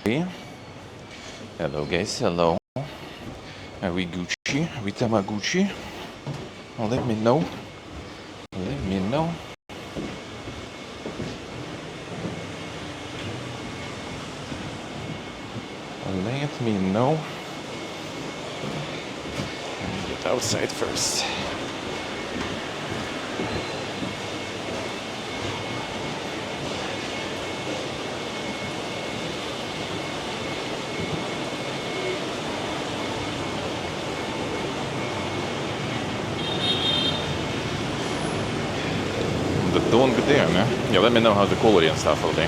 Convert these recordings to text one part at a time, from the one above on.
Hello guys, hello. Are we Gucci? Are we Tamaguchi? Oh, let me know. Let me know. Let me know. Let me get outside first. The dawn good day, man. Yeah, let me know how the quality and stuff will be.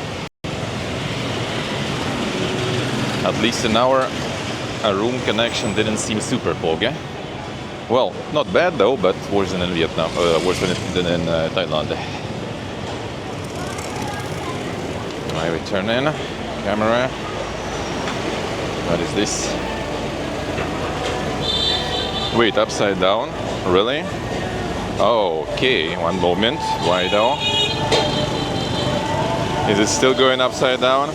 At least in our room connection didn't seem super boggy. Well, not bad though, but worse than in Vietnam, worse than in Thailand. Alright, we turn in. Camera. What is this? Wait, upside down? Really? Okay, one moment. Why though? Is it still going upside down?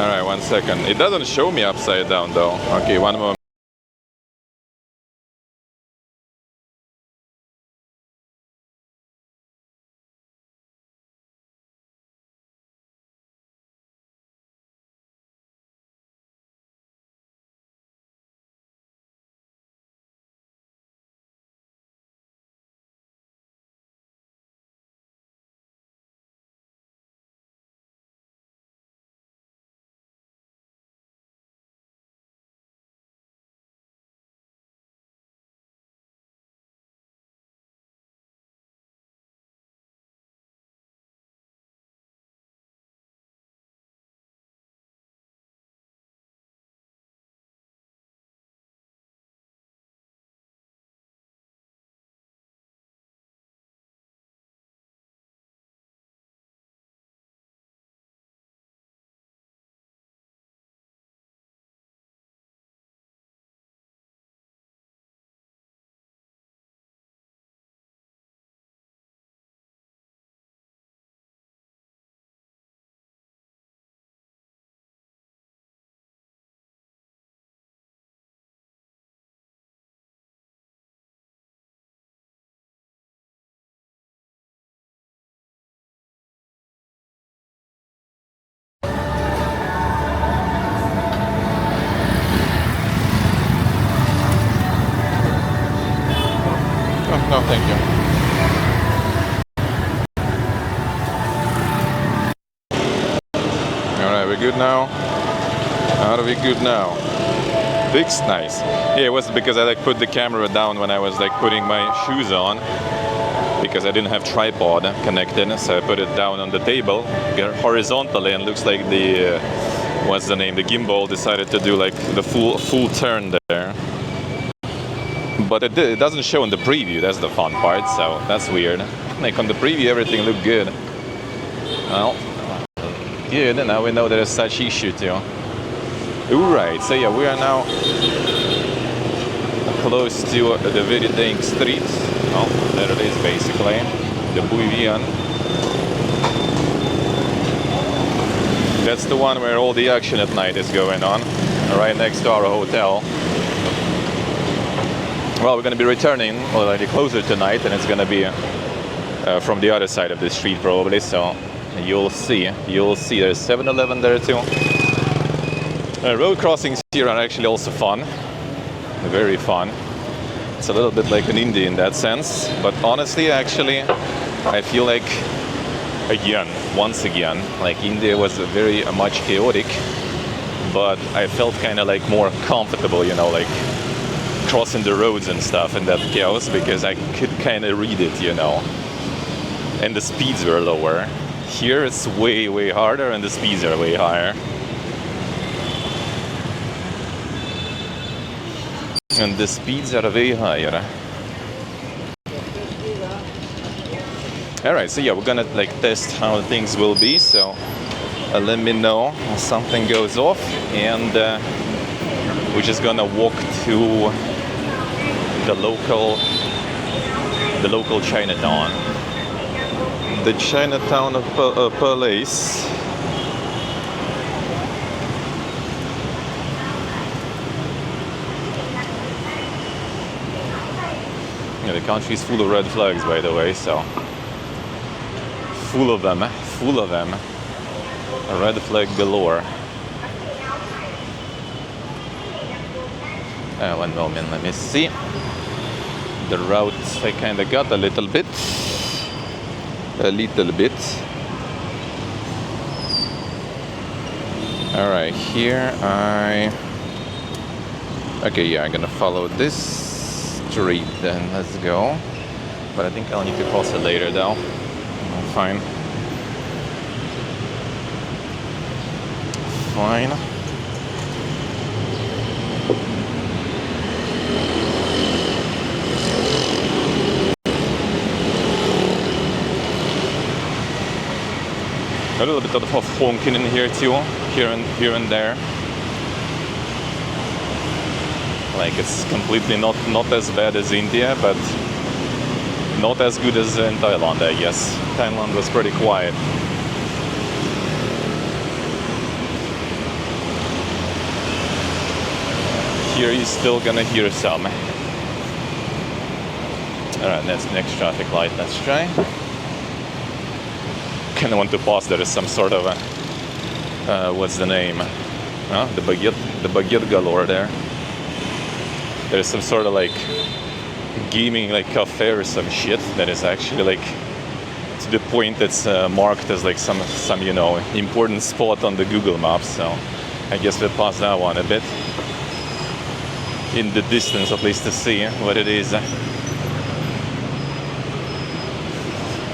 Alright, 1 second. It doesn't show me upside down though. Okay, one moment. Oh, no, thank you. Alright, we're good now. How are we good now? Fixed, nice. Yeah, it was because I like put the camera down when I was like putting my shoes on, because I didn't have tripod connected, so I put it down on the table horizontally, and looks like the what's the name? The gimbal decided to do like the full turn there. But it doesn't show in the preview. That's the fun part. So that's weird. Like on the preview, everything looked good. Well, good. Now we know there's such issue too. Alright, so yeah, we are now close to the very dang street. Oh, there it is basically. The Buivian. That's the one where all the action at night is going on. Right next to our hotel. Well, we're going to be returning already closer tonight, and it's going to be from the other side of the street probably. So you'll see. There's 7-Eleven there too. Road crossings here are actually also fun, very fun. It's a little bit like an India in that sense, but honestly, actually, I feel like once again, like India was very much chaotic, but I felt kind of like more comfortable, you know, like crossing the roads and stuff in that chaos, because I could kind of read it, you know, and the speeds were lower. Here it's way harder, and the speeds are way higher. And the speeds are way higher. Alright, so yeah, we're gonna like test how things will be, so let me know if something goes off, and we're just gonna walk to the local Chinatown. The Chinatown of Palace. Yeah, the country is full of red flags, by the way, so full of them, a red flag galore. One moment, let me see. The route I kind of got a little bit. All right, here okay, yeah, I'm gonna follow this street then. Let's go. But I think I'll need to cross it later, though. Fine. A little bit of honking in here too, here and there. Like, it's completely not as bad as India, but not as good as in Thailand, I guess. Thailand was pretty quiet. Here you're still gonna hear some. Alright, that's the next traffic light. Let's try. Kind of want to pause. There is some sort of what's the name? The baguette galore there. There's some sort of like gaming like cafe or some shit that is actually like to the point that's marked as like some you know important spot on the Google Maps. So I guess we'll pause that one a bit in the distance, at least, to see what it is.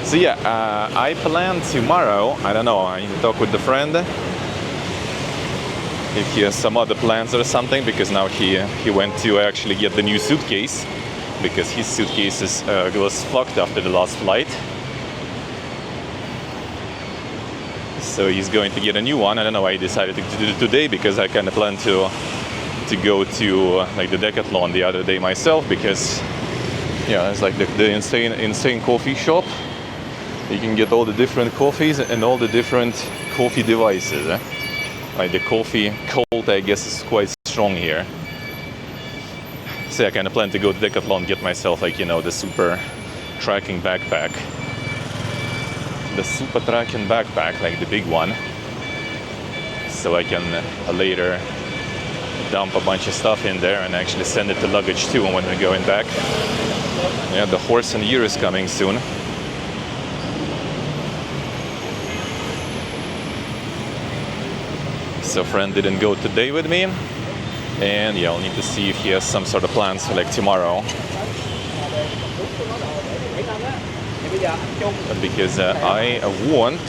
So yeah, I plan tomorrow, I don't know, I need to talk with the friend if he has some other plans or something, because now he went to actually get the new suitcase, because his suitcase was fucked after the last flight. So he's going to get a new one. I don't know why he decided to do it today, because I kind of plan to go to like the Decathlon the other day myself, because yeah, it's like the insane coffee shop. You can get all the different coffees and all the different coffee devices. Like the coffee cold, I guess, is quite strong here. So I kind of plan to go to Decathlon, get myself like, you know, the super tracking backpack. The super tracking backpack, like the big one. So I can later dump a bunch of stuff in there and actually send it to luggage too when we're going back. Yeah, the horse and year is coming soon. So friend didn't go today with me, and yeah, I'll need to see if he has some sort of plans for like tomorrow. Because I want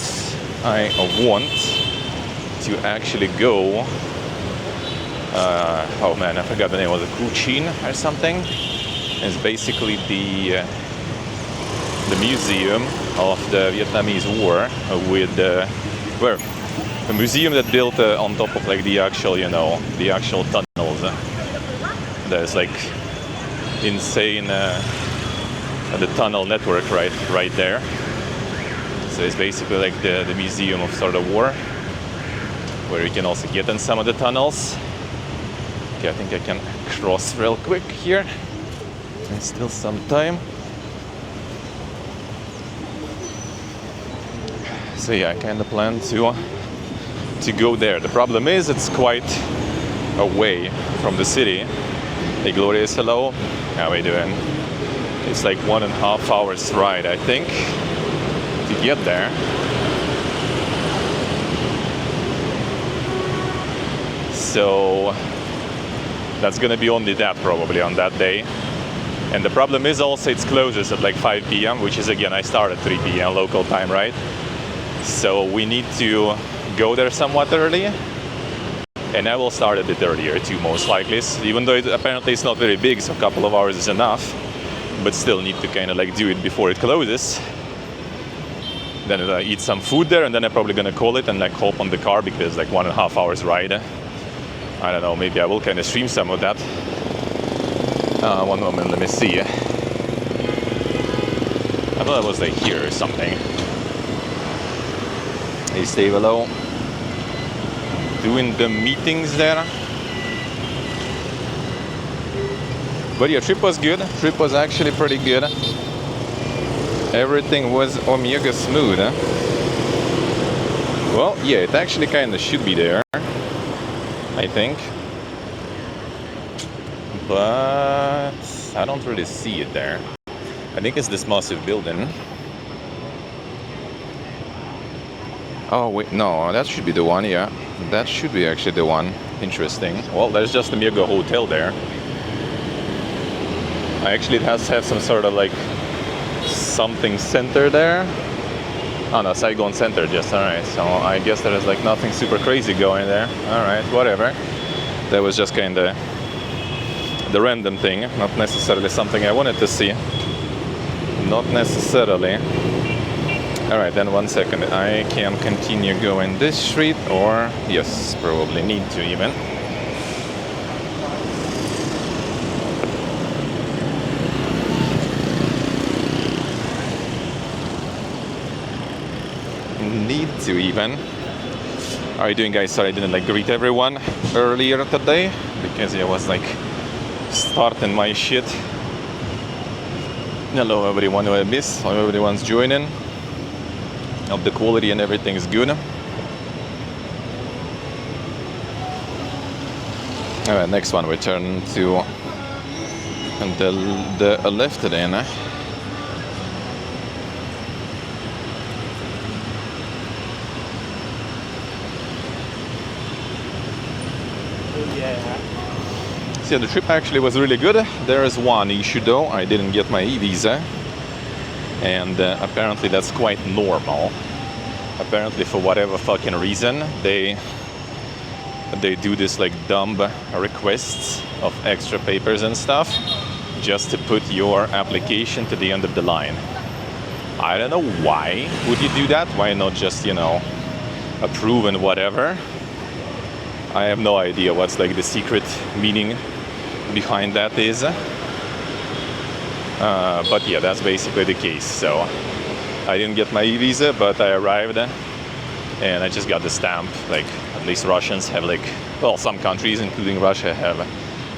to actually go. Oh man, I forgot the name. Was it Cholon or something? It's basically the museum of the Vietnamese War with where. A museum that built on top of like the actual, you know, the actual tunnels. There's like insane the tunnel network right there. So it's basically like the museum of sort of war, where you can also get in some of the tunnels. Okay, I think I can cross real quick here. There's still some time. So yeah, I kind of plan to go there. The problem is it's quite away from the city. Hey Glorious, hello. How are you doing? It's like 1.5 hours ride, I think, to get there. So that's gonna be only that probably on that day. And the problem is also it closes at like 5 p.m., which is, again, I start at 3 p.m. local time, right? So we need to go there somewhat early, and I will start a bit earlier too, most likely, even though apparently it's not very big, so a couple of hours is enough, but still need to kind of like do it before it closes. Then I eat some food there, and then I'm probably gonna call it and like hop on the car, because like 1.5 hours ride. I don't know, maybe I will kind of stream some of that. One moment, let me see. I thought it was like here or something. Hey, stay below. Doing the meetings there. But yeah, trip was good. Trip was actually pretty good. Everything was omega smooth. Well, yeah, it actually kind of should be there, I think. But I don't really see it there. I think it's this massive building. Oh wait, no, that should be the one, yeah. That should be actually the one. Interesting. Well, there's just the Mega Hotel there. Actually, it has to have some sort of like something center there. Oh no, Saigon Center just, alright. So I guess there is like nothing super crazy going there. Alright, whatever. That was just kind of the random thing, not necessarily something I wanted to see. Not necessarily. Alright, then 1 second. I can continue going this street, or yes, probably need to even. Need to even. How are you doing, guys? Sorry I didn't like greet everyone earlier today because I was like starting my shit. Hello everyone who I miss. Hope everyone's joining. Hope the quality and everything is good. Alright, next one we turn to the left then. So yeah, the trip actually was really good. There is one issue though, I didn't get my e-visa. And apparently that's quite normal. Apparently for whatever fucking reason, they do this like dumb requests of extra papers and stuff just to put your application to the end of the line. I don't know why would you do that? Why not just, you know, approve and whatever? I have no idea what's like the secret meaning behind that is. But yeah, that's basically the case. So I didn't get my e-visa, but I arrived and I just got the stamp. Like at least Russians have like, well, some countries including Russia have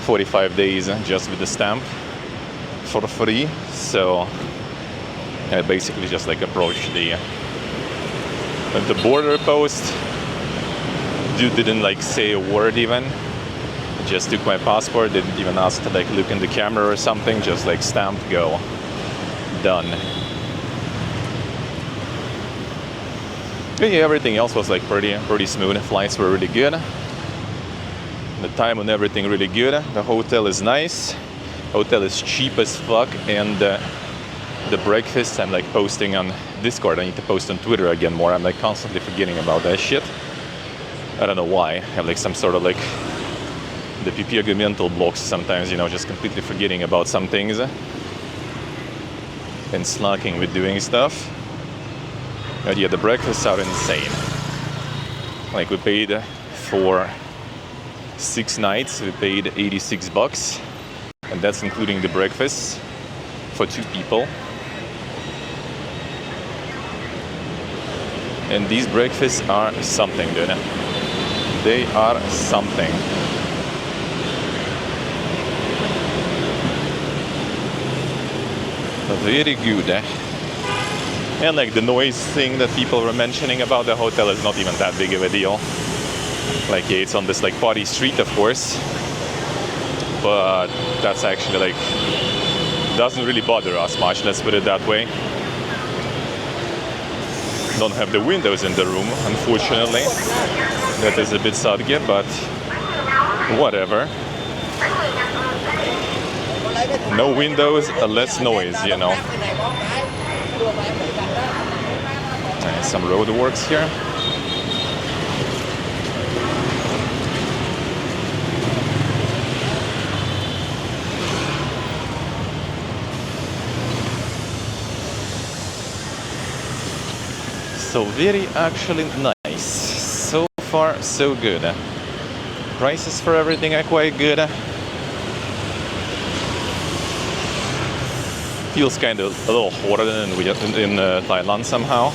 45 days just with the stamp for free. So I basically just like approached the border post. Dude didn't like say a word even. Just took my passport, didn't even ask to like look in the camera or something, just like stamp, go, done. But yeah, everything else was like pretty smooth. Flights were really good. The time on everything really good. The hotel is nice. Hotel is cheap as fuck, and the breakfast I'm like posting on Discord. I need to post on Twitter again more. I'm like constantly forgetting about that shit. I don't know why. I have like some sort of like the PP mental blocks sometimes, you know, just completely forgetting about some things and slacking with doing stuff. But yeah, the breakfasts are insane. Like we paid for 6 nights, we paid $86, and that's including the breakfast for 2 people. And these breakfasts are something, dude. They are something. Very good. And like the noise thing that people were mentioning about the hotel is not even that big of a deal. Like yeah, it's on this like party street, of course, but that's actually like doesn't really bother us much, let's put it that way. Don't have the windows in the room, unfortunately. That is a bit sad, but whatever. No windows, less noise, you know. And some road works here. So very actually nice. So far so good. Prices for everything are quite good. Feels kind of a little hotter than in Thailand somehow.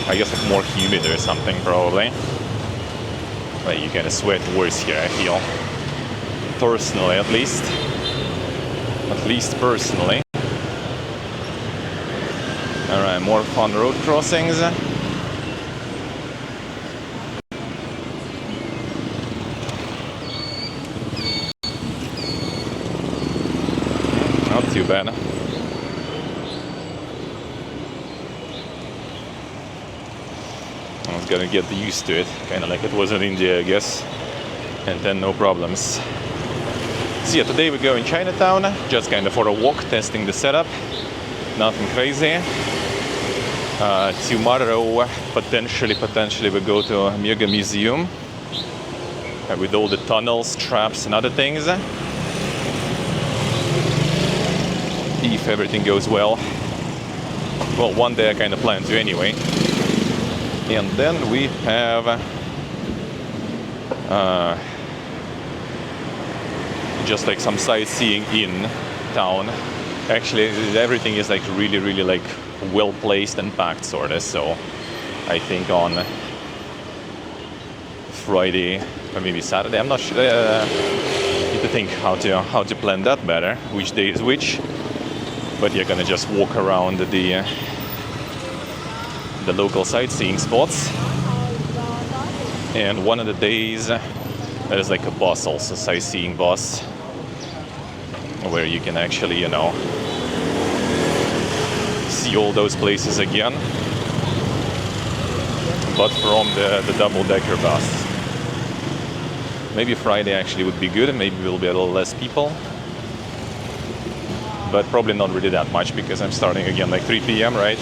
I guess like more humid or something probably. Like you kind of sweat worse here, I feel. Personally at least. at least personally. Alright, more fun road crossings. Not too bad. I was gonna get used to it, kind of like it was in India, I guess, and then no problems. So yeah, today we go in Chinatown, just kind of for a walk, testing the setup, nothing crazy. Tomorrow, potentially we go to a Mega Museum with all the tunnels, traps and other things. If everything goes well. Well, one day I kind of plan to anyway. And then we have just like some sightseeing in town. Actually, everything is like really like well placed and packed sort of. So I think on Friday or maybe Saturday, I'm not sure. Need to think how to plan that better, which day is which. But you're gonna just walk around the local sightseeing spots. And one of the days there's like a bus, also sightseeing bus, where you can actually, you know, see all those places again, but from the double-decker bus. Maybe Friday actually would be good, maybe we'll be a little less people, but probably not really that much because I'm starting again like 3 p.m. right?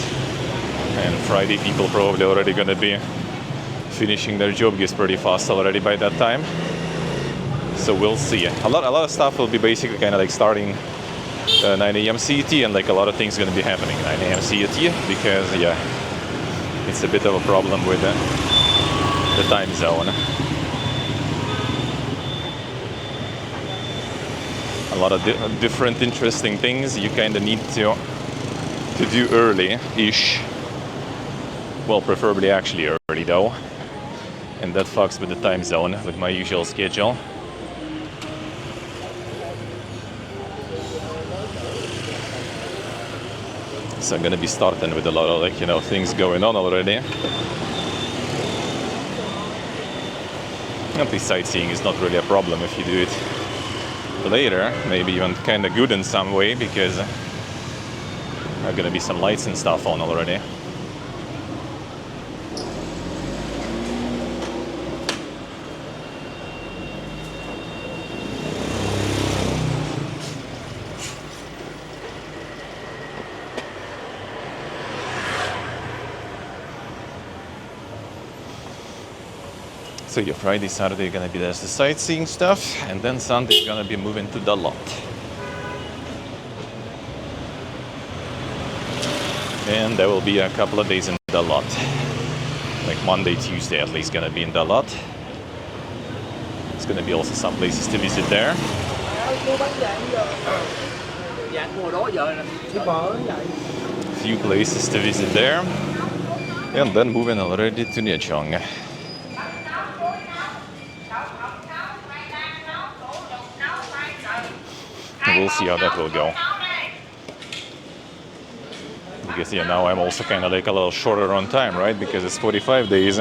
And Friday people probably already gonna be finishing their job gigs pretty fast already by that time. So we'll see. A lot of stuff will be basically kind of like starting 9 a.m. CET, and like a lot of things gonna be happening 9 a.m. CET because yeah, it's a bit of a problem with the time zone. A lot of different interesting things you kind of need to do early-ish. Well, preferably actually early though. And that fucks with the time zone, with my usual schedule. So I'm gonna be starting with a lot of like, you know, things going on already. And the sightseeing is not really a problem if you do it later, maybe even kind of good in some way because there are gonna be some lights and stuff on already. So yeah, Friday, Saturday gonna be there's the sightseeing stuff, and then Sunday gonna be moving to the lot. And there will be a couple of days in the lot. Like Monday, Tuesday at least gonna be in the lot. There's gonna be also some places to visit there. A few places to visit there. And then moving already to Niechong. We'll see how that will go. Because yeah, now I'm also kind of like a little shorter on time, right? Because it's 45 days.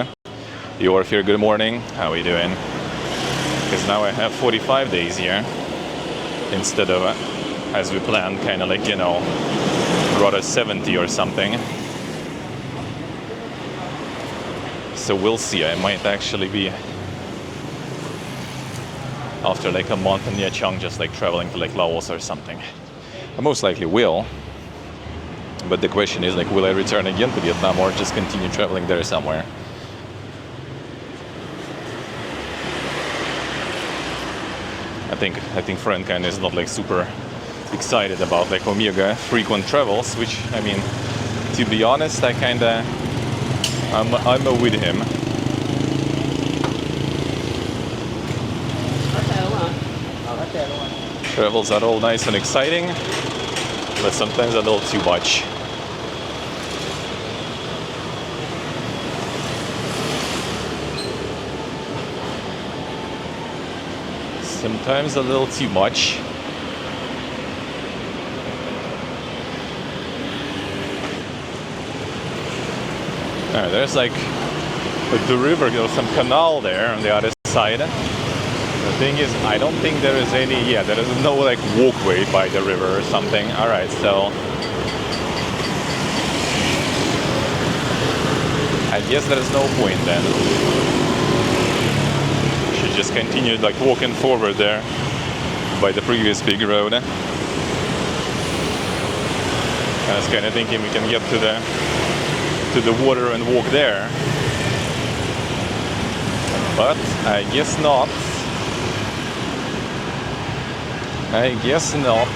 You are here, good morning. How are you doing? Because now I have 45 days here instead of, as we planned, kind of like, you know, rather 70 or something. So we'll see. I might actually be after like a month in Niechong, just like traveling to like Laos or something. I most likely will. But the question is like, will I return again to Vietnam or just continue traveling there somewhere? I think Frank kind of is not like super excited about like Omega frequent travels, which I mean, to be honest, I'm with him. Travels are all nice and exciting, but sometimes a little too much. Sometimes a little too much. There's like the river, there's some canal there on the other side. The thing is, I don't think there is any, there is no like walkway by the river or something. Alright, so I guess there is no point then. Should just continue like walking forward there by the previous big road. I was kind of thinking we can get to the water and walk there, but I guess not. I guess not.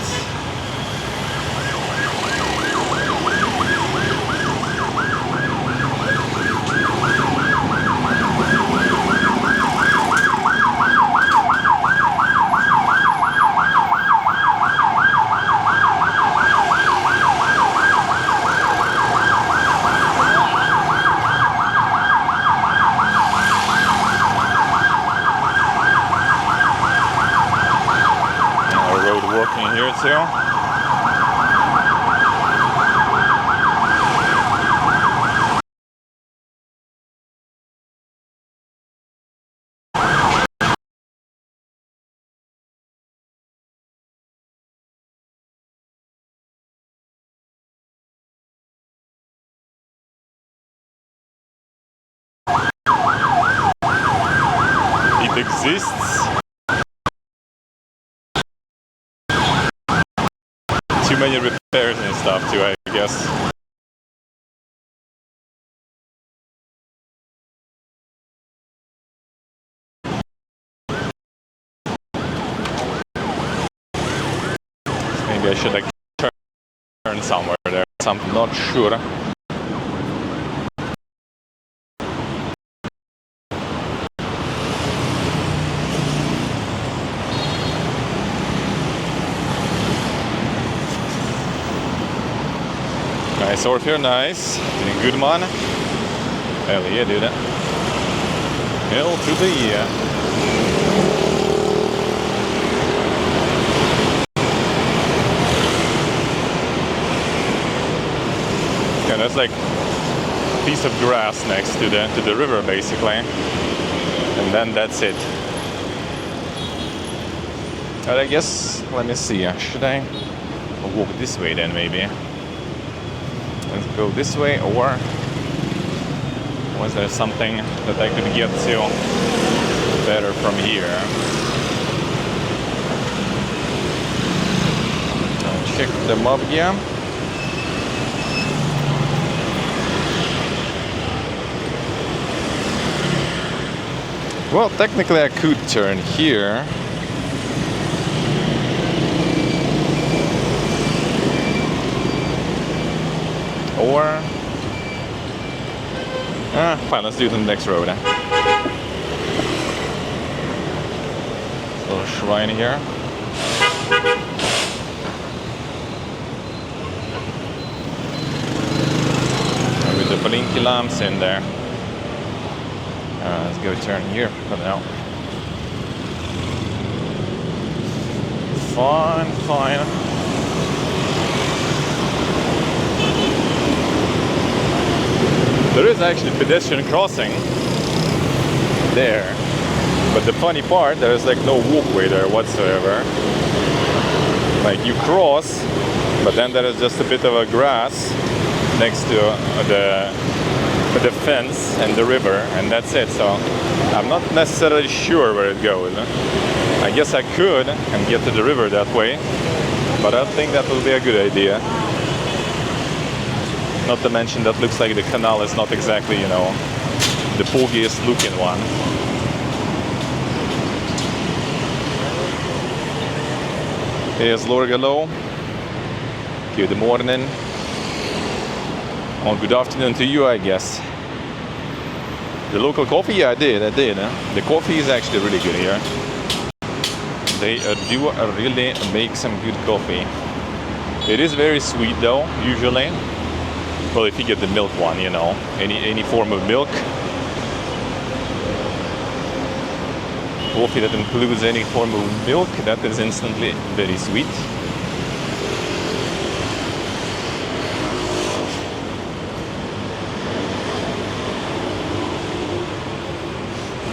Here too. It exists. Too many repairs and stuff too, I guess. Maybe I should like turn somewhere there. I'm not sure. Nice orb here, nice. Doing good, man. Hell yeah, dude. Hell to the yeah. Yeah, that's like a piece of grass next to the river, basically. And then that's it. But I guess, let me see. Should I walk this way then, maybe? Let's go this way, or was there something that I could get to better from here? I'll check the map here. Well, technically I could turn here. Or, fine, let's do it on the next road. Little shrine here. With the blinky lamps in there. Let's go turn here for now. Fine. There is actually pedestrian crossing there, but the funny part, there is like no walkway there whatsoever. Like you cross, but then there is just a bit of a grass next to the fence and the river, and that's it. So I'm not necessarily sure where it goes. I guess I could and get to the river that way, but I don't think that would be a good idea. Not to mention that looks like the canal is not exactly, you know, the foggiest looking one. Here's Lorgalo. Good morning. Well, good afternoon to you, I guess. The local coffee? Yeah, I did. The coffee is actually really good here. They do really make some good coffee. It is very sweet though, usually. Well, if you get the milk one, you know, any form of milk. Coffee that includes any form of milk, that is instantly very sweet.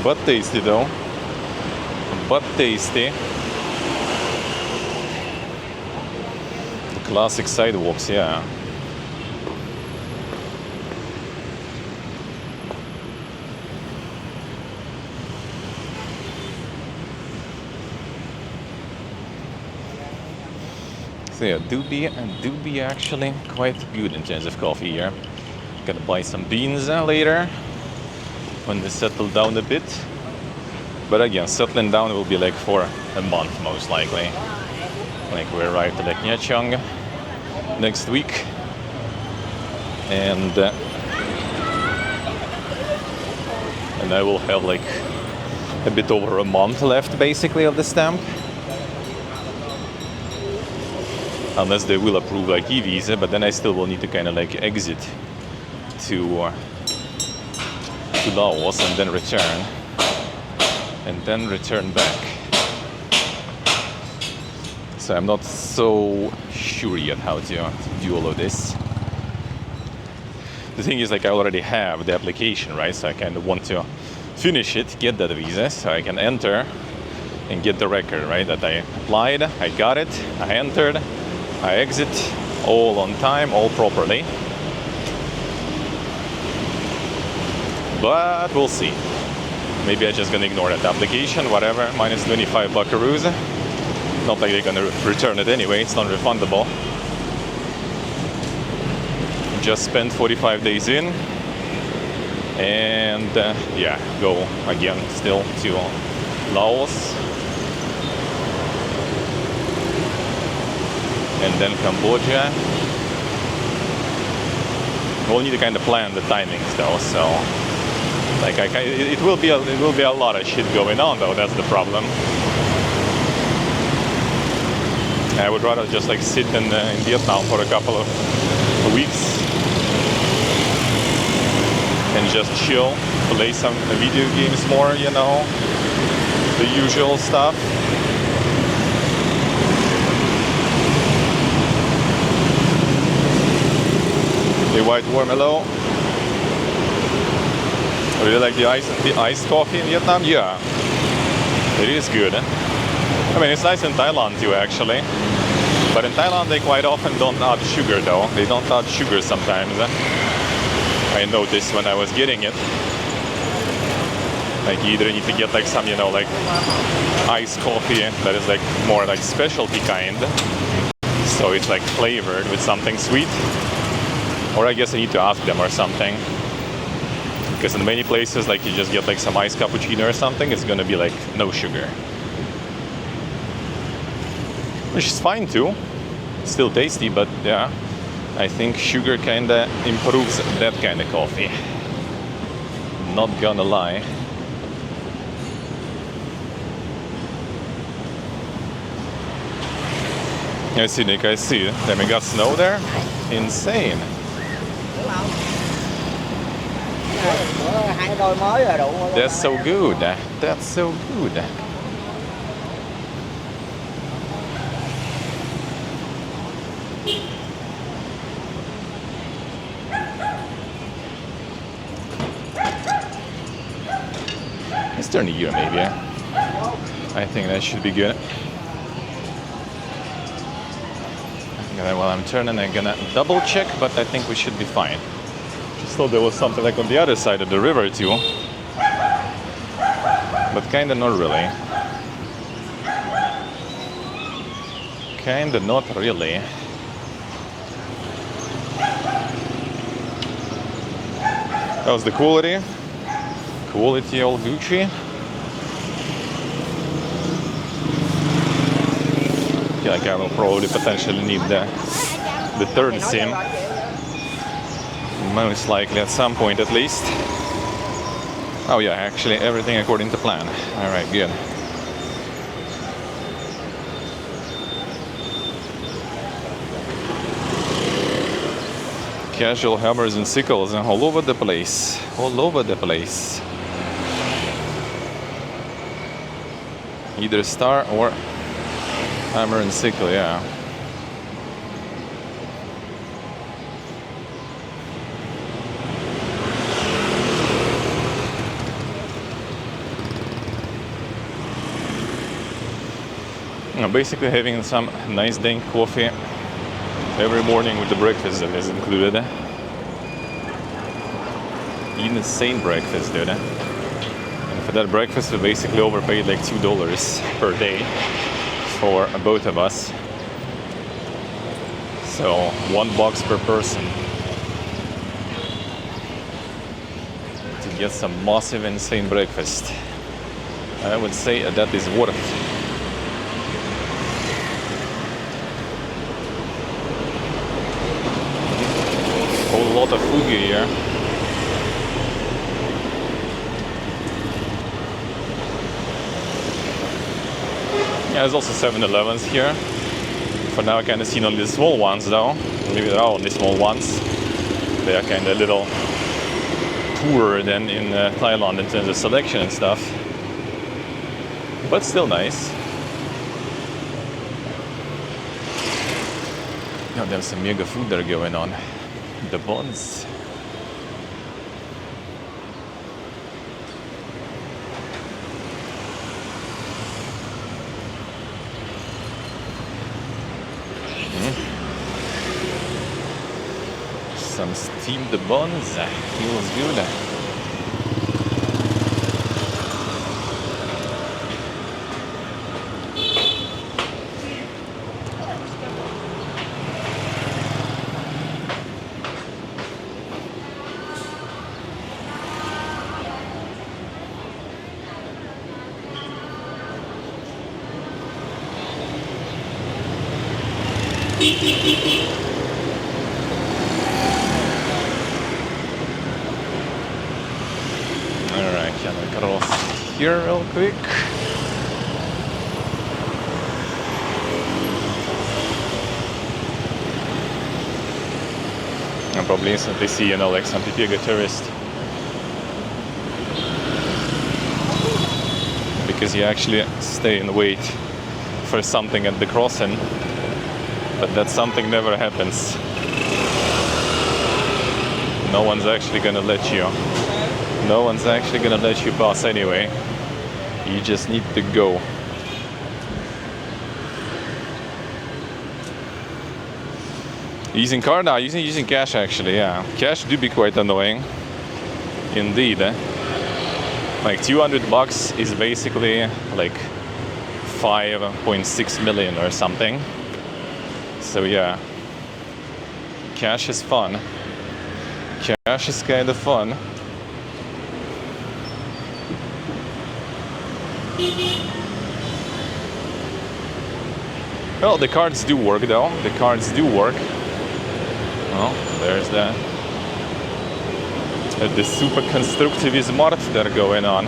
But tasty though. But tasty. The classic sidewalks, yeah. So yeah, do be actually quite good in terms of coffee here. Gonna buy some beans later when they settle down a bit. But again, settling down will be like for a month most likely. Like we arrive to like Nha Trang next week, and I will have like a bit over a month left basically of the stamp. Unless they will approve like e-visa, but then I still will need to kind of like exit to Laos and then return back. So I'm not so sure yet how to do all of this. The thing is, like, I already have the application, right? So I kind of want to finish it, get that visa, so I can enter and get the record, right? That I applied, I got it, I entered, I exit, all on time, all properly. But we'll see. Maybe I'm just gonna ignore that application, whatever, minus 25 buckaroos. Not like they're gonna return it anyway, it's non-refundable. Just spent 45 days in, and yeah, go again still to Laos. And then Cambodia. We'll need to kind of plan the timings though, so like it will be a lot of shit going on though. That's the problem. I would rather just like sit in Vietnam for a couple of weeks and just chill, play some video games more, you know, the usual stuff. The white warm hello. Really like the iced coffee in Vietnam? Yeah, it is good. I mean, it's nice in Thailand too, actually. But in Thailand, they quite often don't add sugar, though. They don't add sugar sometimes. I noticed when I was getting it. Like, you either need to get like some, you know, like iced coffee that is like more like specialty kind. So it's like flavored with something sweet. Or I guess I need to ask them or something. Because in many places, like you just get like some iced cappuccino or something, it's gonna be like no sugar. Which is fine too. It's still tasty, but yeah, I think sugar kinda improves that kind of coffee. Not gonna lie. I see, Nick, I see. Then we got snow there. Insane. That's so good. That's so good. Let's turn the year maybe. I think that should be good. While I'm turning, I'm gonna double check, but I think we should be fine. Just thought there was something like on the other side of the river too, but kinda not really. Kinda not really. How's the quality? Quality all Gucci. Yeah, like I will probably potentially need the third SIM. Most likely at some point at least. Oh yeah, actually everything according to plan. Alright, good. Casual hammers and sickles all over the place. All over the place. Either star or hammer and sickle, yeah. I'm basically having some nice dank coffee every morning with the breakfast that is included. Insane breakfast, dude. And for that breakfast, we basically overpaid like $2 per day for both of us. So $1 per person to get some massive, insane breakfast. I would say that is worth. Whole lot of food here. Yeah, there's also 7-Elevens here. For now I kind of seen only the small ones though. Maybe there are only small ones. They are kind of a little poorer than in Thailand in terms of selection and stuff. But still nice. Now there's some mega food there going on. The buns. Some steamed buns. Feels good. Alright, can I cross here real quick? I'll probably instantly see, you know, like some bigger tourist. Because you actually stay and wait for something at the crossing. But that something never happens. No one's actually gonna let you. No one's actually gonna let you pass anyway. You just need to go. Using card now, using cash actually, yeah. Cash do be quite annoying. Indeed. Like $200 is basically like 5.6 million or something. So yeah. Cash is fun. Cash is kind of fun. Well, the cards do work though. The cards do work. Well, there's the super constructivism art that are going on.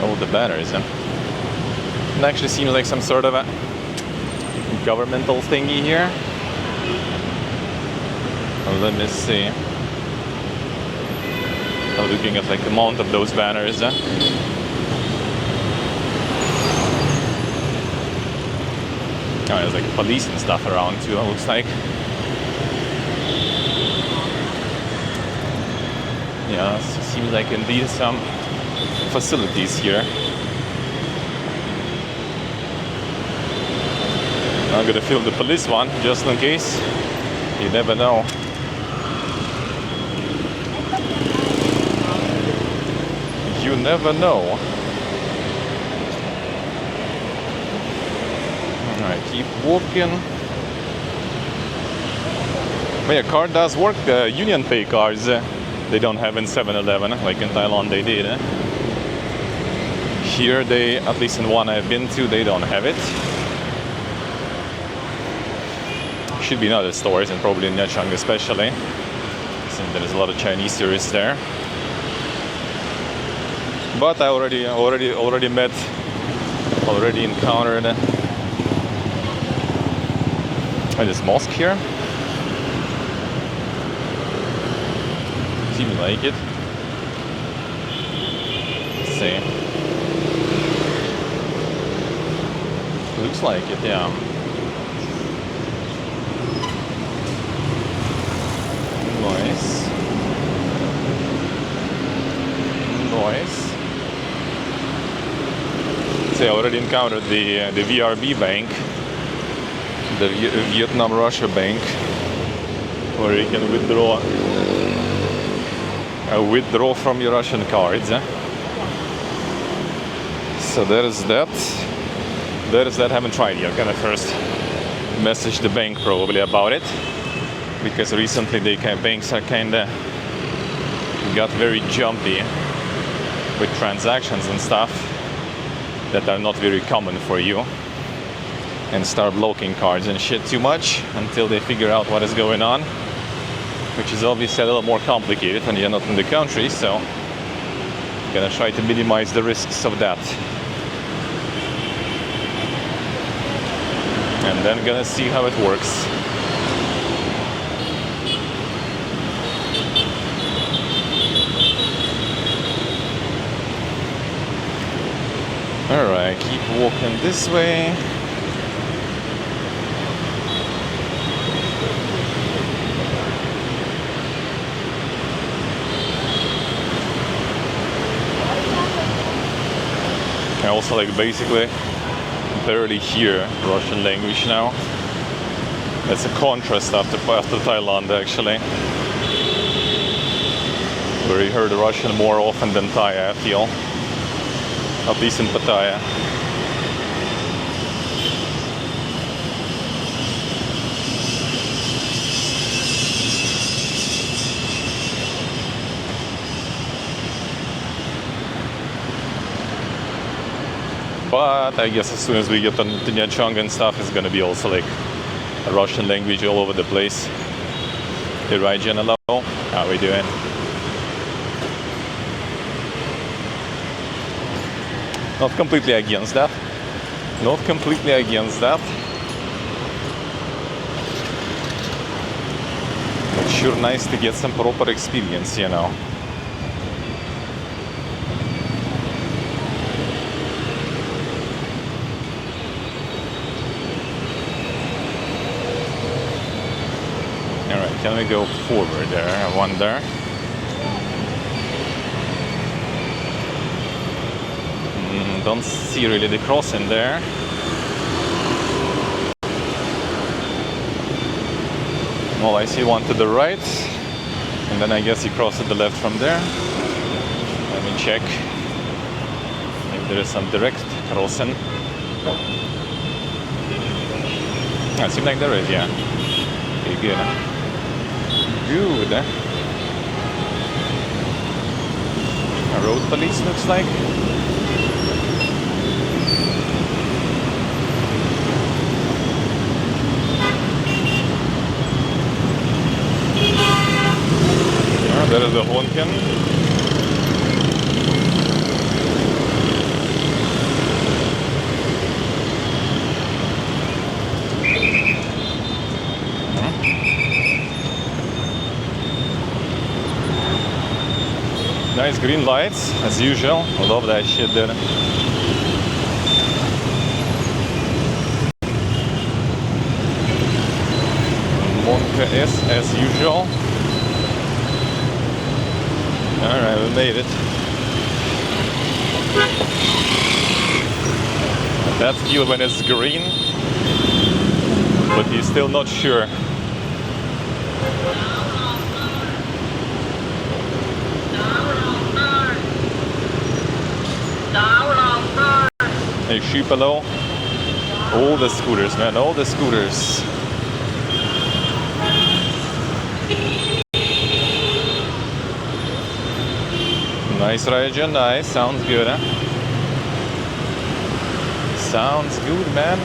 All the banners, huh? It actually seems like some sort of a governmental thingy here. Let me see. I'm looking at like the amount of those banners. Oh, there's like police and stuff around too, it looks like. Yeah, seems like indeed some facilities here. I'm gonna film the police one just in case. You never know. You never know. Alright, keep walking. But yeah, card does work. The Union Pay cards they don't have in 7-Eleven, like in Thailand they did. Here they, at least in one I've been to, they don't have it. Should be in other stores, and probably in Nha Trang especially, since there's a lot of Chinese tourists there. But I already encountered this mosque here. Seems like it. Let's see. like it, yeah. Nice. Nice. So I already encountered the VRB bank, the Vietnam-Russia bank, where you can withdraw from your Russian cards. So there's that. Haven't tried yet. Gonna first message the bank probably about it, because recently banks are kinda got very jumpy with transactions and stuff that are not very common for you, and start blocking cards and shit too much until they figure out what is going on, which is obviously a little more complicated when you're not in the country. So gonna try to minimize the risks of that, and then gonna see how it works. Alright, keep walking this way. I also basically barely hear Russian language now. That's a contrast after Thailand, actually, where you heard Russian more often than Thai, I feel. At least in Pattaya. But I guess as soon as we get on to Nha Trang and stuff, it's gonna be also a Russian language all over the place. Hey, right, Jenna? How we doing? Not completely against that. Not completely against that. But sure nice to get some proper experience, you know. Alright, can we go forward there, I wonder? Don't see really the crossing there. Well, I see one to the right, and then I guess you cross to the left from there. Let me check if there is some direct crossing. It seems like there is, yeah. Okay, good. Good. A road police looks like. There is the Honken. Nice green lights, as usual. I love that shit there. Monka S, as usual. Alright, we made it. That's cute when it's green, but you're still not sure. Hey, Shupalo. All the scooters, man, all the scooters. Nice, Rajan, nice. Sounds good, huh? Sounds good, man.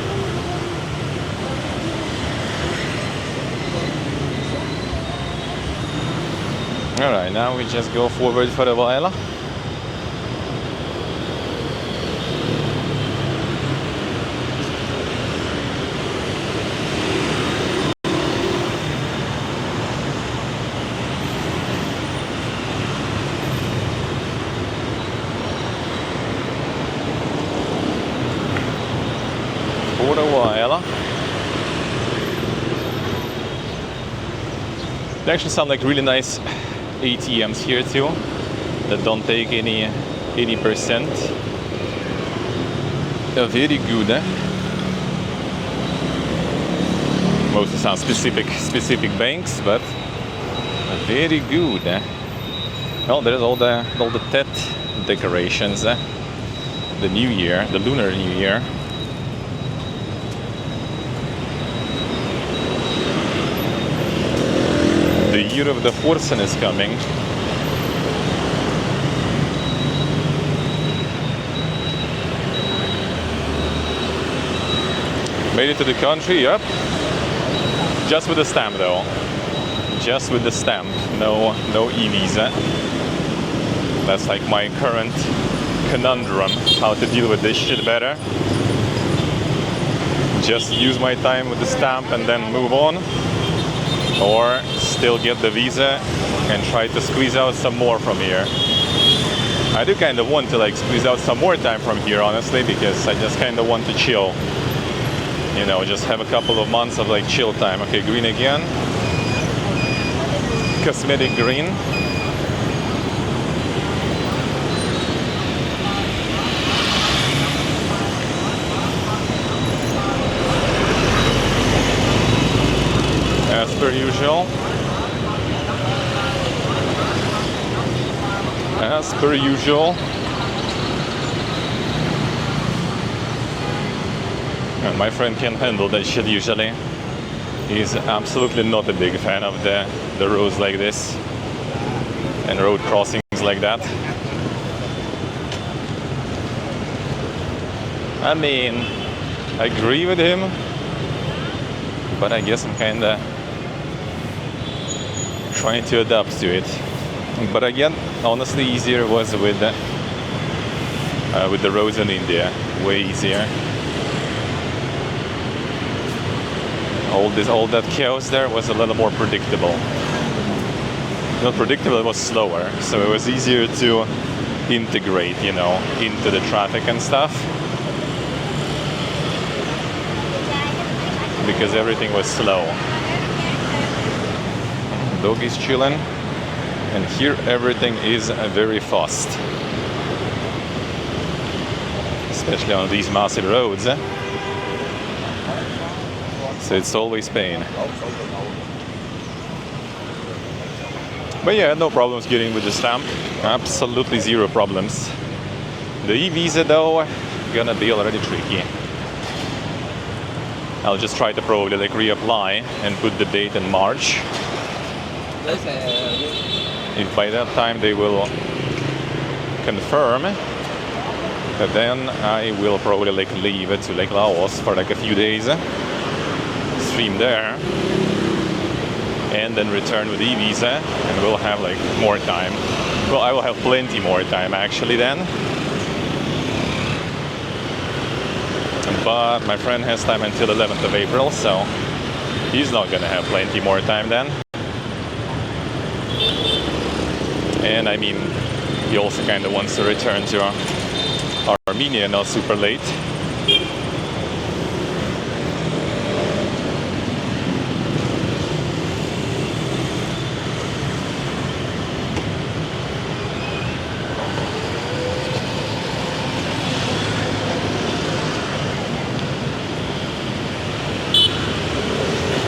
Alright, now we just go forward for a while. For a There actually sound like really nice ATMs here too, that don't take any percent. They're very good. Mostly some specific banks, but very good. Well, there's all the Tet decorations. The New Year, the Lunar New Year. The year of the Horsen is coming. Made it to the country, yep. Just with the stamp though. Just with the stamp. No e-visa. That's like my current conundrum. How to deal with this shit better. Just use my time with the stamp and then move on. Or still get the visa and try to squeeze out some more from here. I do kind of want to like squeeze out some more time from here, honestly, because I just kind of want to chill. You know, just have a couple of months of like chill time. Okay, green again. Cosmetic green. As per usual. As per usual. And my friend can handle that shit usually. He's absolutely not a big fan of the roads like this and road crossings like that. I mean, I agree with him, but I guess I'm kinda trying to adapt to it. But again, honestly, easier was with the roads in India. Way easier. All that chaos there was a little more predictable. Not predictable, it was slower, so it was easier to integrate, you know, into the traffic and stuff. Because everything was slow. Dog is chilling, and here everything is very fast. Especially on these massive roads. So it's always pain. But yeah, no problems getting with the stamp. Absolutely zero problems. The e-visa though, gonna be already tricky. I'll just try to probably like reapply and put the date in March. If by that time they will confirm, then I will probably like leave it to like Laos for like a few days. Stream there. And then return with e-visa, and we'll have like more time. Well, I will have plenty more time actually then. But my friend has time until 11th of April, so he's not gonna have plenty more time then. And I mean, he also kind of wants to return to Armenia not super late.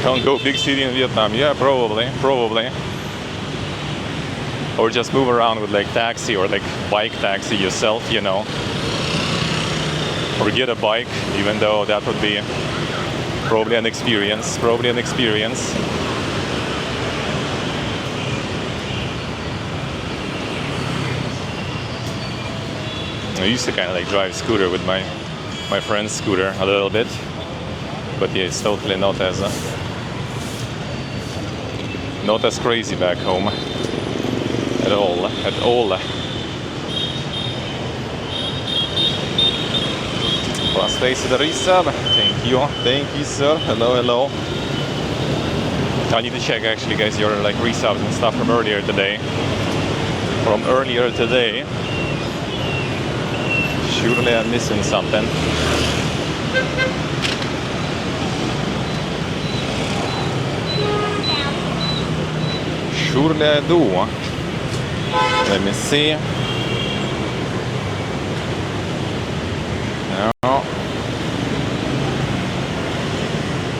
Don't go big city in Vietnam. Yeah, probably. Or just move around with like taxi or like bike taxi yourself, you know. Or get a bike, even though that would be probably an experience. I used to kind of like drive scooter with my friend's scooter a little bit. But yeah, it's totally not as crazy back home at all. Plus face the resub. Thank you sir. Hello. I need to check actually guys your like resubs and stuff from earlier today. Surely I'm missing something. Surely I do. Let me see. No.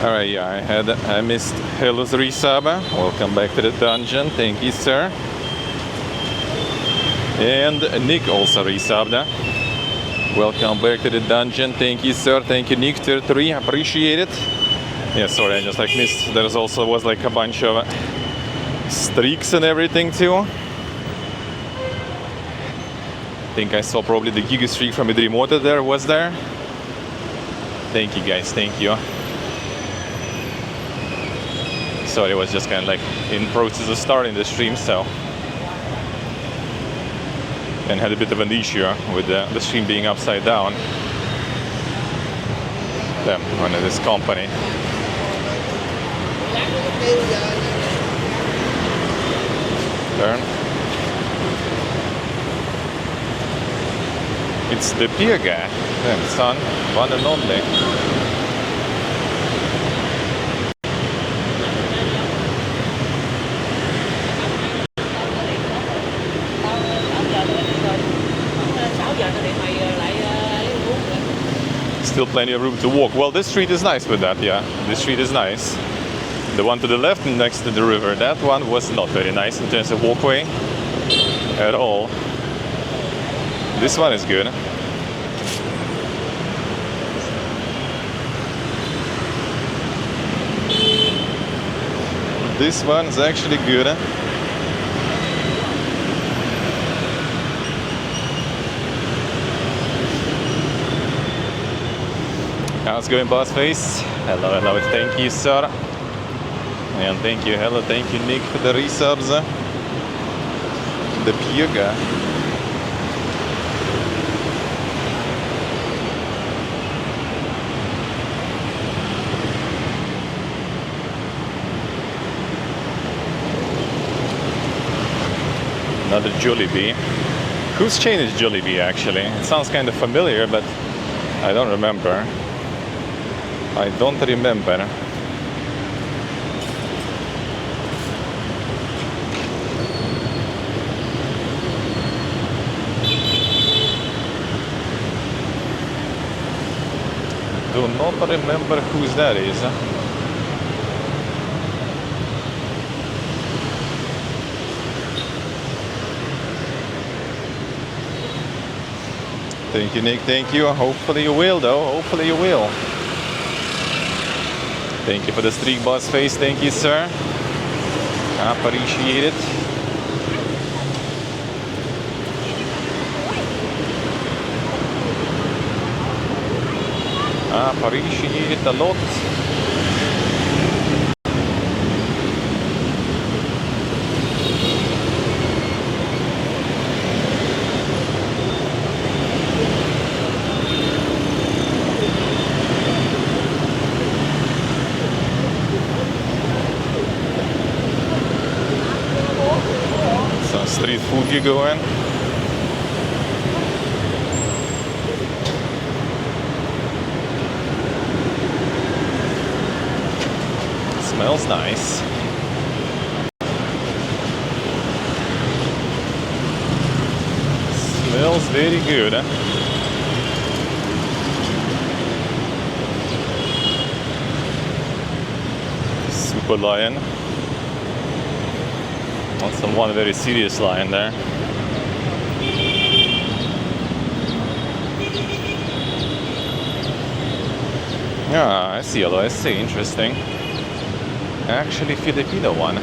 Alright, yeah, I missed Hello's resub. Welcome back to the dungeon. Thank you, sir. And Nick also resubbed. Welcome back to the dungeon. Thank you, sir. Thank you, Nick. Tier 3. Appreciate it. Yeah, sorry, I just like missed. There was like a bunch of streaks and everything too. I think I saw probably the Giga streak from Idrimota there. Was there? Thank you, guys. Thank you. Sorry, it was just kind of like in process of starting the stream, so and had a bit of an issue with the stream being upside down. Them one of this company. Turn. It's the beer guy, then son, one and only. Still plenty of room to walk. Well, this street is nice with that, yeah. This street is nice. The one to the left next to the river, that one was not very nice in terms of walkway at all. This one is good. This one is actually good. How's it going, boss face? Hello, hello, thank you, sir. And thank you, hello, thank you, Nick, for the resubs. The Piega. Another Jollibee. Whose chain is Jollibee, actually? It sounds kind of familiar, but I don't remember. I don't remember. Do not remember whose that is. Thank you, Nick. Thank you. Hopefully you will, though. Hopefully you will. Thank you for the streak, boss face. Thank you, sir. Appreciate it. Appreciate it a lot. Street food you go in. Smells nice. Smells very good. Super lion. That's the one very serious lion there. Yeah, I see, although I see, interesting. Actually, Filipino one.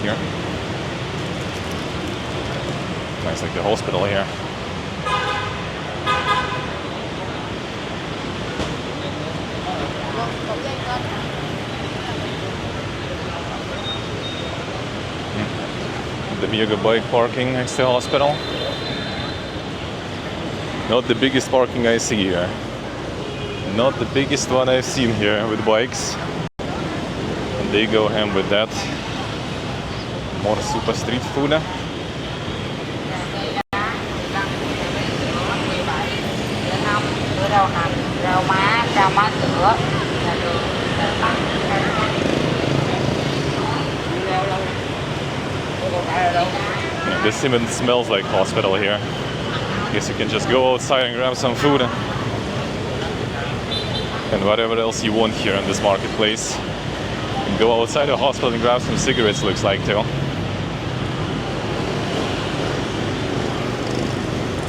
Here. Nice, like the hospital here. The Viaga bike parking next to the hospital. Not the biggest parking I see here. Not the biggest one I've seen here with bikes. And they go ham with that. More super street food. Yeah, this even smells like hospital here. Guess you can just go outside and grab some food and whatever else you want here in this marketplace. And go outside the hospital and grab some cigarettes, looks like too.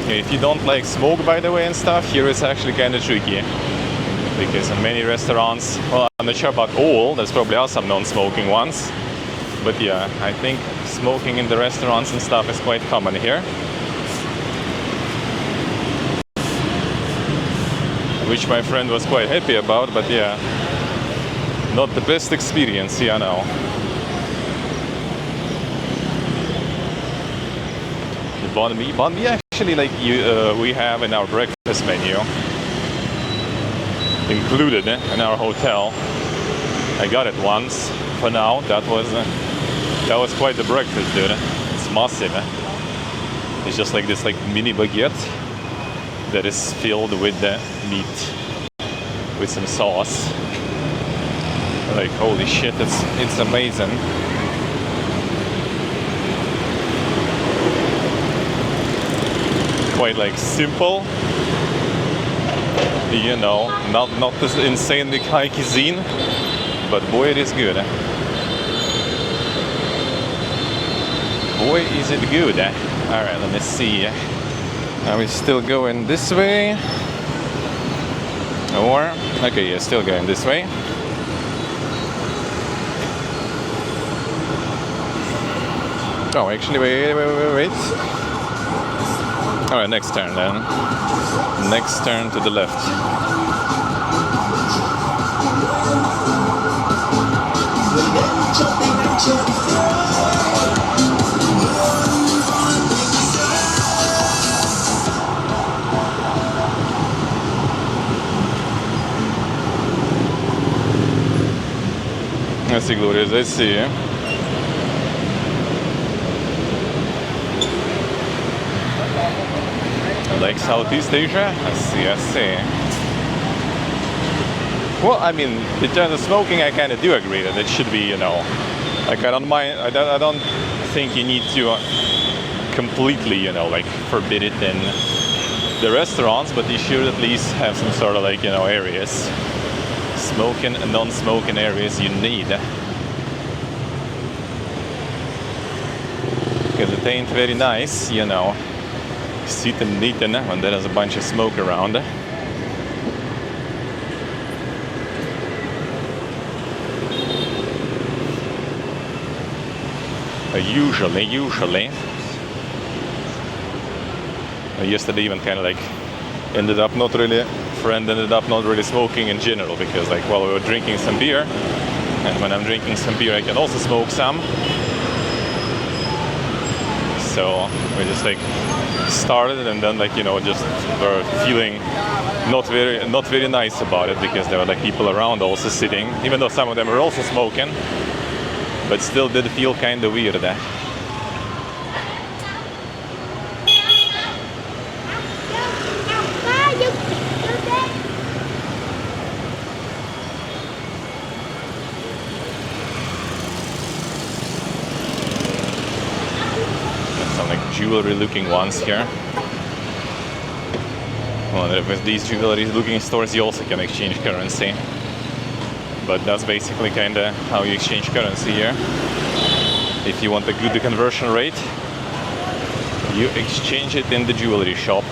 Okay, if you don't like smoke, by the way, and stuff, here it's actually kind of tricky. Because in many restaurants, well, I'm not sure about all, there's probably are some non-smoking ones. But yeah, I think smoking in the restaurants and stuff is quite common here. Which my friend was quite happy about, but yeah, not the best experience, yeah, now. The banh mi actually, like we have in our breakfast menu, included in our hotel. I got it once. For now, that was quite the breakfast, dude. It's massive. It's just like this, like mini baguette that is filled with the meat with some sauce. Like holy shit, it's amazing. Quite like simple, you know, not this insanely high cuisine, but boy it is good. Boy is it good. Alright, let me see. Are we still going this way? Or, okay, yeah, still going this way. Oh, actually, wait. Alright, next turn then. Next turn to the left. I see, Glorious, I see. Like Southeast Asia? I see. Well, I mean, in terms of smoking, I kind of do agree that it should be, you know, like I don't mind, I don't think you need to completely, you know, like forbid it in the restaurants, but you should at least have some sort of like, you know, areas. Smoking and non-smoking areas you need. Because it ain't very nice, you know, sitting and eating when there's a bunch of smoke around. Usually. Yesterday even kind of like ended up not really smoking in general, because like while we were drinking some beer, and when I'm drinking some beer I can also smoke some. So we just like started, and then like, you know, just were feeling not very nice about it, because there were like people around also sitting, even though some of them were also smoking, but still did feel kind of weird. Jewelry looking ones here. Well, with these jewelry looking stores you also can exchange currency, but that's basically kind of how you exchange currency here. If you want a good conversion rate, you exchange it in the jewelry shop.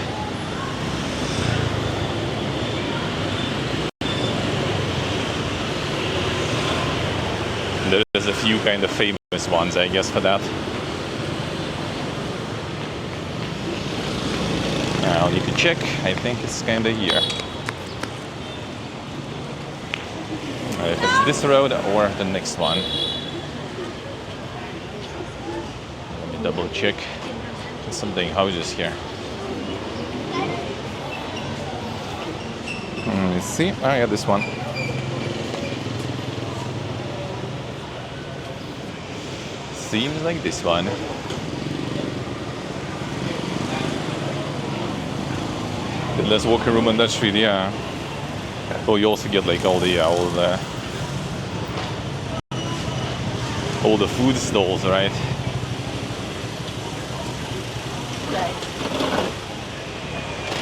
There's a few kind of famous ones, I guess, for that. I'll need to check. I think it's kind of here. If it's this road or the next one. Let me double check. There's some houses here. Let's see. Oh yeah, this one. Seems like this one. The less walking room on that street, yeah. But you also get like all the food stalls, right?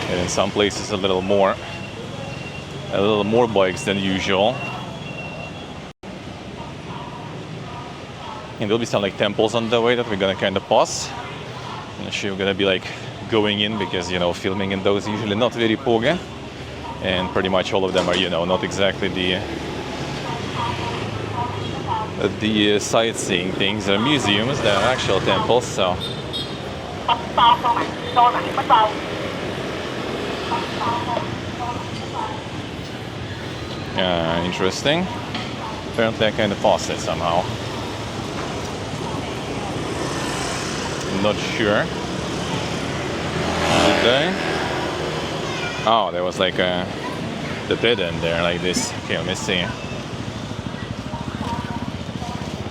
And in some places a little more bikes than usual. And there'll be some like temples on the way that we're gonna kind of pause. I'm not sure we're gonna be like going in because, you know, filming in those usually not very poge. And pretty much all of them are, you know, not exactly the sightseeing things or museums. They're actual temples, so. Interesting. Apparently I kind of paused it somehow. Not sure. Did they? Oh, there was like the dead end there, like this. Okay, let me see.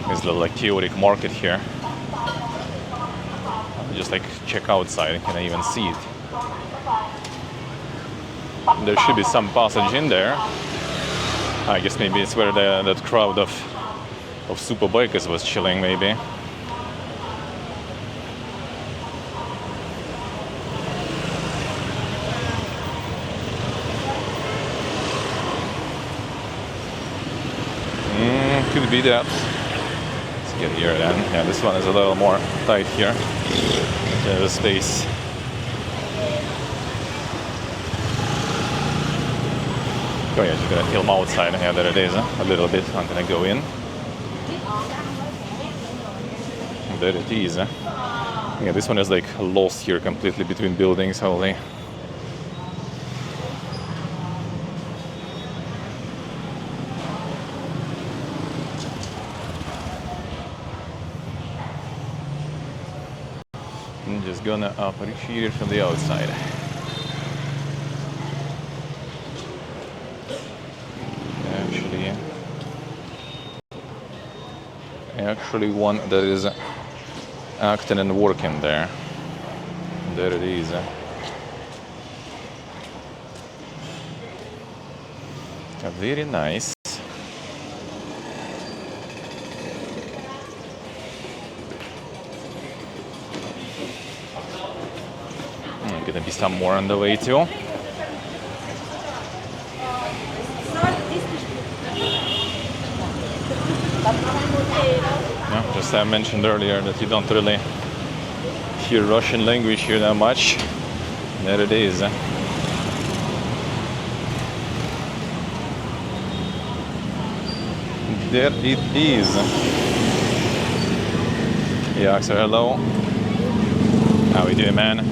There's a little like chaotic market here. Just like check outside, can I even see it? There should be some passage in there. I guess maybe it's where that crowd of super bikers was chilling, maybe. Could be that. Let's get here then. Yeah, this one is a little more tight here. There's a space. Oh yeah, just gonna film outside. Yeah, there it is. A little bit. I'm gonna go in. There it is. Yeah, this one is like lost here completely between buildings. Holy. I'm just gonna appreciate it from the outside. Actually one that is acting and working there. There it is. Very nice. Gonna be some more on the way too. Yeah, just I mentioned earlier that you don't really hear Russian language here that much. There it is. There it is. Yeah, so hello. How we doing, man?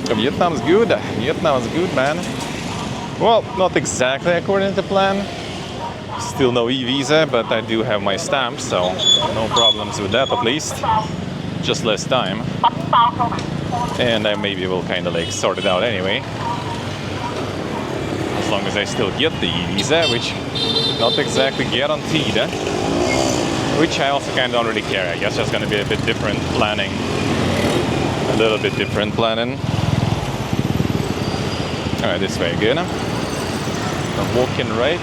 Vietnam's good. Vietnam's good, man. Well, not exactly according to plan. Still no e-visa, but I do have my stamp, so no problems with that at least. Just less time. And I maybe will kind of like sort it out anyway. As long as I still get the e-visa, which not exactly guaranteed. Which I also kind of don't really care. I guess there's going to be a bit different planning. A little bit different planning. Alright, this way again. I'm walking right.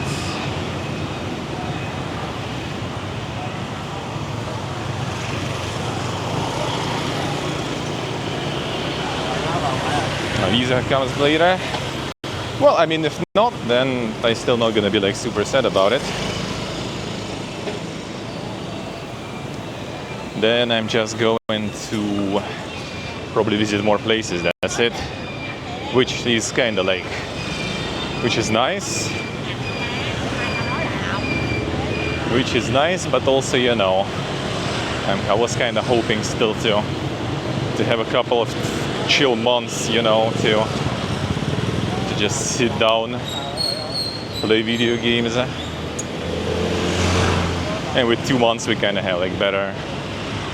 My visa comes later. Well, I mean, if not, then I'm still not gonna be like super sad about it. Then I'm just going to probably visit more places, that's it. Which is kind of like, which is nice, but also, you know, I was kind of hoping still to have a couple of chill months, you know, to just sit down, play video games, and with 2 months we kind of have like better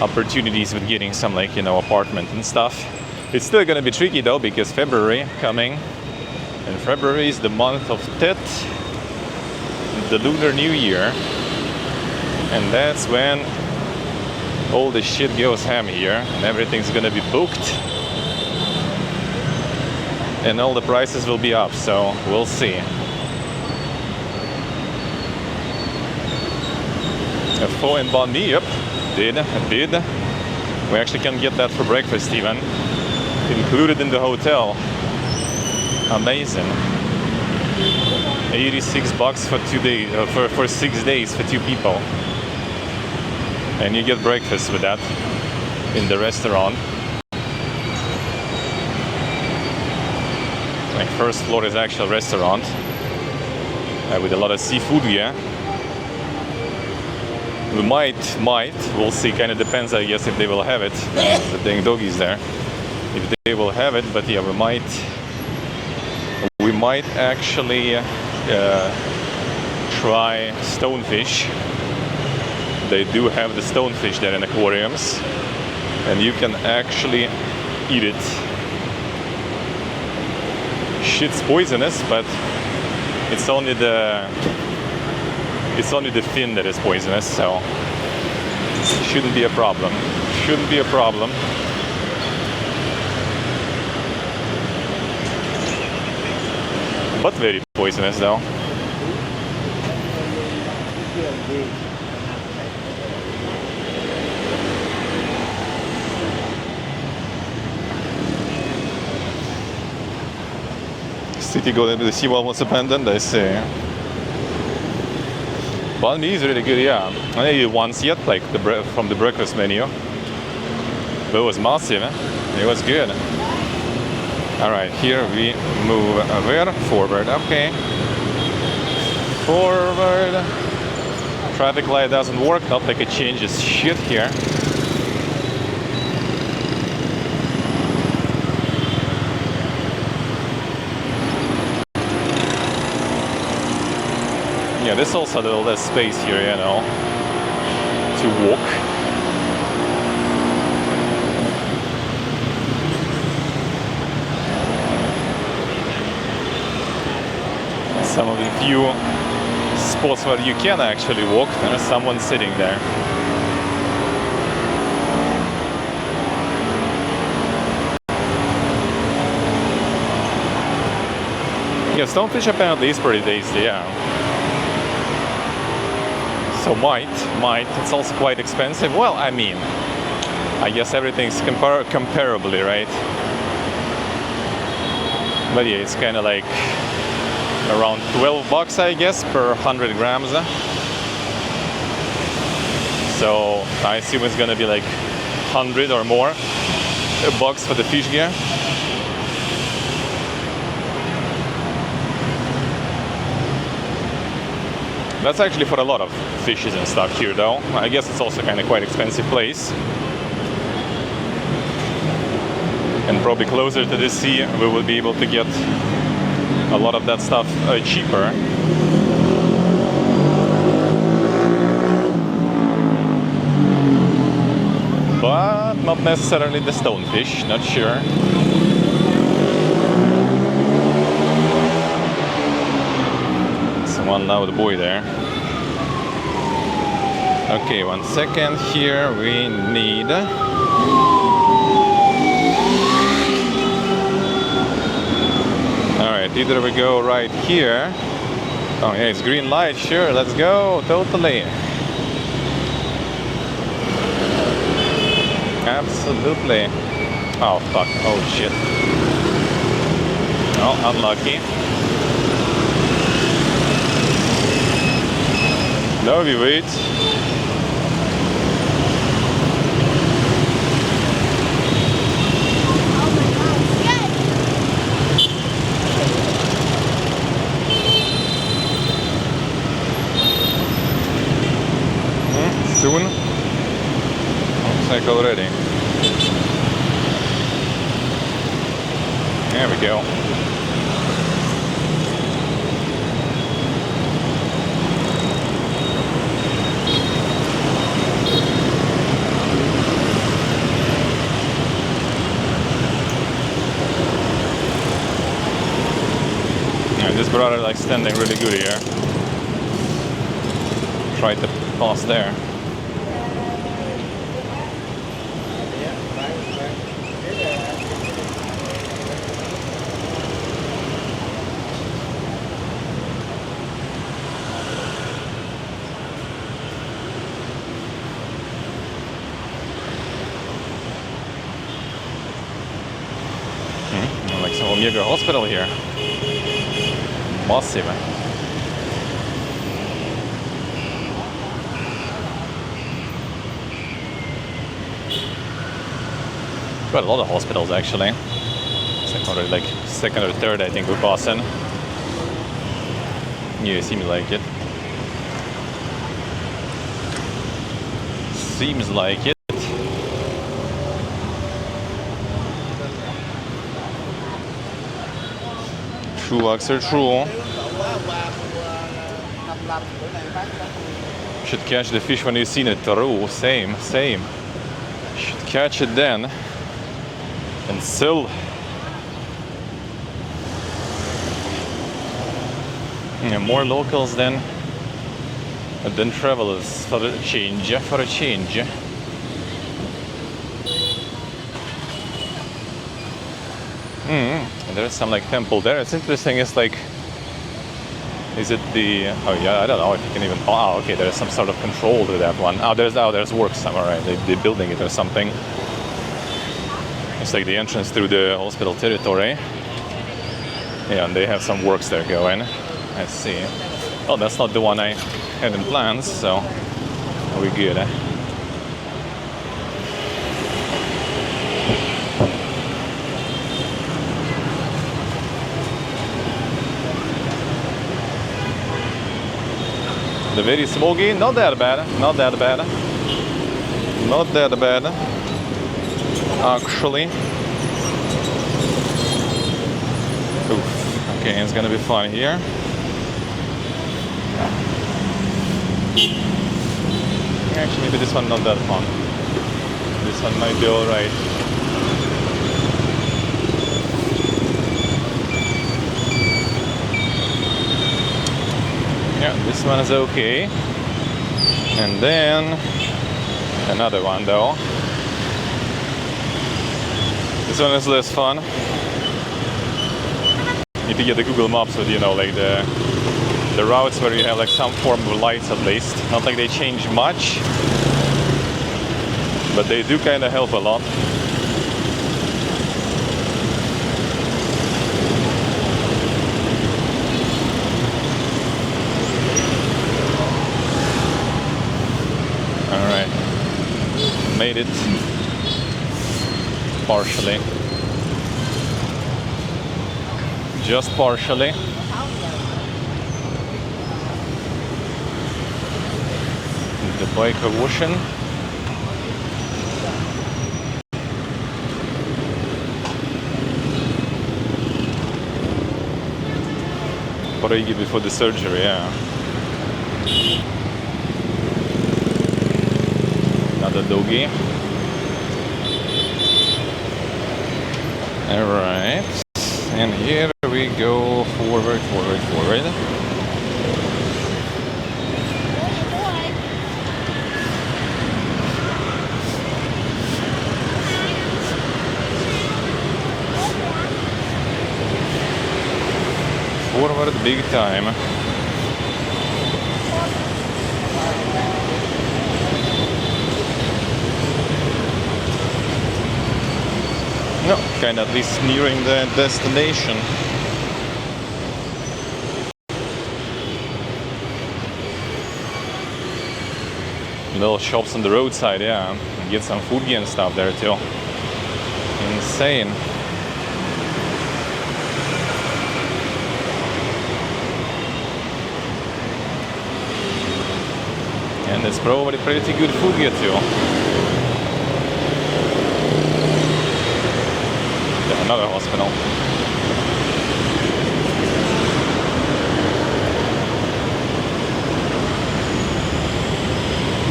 opportunities with getting some like, you know, apartment and stuff. It's still gonna be tricky though, because February coming, And February is the month of Tet, the Lunar New Year. And that's when all the shit goes ham here and everything's gonna be booked. And all the prices will be up, so we'll see. A pho and banh mi, yep, did. We actually can get that for breakfast even. Included in the hotel. Amazing. 86 bucks for 2 days, for 6 days for 2 people. And you get breakfast with that in the restaurant. Like first floor is actual restaurant with a lot of seafood here. We might, we'll see, kind of depends I guess if they will have it. The dang doggies there. If they will have it, but yeah, we might actually try stonefish. They do have the stonefish there in aquariums, and you can actually eat it. Shit's poisonous, but it's only the fin that is poisonous, so shouldn't be a problem. Shouldn't be a problem. But very poisonous though. City Golden with the sea walnuts abandoned, I see. Banh mi is really good, yeah. I didn't eat it once yet, like from the breakfast menu. But it was massive, eh? It was good. Alright, here we move where? Forward, okay. Forward. Traffic light doesn't work, not like it changes shit here. Yeah, there's also a little less space here, you know, to walk. Some of the few spots where you can actually walk, there's someone sitting there. Yeah, stonefish apparently is pretty tasty, yeah. So might, it's also quite expensive. Well, I mean, I guess everything's comparably, right? But yeah, it's kind of like around 12 bucks, I guess, per 100 grams. So I assume it's gonna be like 100 or more bucks for the fish gear. That's actually for a lot of fishes and stuff here though. I guess it's also kind of quite expensive place. And probably closer to the sea we will be able to get a lot of that stuff cheaper. But not necessarily the stonefish, not sure. One loud boy there. Okay, 1 second. Here we need alright, either we go right here. Oh yeah, it's green light, sure, let's go, totally. Absolutely. Oh fuck, oh shit. Oh, unlucky. Now we wait. Soon? Looks like already. There we go. are like standing really good here. Try to pass there. Like some Omega hospital here. Massive. Quite a lot of hospitals actually. It's like already like second or third, I think, we're passing. Yeah, it seems like it. Seems like it. True, Axel, true. Should catch the fish when you see it. True, same. Should catch it then. And sell. Yeah, more locals then travelers for a change. There's some like temple there. It's interesting. It's like, is it the? Oh yeah, I don't know if you can even. Oh, okay. There's some sort of control to that one. There's work somewhere, right? They're building it or something. It's like the entrance through the hospital territory. Yeah, and they have some works there going. I see. Oh, that's not the one I had in plans, so we're good. The very smoky, not that bad. Actually. Oof. Okay, it's gonna be fun here. Actually, maybe this one not that fun. This one might be alright. Yeah, this one is okay. And then another one though. This one is less fun. You need to get the Google Maps with, you know, like the routes where you have like some form of lights at least. Not like they change much, but they do kind of help a lot. Alright, made it partially. Just partially. The bike ocean. What do you give before the surgery? Yeah. Another doggy. Alright. And here we go forward. Forward big time. No, kind of at least nearing the destination. Little shops on the roadside, yeah. And get some food and stuff there too. Insane. And it's probably pretty good food here too. Yeah, another hospital.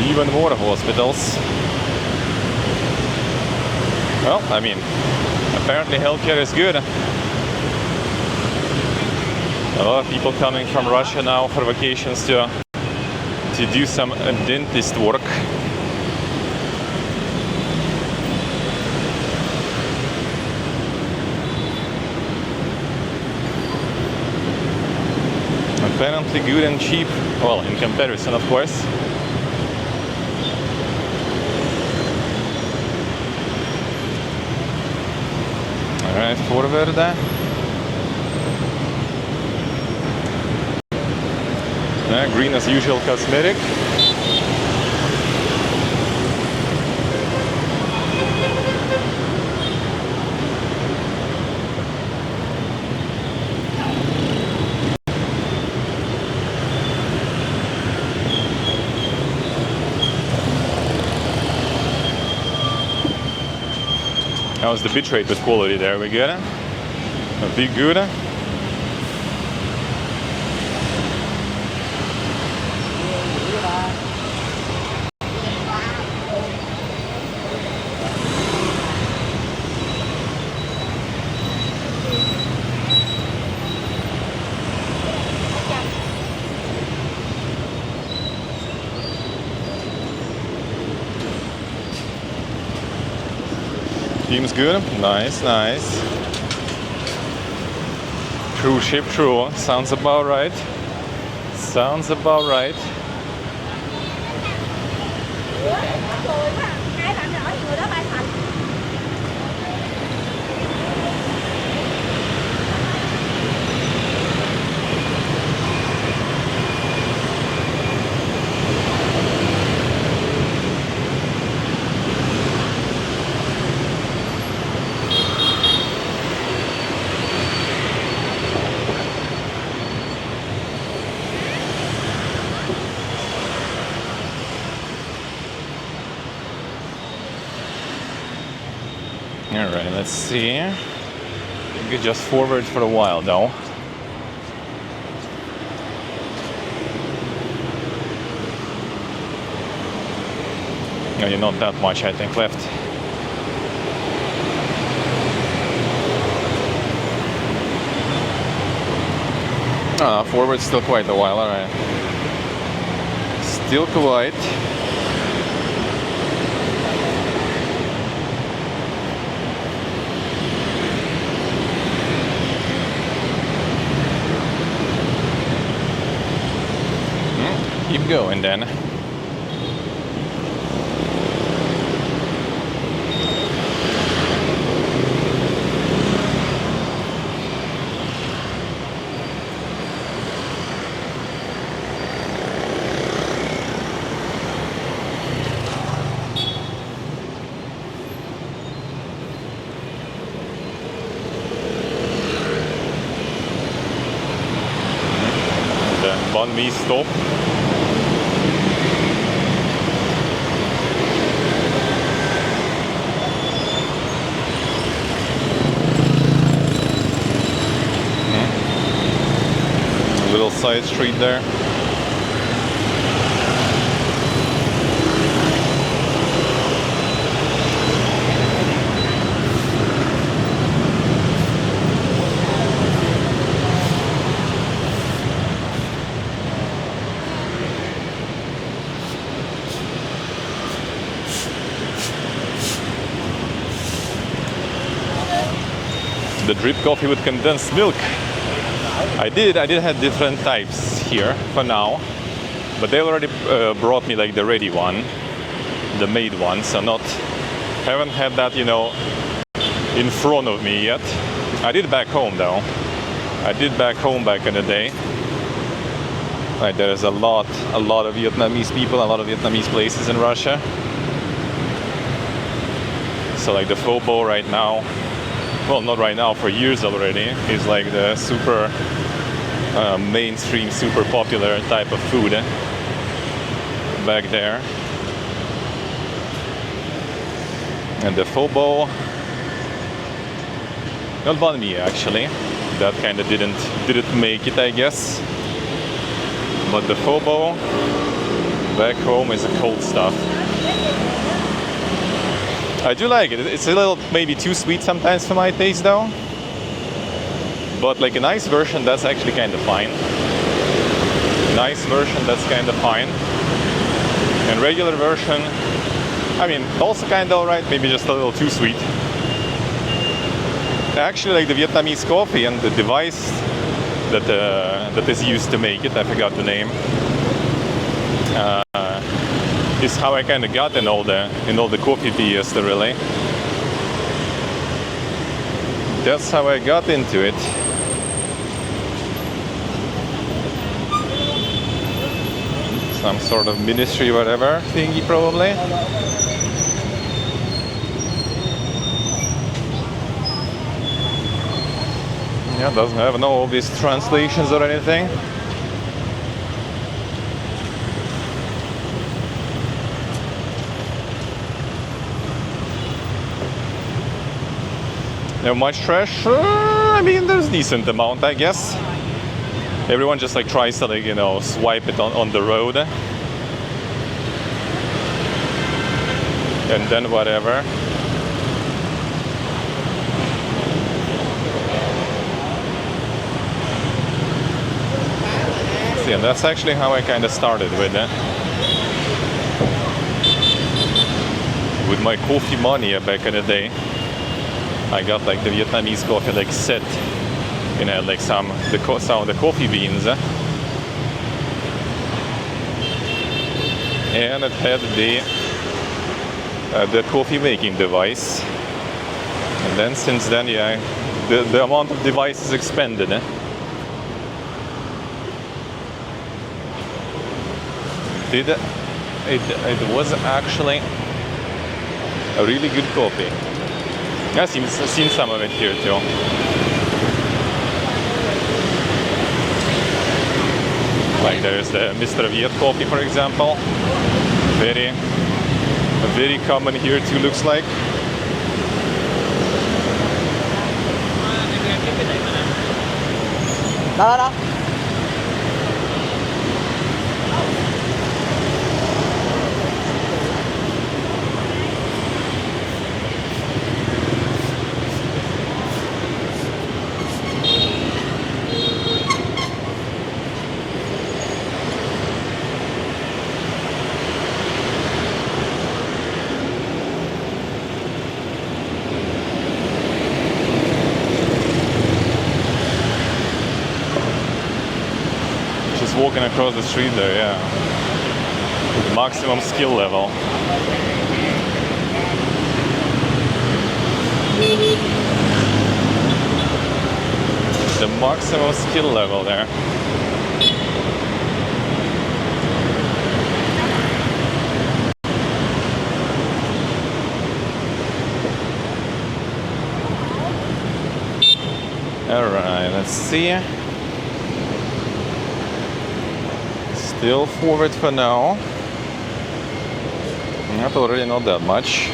Even more hospitals. Well, I mean, apparently healthcare is good. A lot of people coming from Russia now for vacations to do some dentist work. Apparently good and cheap, well, in comparison, of course. Alright, forward. Green as usual cosmetic. How's the bitrate with quality there? We good? A bit good. Seems good. Nice, nice. Cruise ship, true. Sounds about right. Sounds about right. Alright, let's see. You could just forward for a while though. No, you're not that much, I think, left. Forward still quite a while, alright. Still quite. Keep going then. The banh mi stop. Little side street there. The drip coffee with condensed milk. I did have different types here for now, but they already brought me like the ready one, the made one, so haven't had that, you know, in front of me yet. I did back home though. I did back home back in the day. Like there's a lot of Vietnamese people, a lot of Vietnamese places in Russia. So like the pho bo right now, well, not right now, for years already, is like the super mainstream, super popular type of food back there. And the pho bo, not banh mi actually, that kind of didn't make it, I guess. But the pho bo back home is the cold stuff. I do like it. It's a little maybe too sweet sometimes for my taste though. But like a nice version, that's actually kind of fine. Nice version, that's kind of fine. And regular version, I mean, also kind of alright, maybe just a little too sweet. Actually, like the Vietnamese coffee and the device that is used to make it, I forgot the name, is how I kind of got in all the coffee videos, really. That's how I got into it. Some sort of ministry, whatever thingy, probably. Yeah, doesn't have no obvious translations or anything. No much trash. I mean, there's decent amount, I guess. Everyone just like tries to, like, you know, swipe it on the road, and then whatever. See, and that's actually how I kind of started with my coffee mania back in the day. I got like the Vietnamese coffee like set, you know, like some of the coffee beans, and it had the coffee making device. And then since then, yeah, the amount of devices expanded. It was actually a really good coffee. I've seen some of it here too. Like there's the Mr. Viet coffee, for example. Very common here too, looks like. Đó. Walking across the street there, yeah. Maximum skill level. The maximum skill level there. Alright, let's see. Still forward for now. Not already, not that much.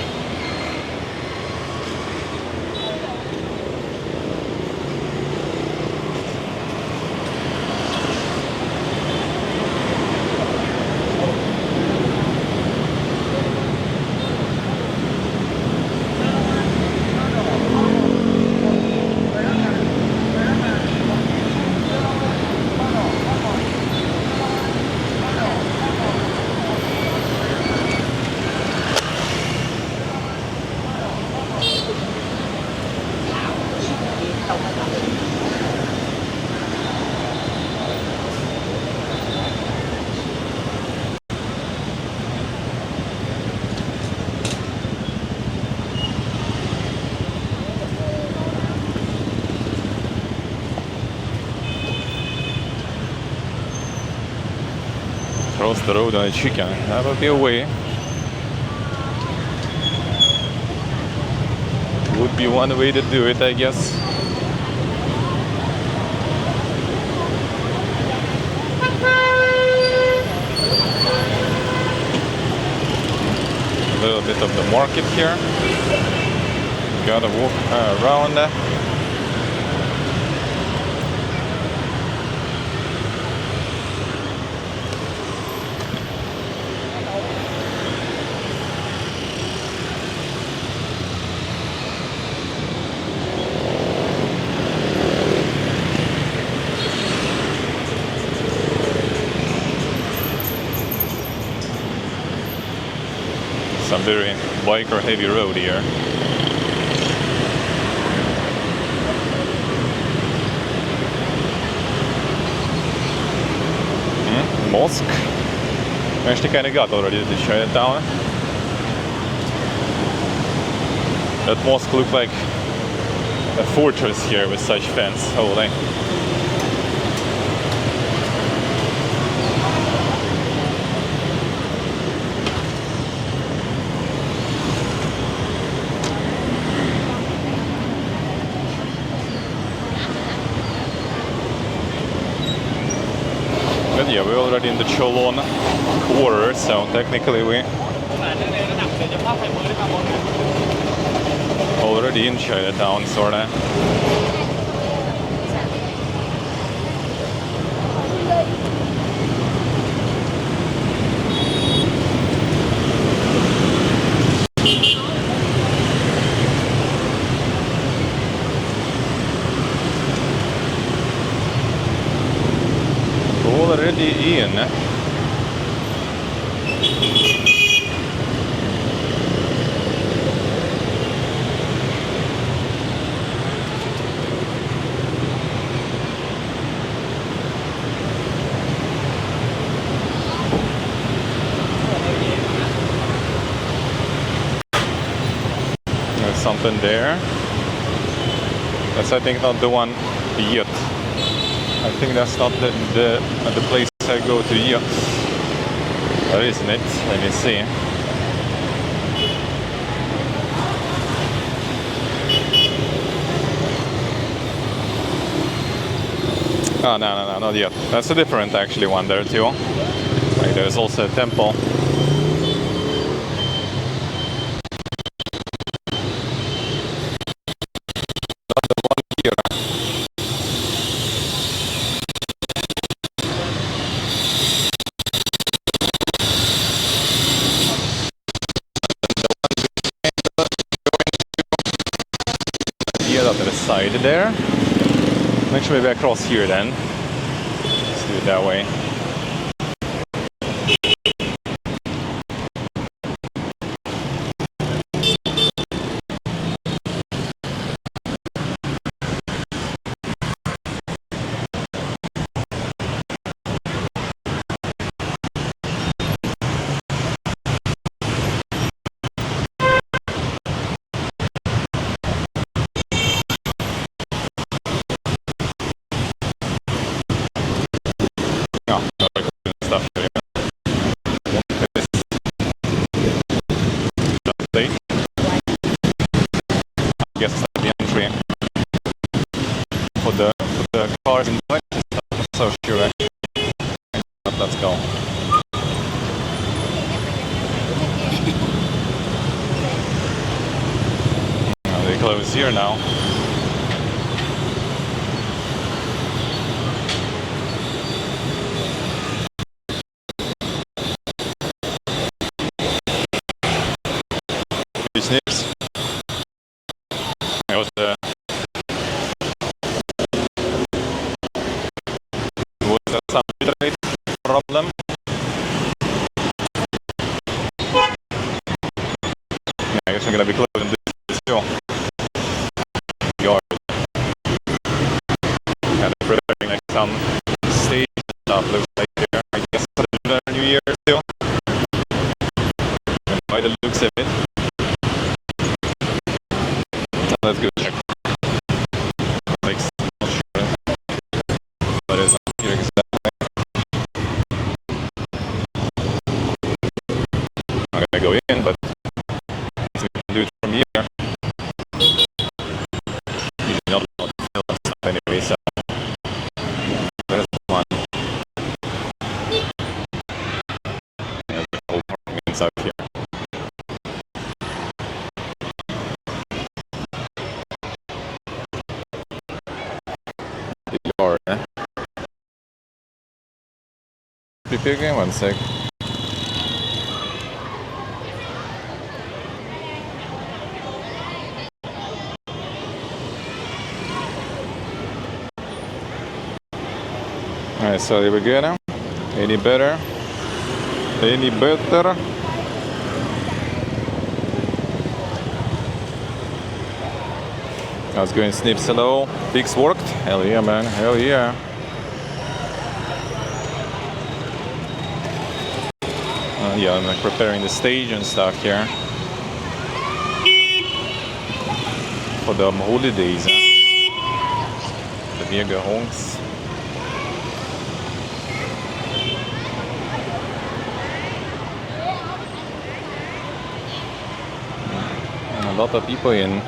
Cross the road on a chicken. That would be a way. Would be one way to do it, I guess. A little bit of the market here. Gotta walk around. Some very biker heavy road here. Mosque. We actually kind of got already to Chinatown. That mosque looked like a fortress here with such fence holding. But yeah, we're already in the Cholon quarter, so technically we already in Chinatown, sorta. Already in. There's something there. That's, I think, not the one yet. I think that's not the place I go to yet. Or isn't it? Let me see. Oh, no, not yet. That's a different actually one there too. Like there's also a temple. Not the one here. The other side there. Actually, maybe across here then. Let's do it that way. For the cars and bikes, I'm not so sure actually. But let's go. They close here now. Snips. It was some internet problem. Yeah, I guess I'm gonna be closing this too. Yard. And preparing like some stage stuff looks like here. I guess for the New Year too. And by the looks of it. So let's go check. Like, not sure. But it's not here exactly. I'm gonna go in, but we can do it from here. Usually not film stuff anyway, so there's one. There's the whole parking inside here. The yard, eh? Prepare again, 1 sec. Alright, so there we go now. Any better? Any better? How's it going, Snips? Hello. Fix worked? Hell yeah, man. Hell yeah. Yeah, I'm like preparing the stage and stuff here for the holidays. The mega honks. And a lot of people in.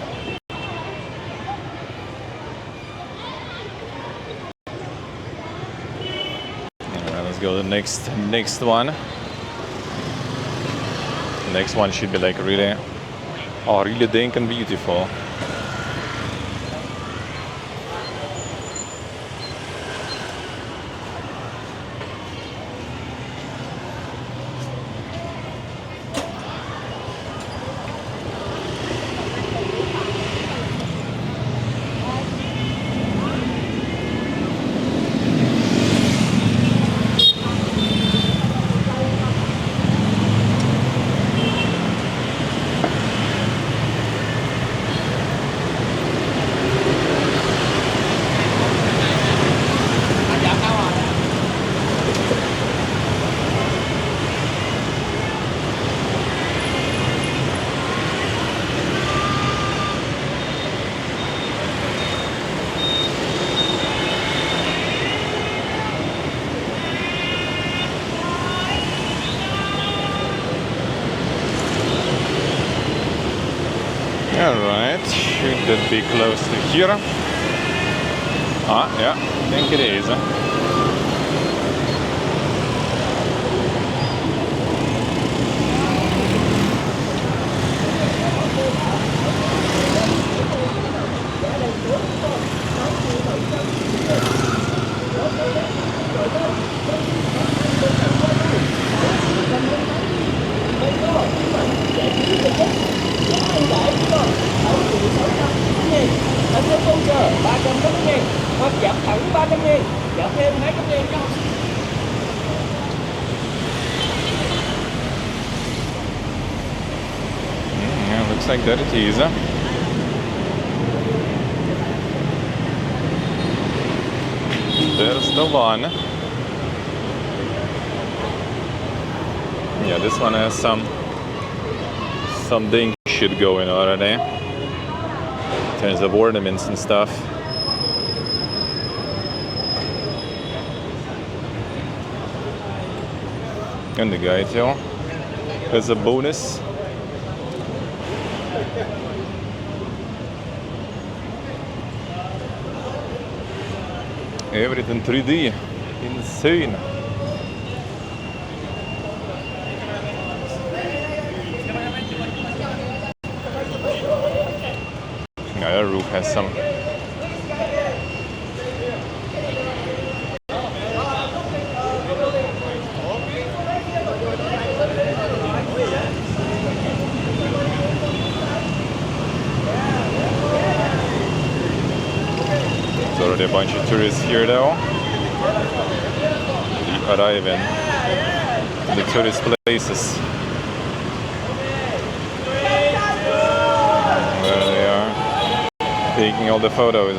Let's go to the next one. The next one should be like really dank and beautiful. Alright, should that be close to here? Ah, yeah, I think it is. Hoặc giảm thẳng 300.000, giảm thêm 200.000 cho học sinh. Yeah, looks like that it is. There's the one. Yeah, this one has some dink shit going on already. In terms of ornaments and stuff. And the guy too as a bonus. Everything 3D, insane. Yeah, that roof has some. There's already a bunch of tourists here though. Arriving to the tourist places. There they are, taking all the photos.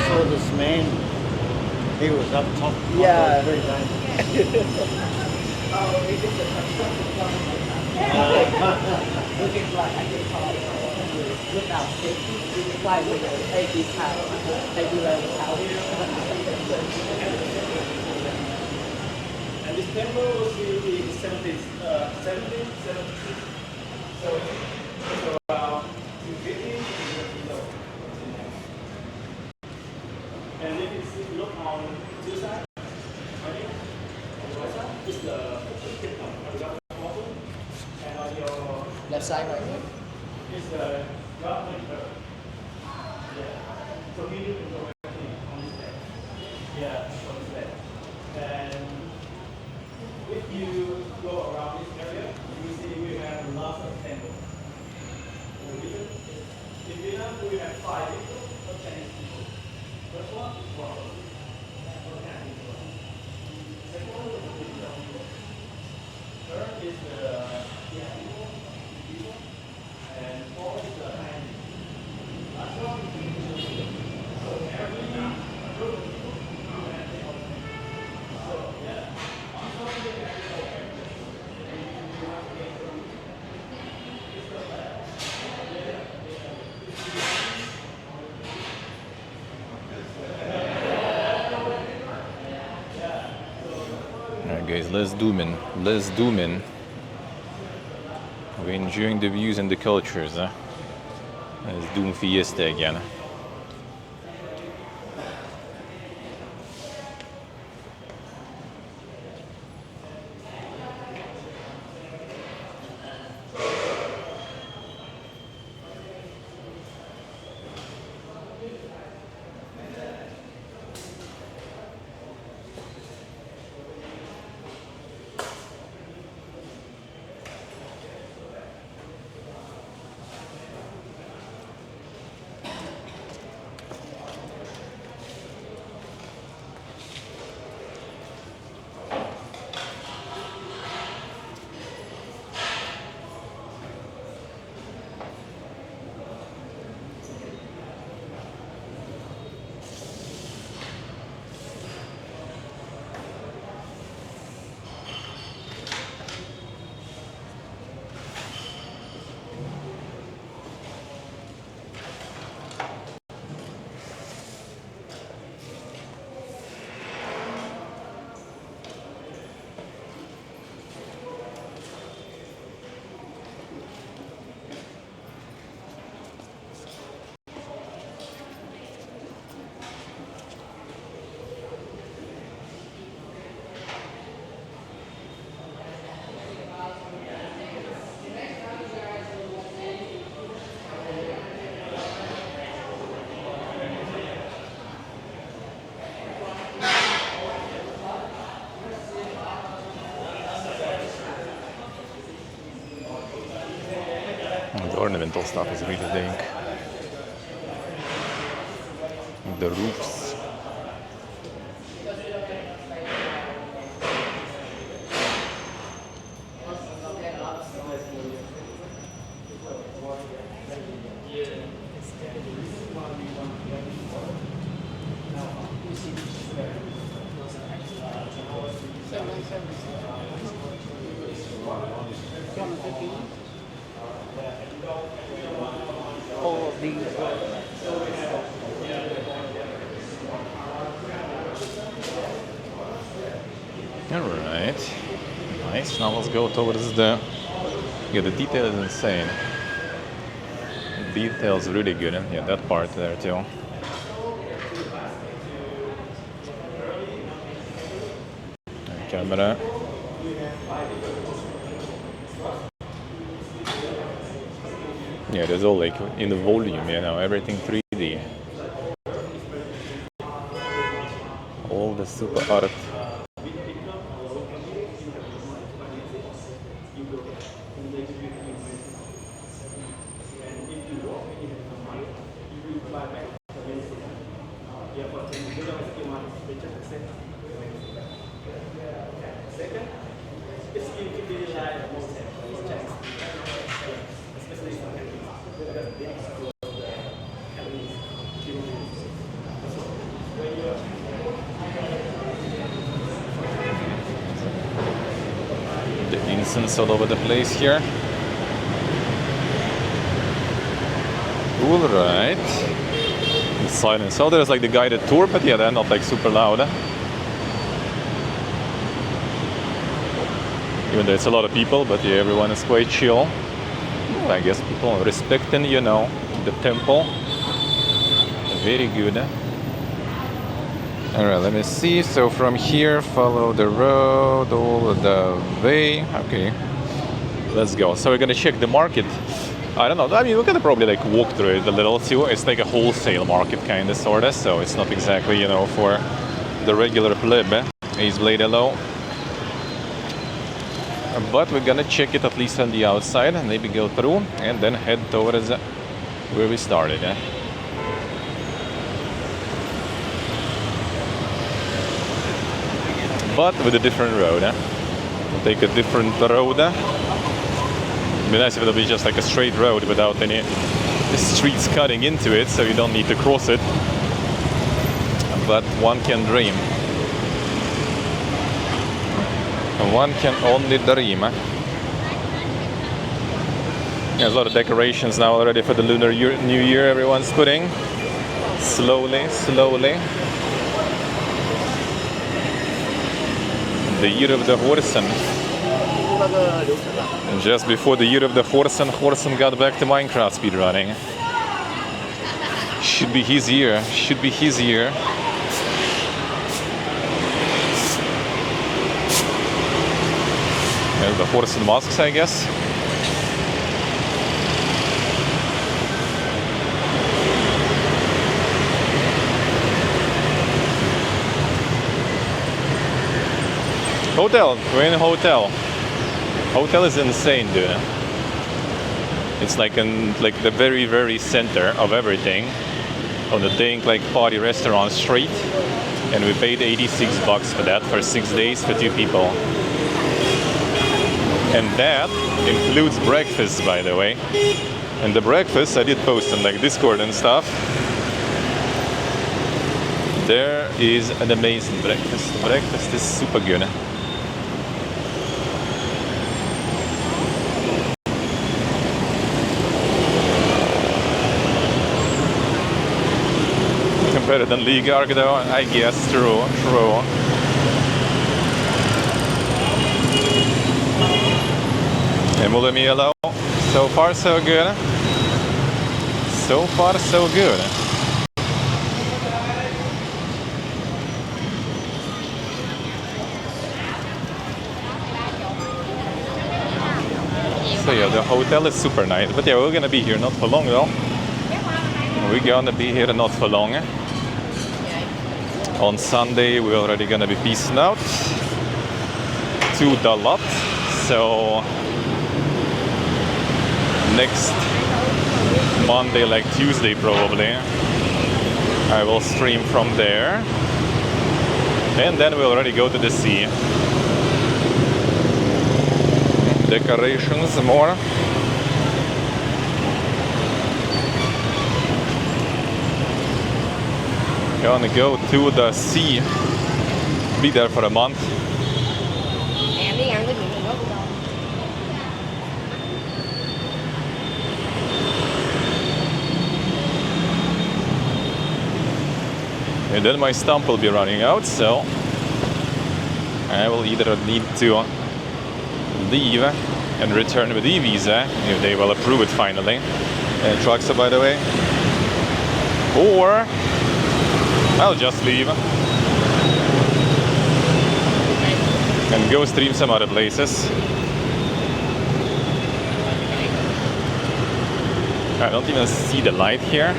Saw this man. He was up top. Yeah. Very dangerous. Looking like I can talk. lúc nào sẽ quay về AD Town, AD Town. And this temple was built in 1770. So it's around 250 below. And if you look on two sides, on the right side is the tip of the water, and on your Left side right here. is the government. Yeah. So we need to go on this side. Yeah, on this side. And if you go around this area, you will see we have lots of temples. The reason is in Vietnam we have 5 people of Chinese people. First one is Buddha. Second one is the Buddha people. Third is the people. And fourth is the Chinese. Last one is the Muslim. So every group of people you have their own. So yeah, I'm sorry they have their own. Alright guys, let's zoom in. Let's zoom in. We're enjoying the views and the cultures, huh? Let's do Fiesta again. The ornamental stuff is really dank. The roofs. All of these. Alright. Nice. Now let's go towards the... Yeah, the detail is insane. The detail is really good. Yeah, that part there too. Camera. Yeah, it is all like in the volume, you know, everything 3D. All the super art. Second, it's going to be like most especially The incense all over the place here. cool, right? And silent. So there's like the guided tour, but yeah, they're not like super loud. Even though it's a lot of people, but yeah, everyone is quite chill. Well, I guess people are respecting, you know, the temple. Very good. Alright, let me see. So from here, follow the road all the way. Okay, let's go. So we're gonna check the market. I don't know. I mean, we're gonna probably like walk through it a little too. It's like a wholesale market kind of sorta, so it's not exactly, you know, for the regular pleb. He's laid low. But we're gonna check it at least on the outside and maybe go through and then head towards where we started. But with a different road. We'll take a different road. It'd be nice if it'll be just like a straight road without any streets cutting into it, so you don't need to cross it. But one can dream. One can only dream. There's a lot of decorations now already for the Lunar New Year everyone's putting. Slowly, slowly. The year of the Horsen. And just before the year of the Horsen got back to Minecraft speedrunning. Should be his year. Should be his year. There's the Horsen mosques, I guess. Hotel, we're in a hotel. Hotel is insane, dude. It's like in the very, very center of everything. On the dang like party restaurant street. And we paid $86 for that for 6 days for 2 people. And that includes breakfast, by the way. And the breakfast I did post on like Discord and stuff. There is an amazing breakfast. The breakfast is super good. Better than Ligarg though, I guess. True. Emule Mielo. So far so good. So far so good. So yeah, the hotel is super nice. But yeah, we're gonna be here not for long though. We're gonna be here not for long. On Sunday we're already gonna be peacing out to the lot. So next Monday, like Tuesday probably, I will stream from there. And then we'll already go to the sea. Decorations more. Gonna go to the sea. Be there for a month. And then my stump will be running out, so I will either need to leave and return with e-visa if they will approve it finally. Trucks, by the way. Or I'll just leave and go stream some other places. I don't even see the light here,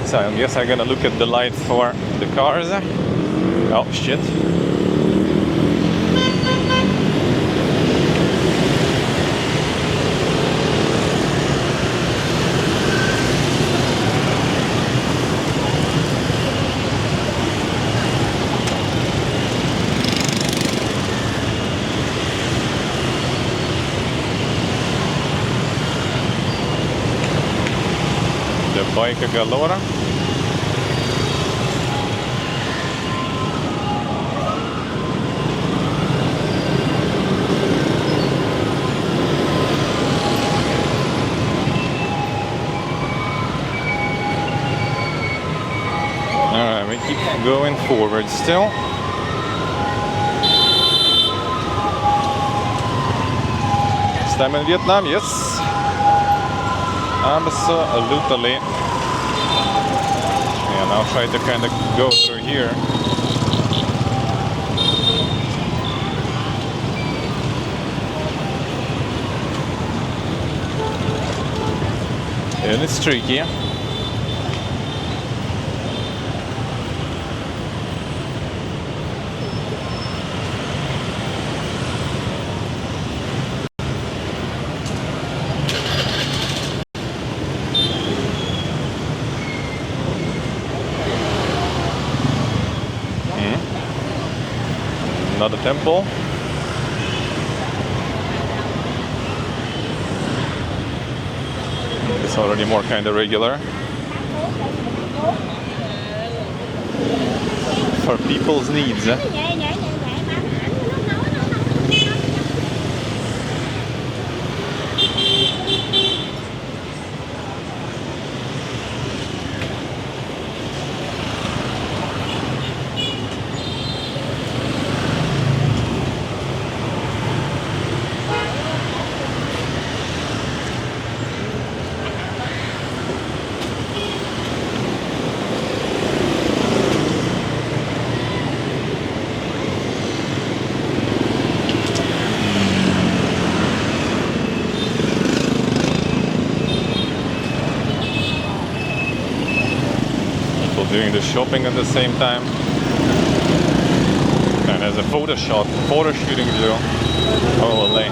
so I guess I'm gonna look at the light for the cars. Oh shit. Bike galore. keep going forward still. This time in Vietnam, yes. Absolutely. Yeah, now try to kind of go through here. And it's tricky. Another temple. It's already more kind of regular for people's needs. Doing the shopping at the same time, and as a photo shooting to do. Holy.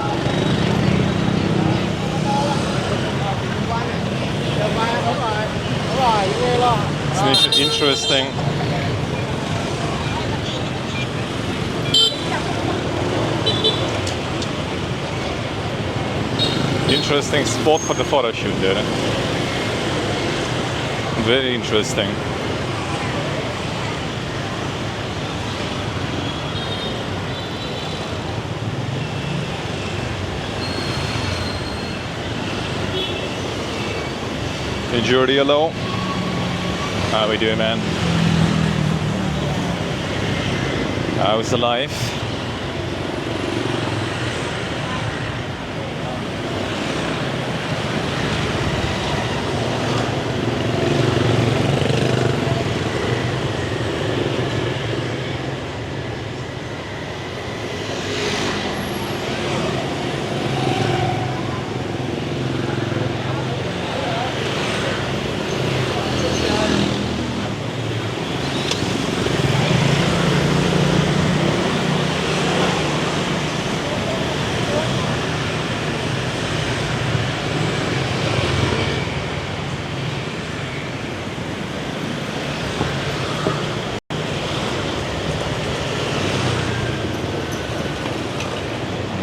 It's interesting. Interesting spot for the photo shoot there. Very interesting. Hey Jordy, hello. How we doing, man? How's the life?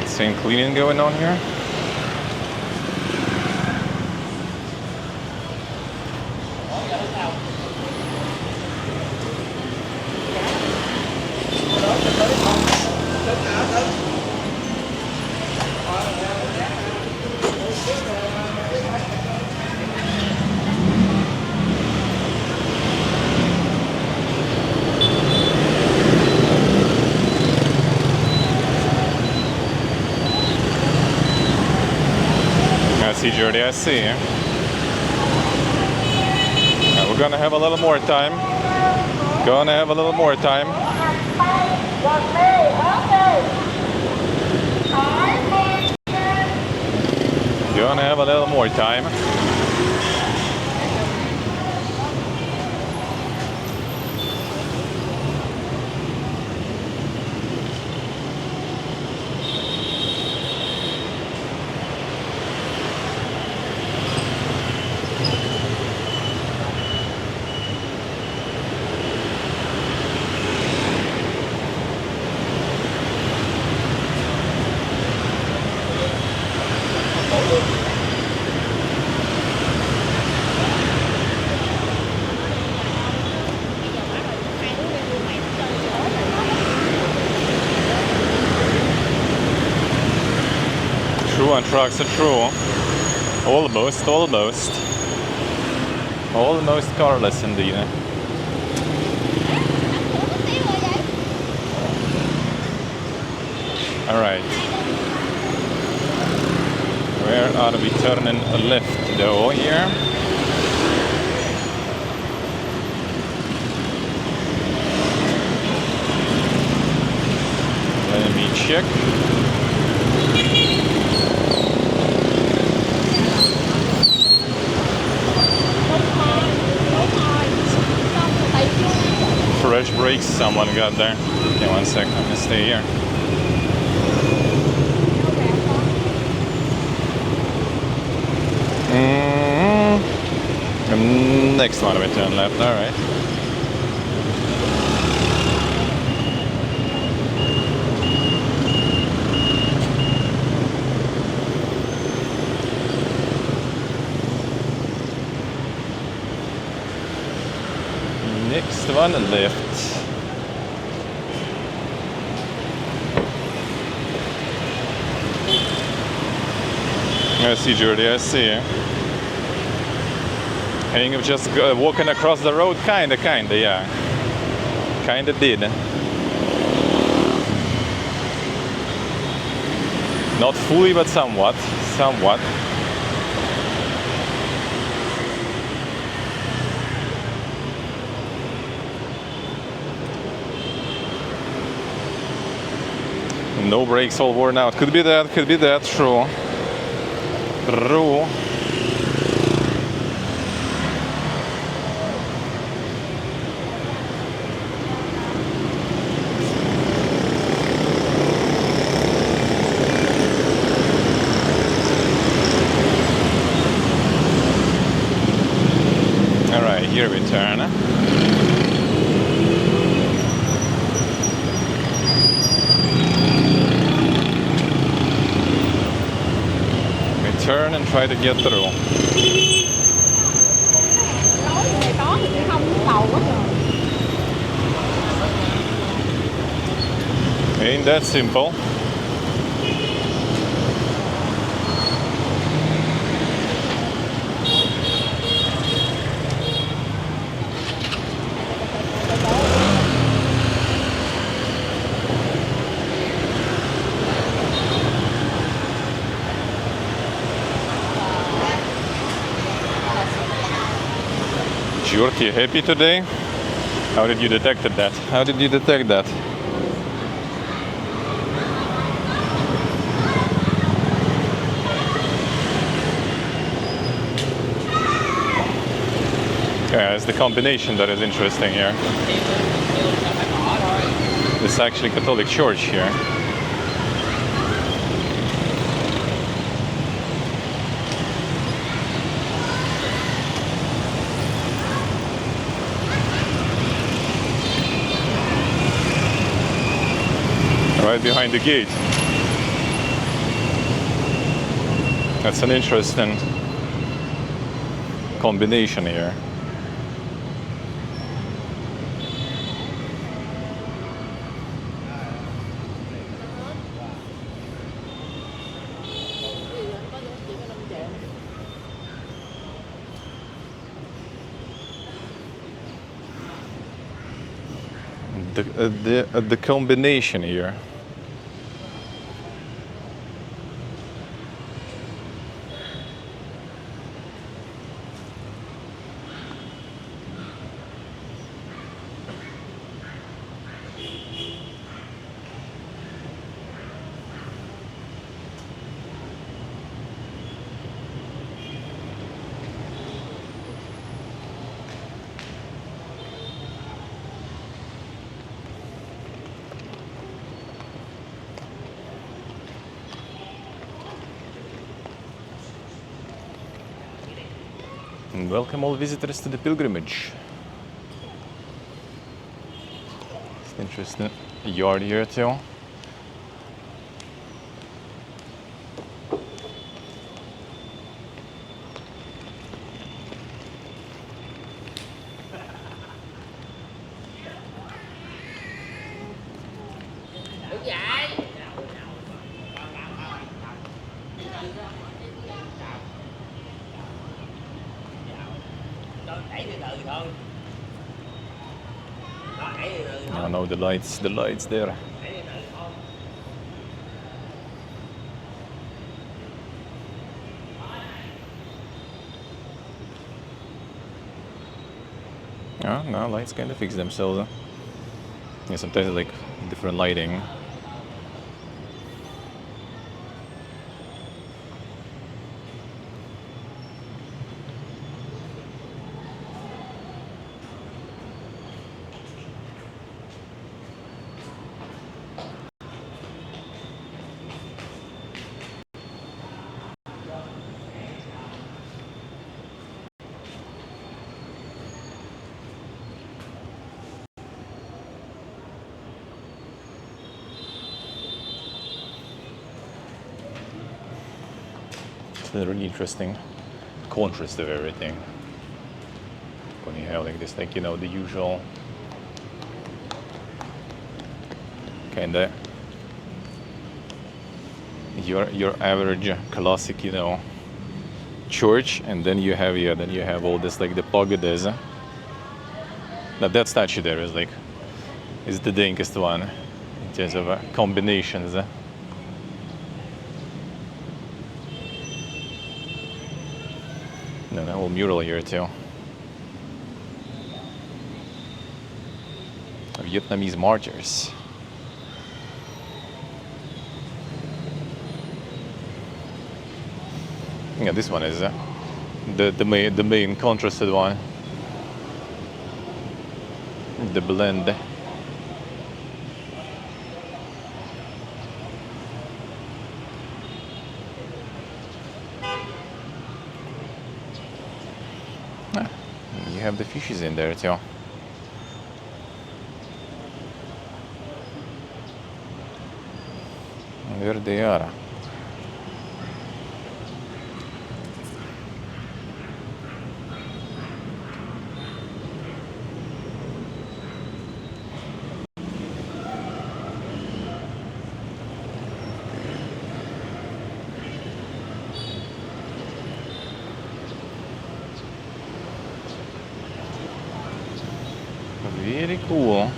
Same cleaning going on here. I see, Jordy, I see. We're gonna have a little more time. Gonna have a little more time. Gonna have a little more time. True on trucks are true. Almost carless indeed. All right. Where are we turning left though here? Let me check. Fresh brakes someone got there. Okay, one sec, I'm gonna stay here. Next one we turn left, alright. Next one left. I see Jordy, I see you. I think of just walking across the road, kinda, yeah. Kinda did. Not fully, but somewhat. No brakes, all worn out. Could be that, true. True. Alright, here we turn. Turn and try to get through. Ain't that simple? Jurki, happy today? How did you detect that? Yeah, it's the combination that is interesting here. It's actually Catholic Church here. Right behind the gate. That's an interesting combination here. The combination here. And welcome all visitors to the pilgrimage. It's an interesting yard here too. Oh no, the lights there. Oh, no, lights kind of fix themselves. Yeah, sometimes like different lighting. It's really interesting contrast of everything. When you have like this, like, you know, the usual kinda your average classic, you know, church, and then you have all this like the pagodas. Now that statue there is the dankest one in terms of combinations. And a whole mural here too. Vietnamese martyrs. Yeah, this one is the main contrasted one. The blend. Ah, you have the fishes in there too. There they are. Very cool.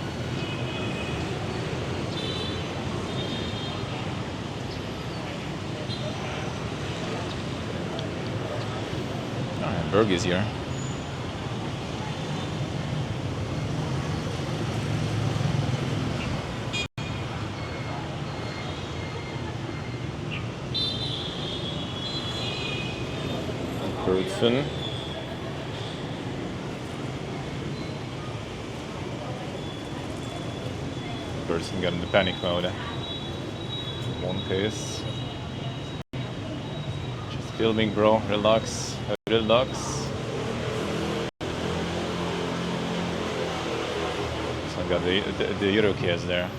Berg is here. Person. Person got in the panic mode. One case. Just filming, bro. Relax. Relax. So I got the Euro case there.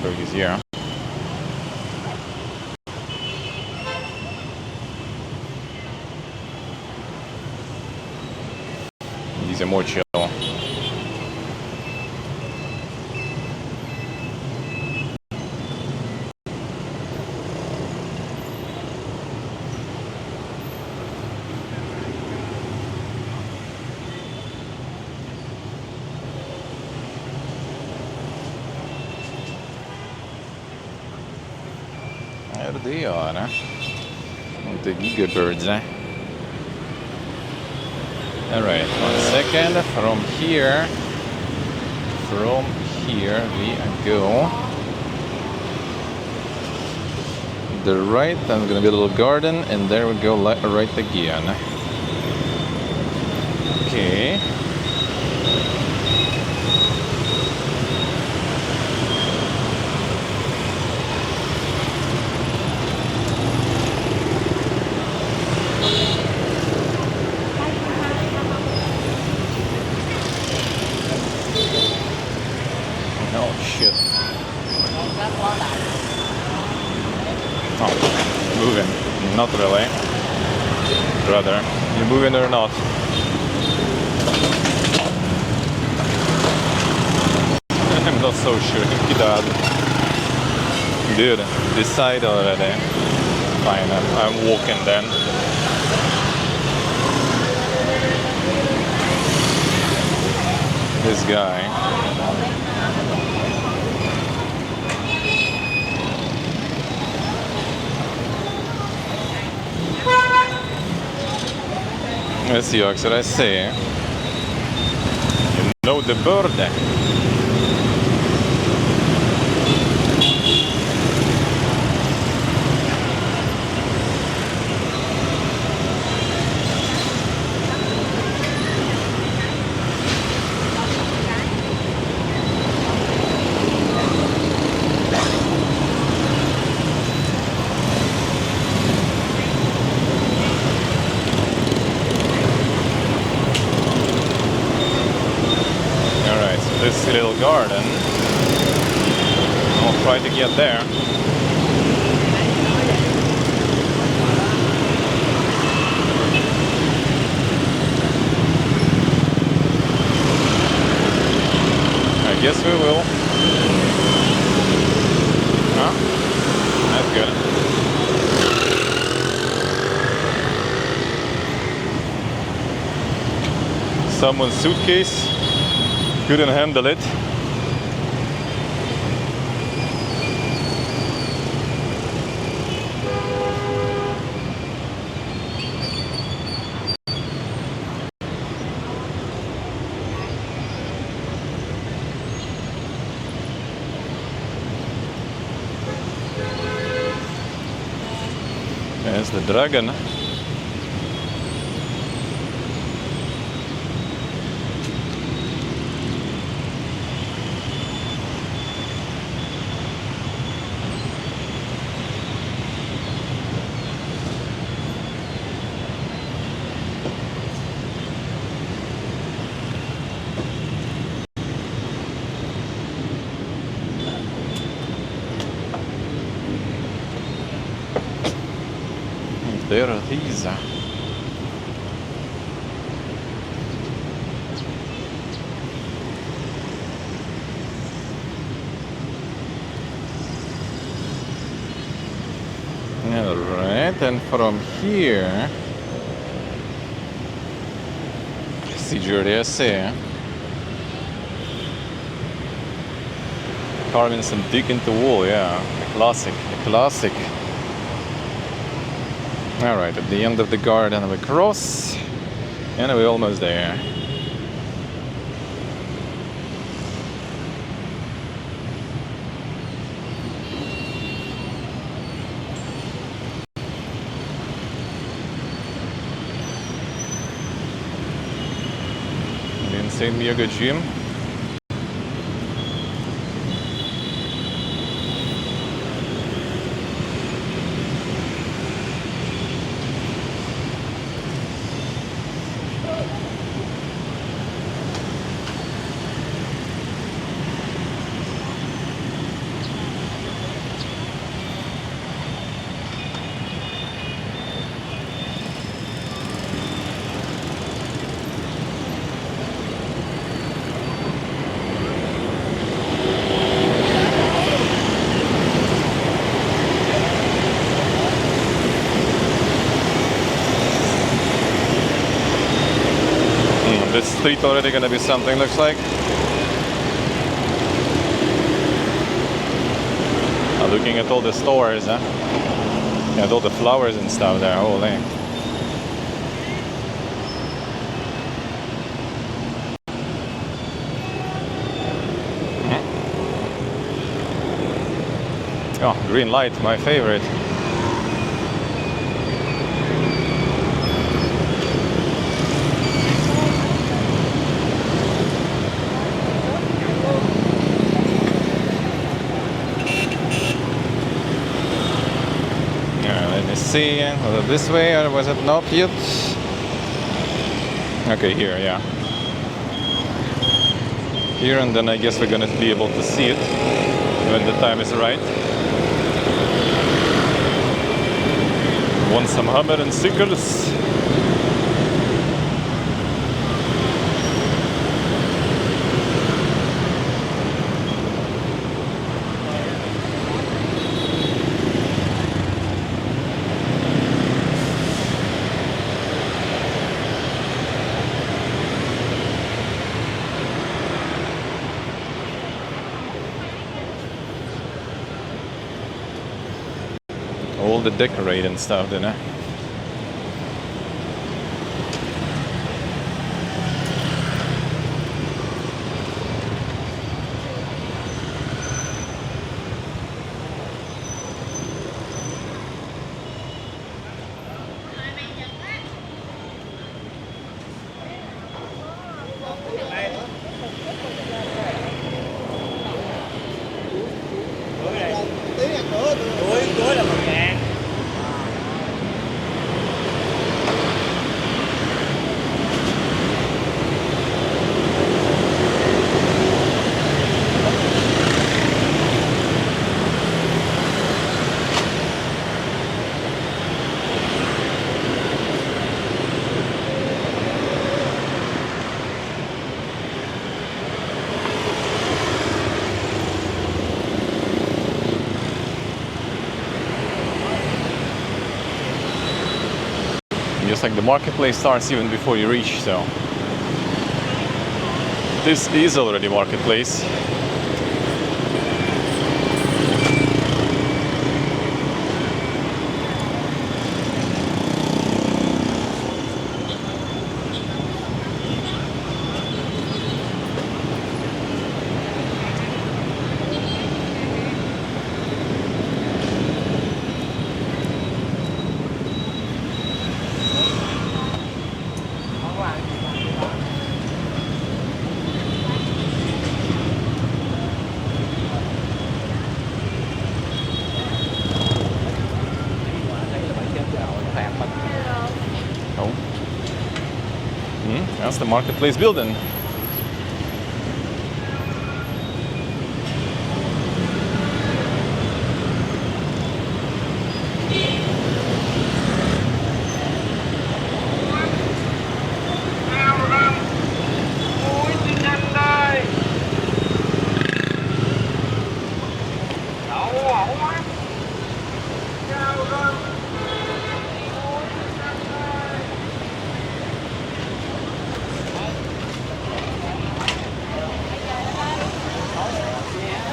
Berg is here. These are more chill. There they are, the gigabirds. Alright, 1 second. From here we go the right, and it's gonna be a little garden, and there we go right again. Okay. Oh shit. Oh, moving. Not really. Brother, you moving or not? I'm not so sure. Dad. Dude, decide already. Fine, I'm walking then. this guy. Let's see, what should I say? You know the bird. This little garden. I'll try to get there. I guess we will. Huh? That's good. Someone's suitcase. Couldn't handle it. There's the dragon. There are these. Alright, and from here, see Jordi, carving some dig into wall, yeah, a classic, a classic. Alright, at the end of the garden we cross, and we're almost there. The insane yoga gym. This street already gonna be something, looks like. Looking at all the stores, huh? And all the flowers and stuff there, holy. Oh, green light, my favorite. See, was it this way or was it not yet? Okay, here, yeah. Here, and then I guess we're gonna be able to see it when the time is right. Want some hammer and sickles? all the decorating stuff, then. Cuối là 1.000. Just like the marketplace starts even before you reach, so this is already marketplace. Oh. That's the marketplace building.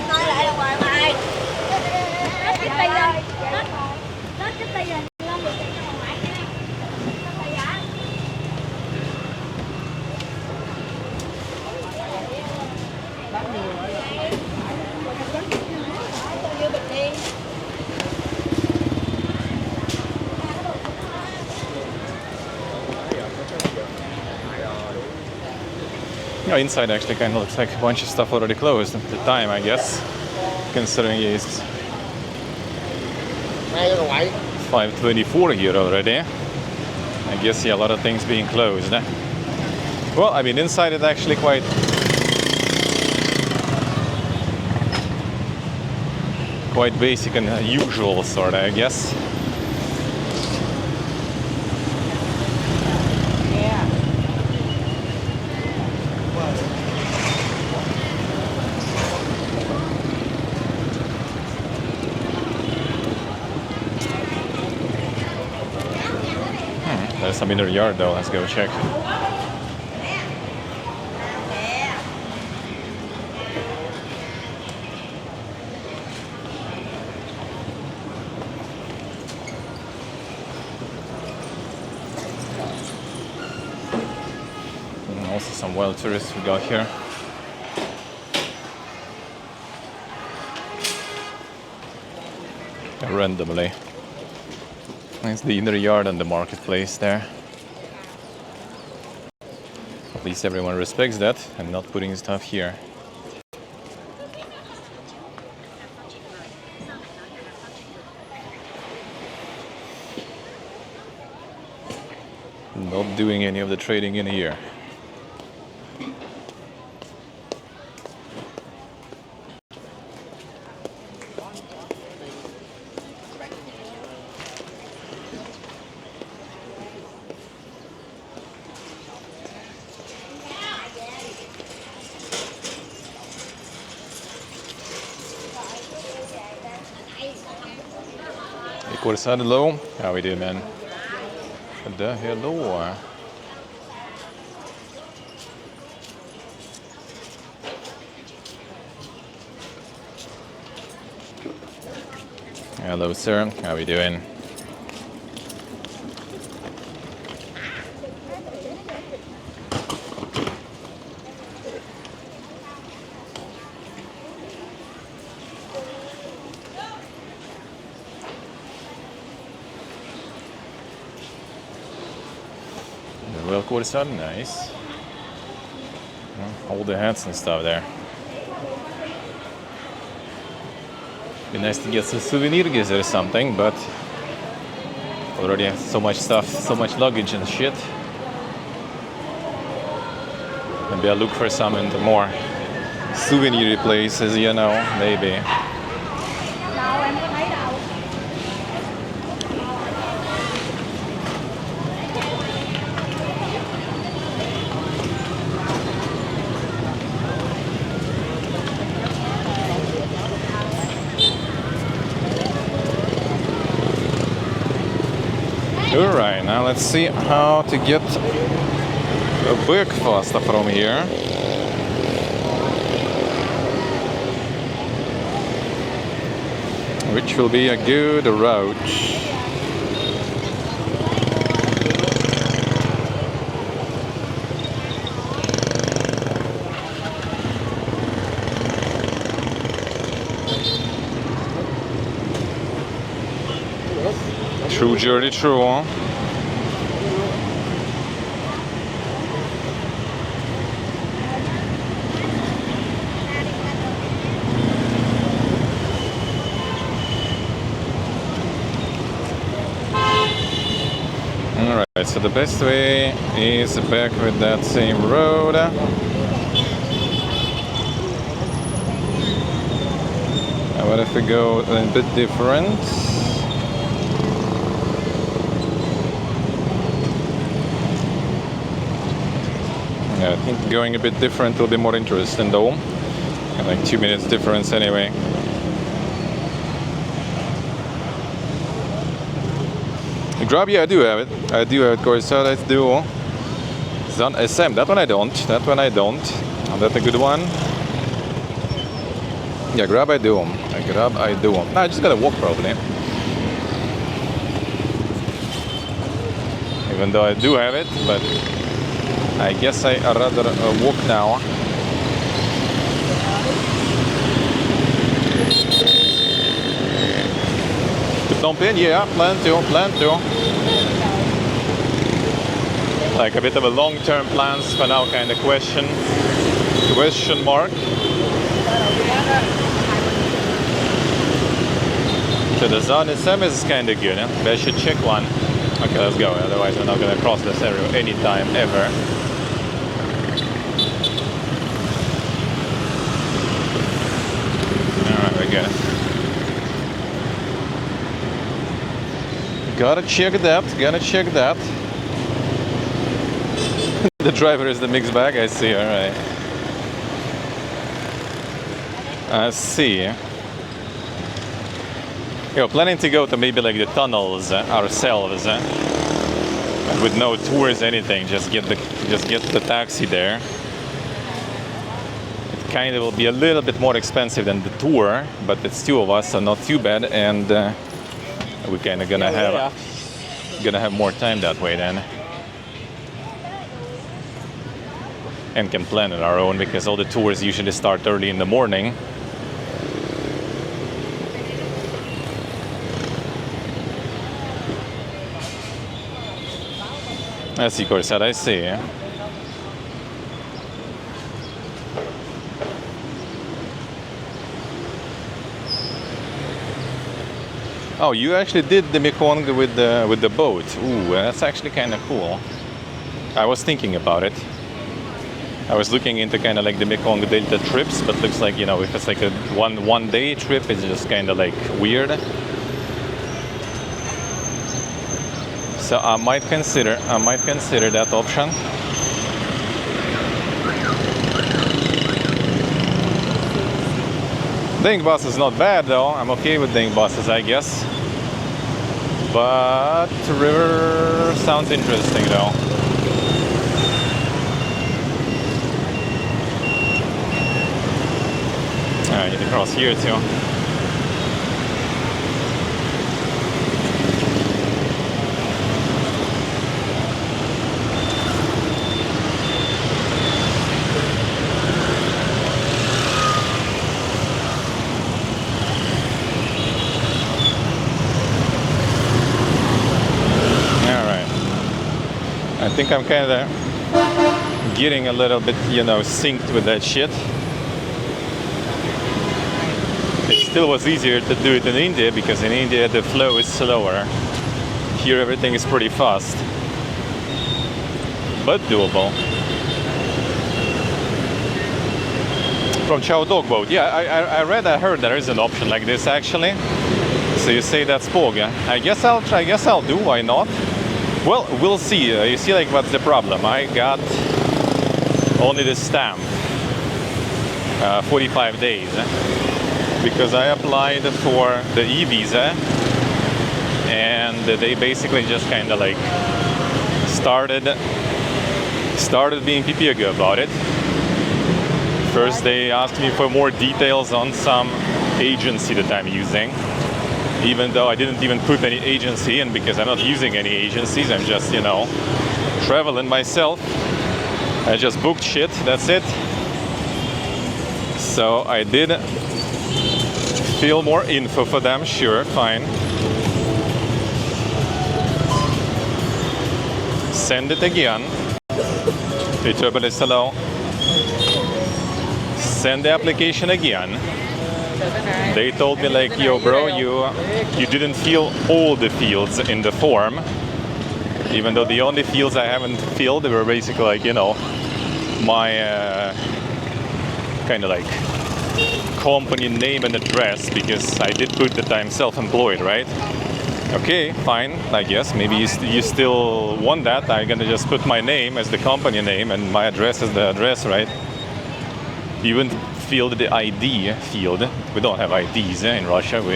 Nói lại là ngoài ngoài. Hết cái tay rồi. Hết cái tay rồi. Lên được chạy ra ngoài nha. Hết tay hả? Như bình yên. Inside actually kind of looks like a bunch of stuff already closed at the time, I guess, considering it's 5:24 here already. I guess, yeah, a lot of things being closed. Well, I mean, inside it's actually quite basic and usual sort of, I guess. There's some inner yard though, let's go check. And also some wild tourists we got here. Randomly. It's the inner yard and the marketplace there. At least everyone respects that and not putting stuff here. Not doing any of the trading in here. Course, hello. How we doing, man? Hello. Hello, sir. How are you doing? The royal quarters are nice. All the hats and stuff there. Be nice to get some souvenirs or something, but already have so much stuff, so much luggage and shit. Maybe I'll look for some in the more souvenir places, you know, maybe. Đâu em có thấy đâu. Alright, now let's see how to get a breakfast from here. Which will be a good route. True journey, true, huh? Alright, so the best way is back with that same road. And what if we go a bit different? Yeah, I think going a bit different will be more interesting though. And like 2 minutes difference anyway. Grab, yeah, I do have it. I do have it, Corsa, let's do. Zan SM, that one I don't. That one I don't. That's a good one. Yeah, grab I do. Grab I do. Nah, I just gotta walk probably. Even though I do have it, but I guess I rather walk now. Phnom Penh, yeah, plan to. Like a bit of a long-term plans for now, kind of question mark. So the Zan SM is kind of good, huh? But I should check one. Okay, let's go. Otherwise, we're not gonna cross this area anytime ever. Alright, we're good. Gotta check that. The driver is the mixed bag, I see, alright. I see. Yo, planning to go to maybe like the tunnels ourselves, with no tours, anything. Just get the taxi there. It kind of will be a little bit more expensive than the tour, but it's two of us, so not too bad. And we're kind of gonna have more time that way then, and can plan on our own because all the tours usually start early in the morning. I see, Corsad, I see. Oh, you actually did the Mekong with the boat. Ooh, that's actually kind of cool. I was thinking about it. I was looking into kind of like the Mekong Delta trips, but looks like, you know, if it's like a one day trip, it's just kind of like weird. So I might consider that option. Ding bus is not bad though. I'm okay with ding buses, I guess. But river sounds interesting though. I need to cross here too. think I'm kind of getting a little bit, you know, synced with that shit. It still was easier to do it in India because in India the flow is slower. Here everything is pretty fast, but doable. From Chow Dog Boat, yeah, I heard there is an option like this actually. So you say that's Poga. I guess I'll try. I guess I'll do. Why not? Well, we'll see. You see, like, what's the problem? I got only the stamp, 45 days, because I applied for the e-visa, and they basically just kind of like started being pipiga about it. First, they asked me for more details on some agency that I'm using, even though I didn't even put any agency in because I'm not using any agencies. I'm just, you know, traveling myself. I just booked shit, that's it. So I did fill more info for them, sure, fine. Send it again. Hello. Send the application again. They told me like, yo bro, you didn't fill all the fields in the form, even though the only fields I haven't filled were basically like, you know, my kind of like company name and address, because I did put that I'm self-employed, right? Okay, fine, I guess maybe you still want that. I'm gonna just put my name as the company name and my address as the address, right? Even filled the ID field. We don't have IDs in Russia. We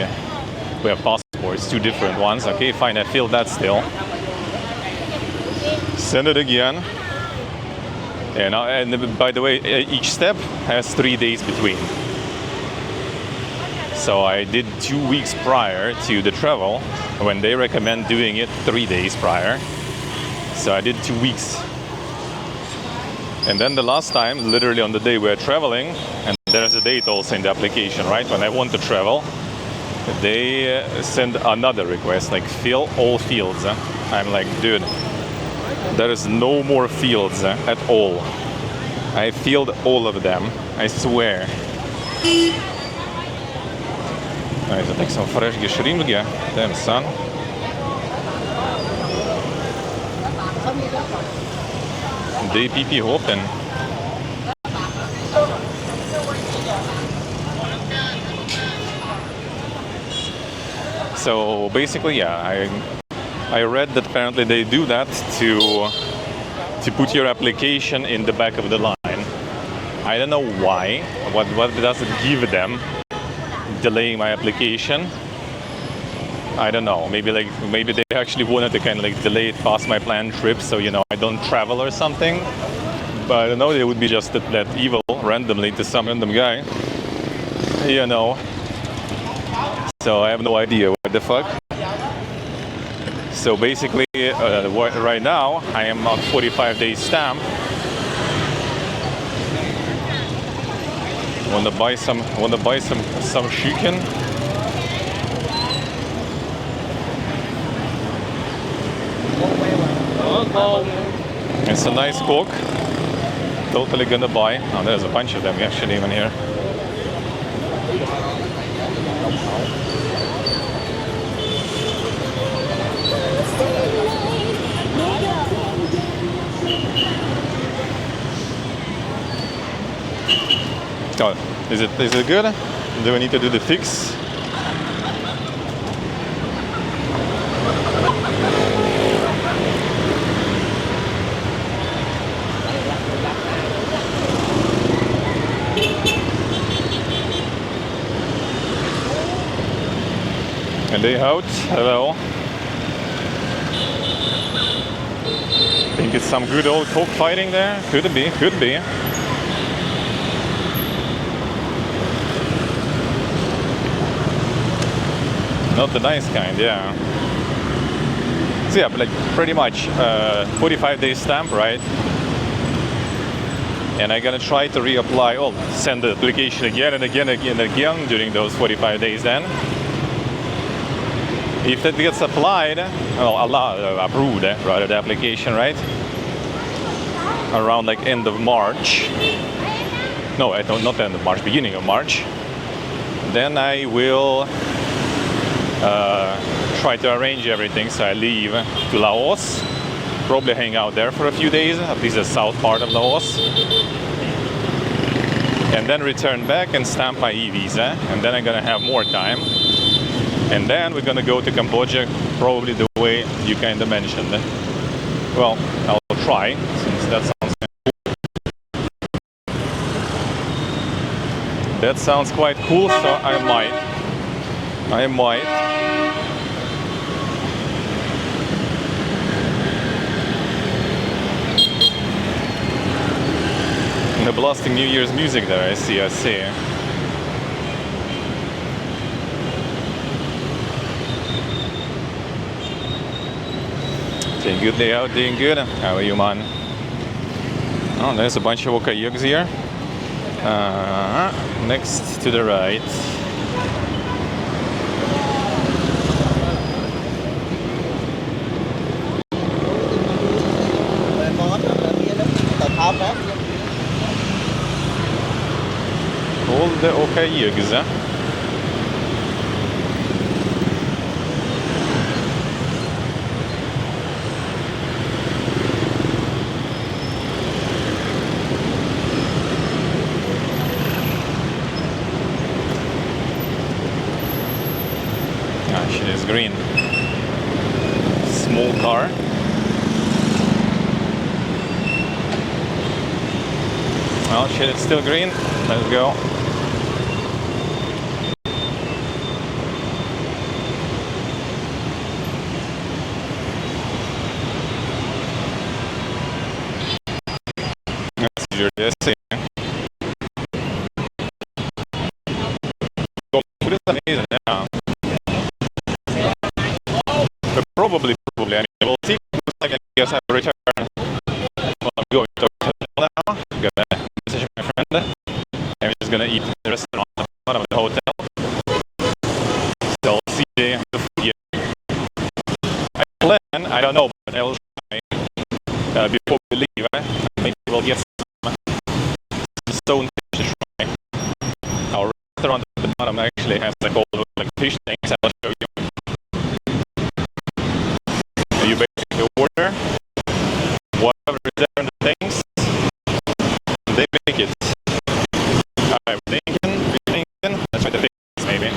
have passports, two different ones. Okay, fine, I filled that still. Send it again. And by the way, each step has 3 days between. So I did 2 weeks prior to the travel, when they recommend doing it 3 days prior. So I did 2 weeks. And then the last time, literally on the day we're traveling, and there's a date also in the application, right? When I want to travel, they send another request, like fill all fields. I'm like, dude, there is no more fields at all. I filled all of them, I swear. Nice, I take some fresh geschrieben, damn son. DPP open. So basically, yeah, I read that apparently they do that to put your application in the back of the line. I don't know why. What does it give them delaying my application? I don't know. Maybe they actually wanted to kind of like delay it past my planned trip, so you know I don't travel or something. But I don't know. It would be just that evil randomly to some random guy, you know. So I have no idea what the fuck. So basically, right now I am on 45-day stamp. Wanna buy some chicken? It's a nice Coke. Totally gonna buy. Oh, there's a bunch of them actually even here. Oh, is it good? Do we need to do the fix? And they out. Hello. Think it's some good old Coke fighting there? Could be, could be. Not the nice kind, yeah. So yeah, but like pretty much 45-day stamp, right? And I'm gonna try to reapply, well, send the application again and again and again during those 45 days then. If that gets applied, well, approved, rather, the application, right? around like end of March. No, I don't, not end of March, beginning of March. Then I will try to arrange everything, so I leave to Laos. Probably hang out there for a few days, at least the south part of Laos. And then return back and stamp my e-visa, and then I'm gonna have more time. And then we're gonna go to Cambodia, probably the way you kind of mentioned. Well, I'll try, since that sounds cool. That sounds quite cool, so I might. And they're blasting New Year's music there, I see. Doing good layout, doing good. How are you, man? Oh, there's a bunch of okayuks here. Next to the right. All the okayuks. Ah, shit, it's green. Small car. Oh shit, it's still green. Let's go. Yes, amazing, yeah. But probably, I mean, we'll see. I guess I return. Well, I'm going to hotel now. I'm gonna message my friend. I'm just gonna eat in the restaurant in front of the hotel. So I'll see the food here. I plan, I don't know, but I will try before we leave. Maybe we'll get some stone fish to try. Our restaurant at the bottom actually has like all like fish things. I'll show you. You basically order whatever is there in the things, they make it. Alright, we're thinking, let's try the things maybe.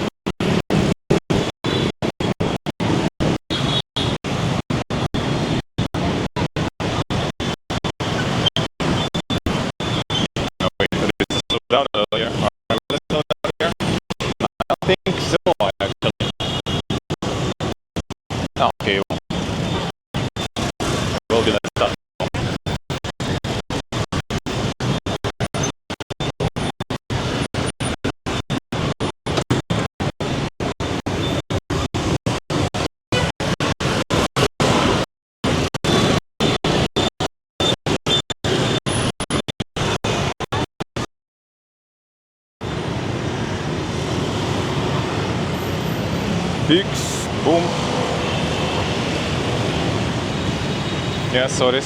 Oh wait, this is sold out earlier. Alright, let's slow down here. I don't think so, actually. Oh, okay, well. We'll do that stuff. Fix, boom. Yeah, sorry.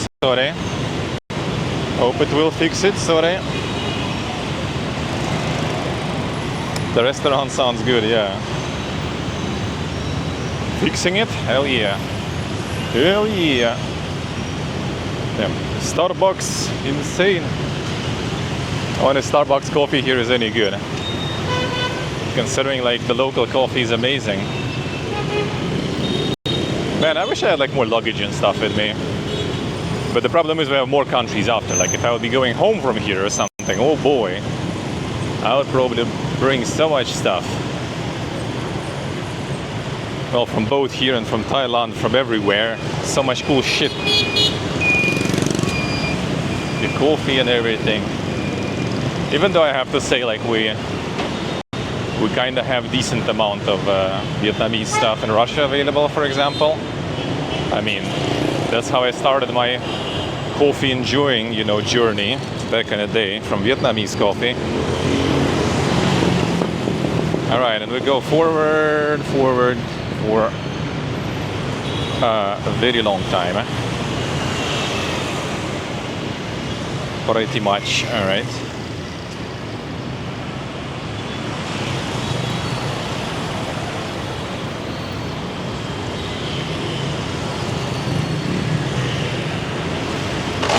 Hope it will fix it, sorry. The restaurant sounds good, yeah. Fixing it? Hell yeah. Hell yeah. Damn. Starbucks, insane. I wonder if Starbucks coffee here is any good. Considering like the local coffee is amazing. Man, I wish I had like more luggage and stuff with me. But the problem is we have more countries after. Like if I would be going home from here or something, oh boy, I would probably bring so much stuff. Well, from both here and from Thailand, from everywhere, so much cool shit. The coffee and everything. Even though I have to say, like we kind of have decent amount of Vietnamese stuff in Russia available, for example. I mean, that's how I started my coffee enjoying, you know, journey back in the day, from Vietnamese coffee. All right, and we go forward for a very long time. Pretty much, all right.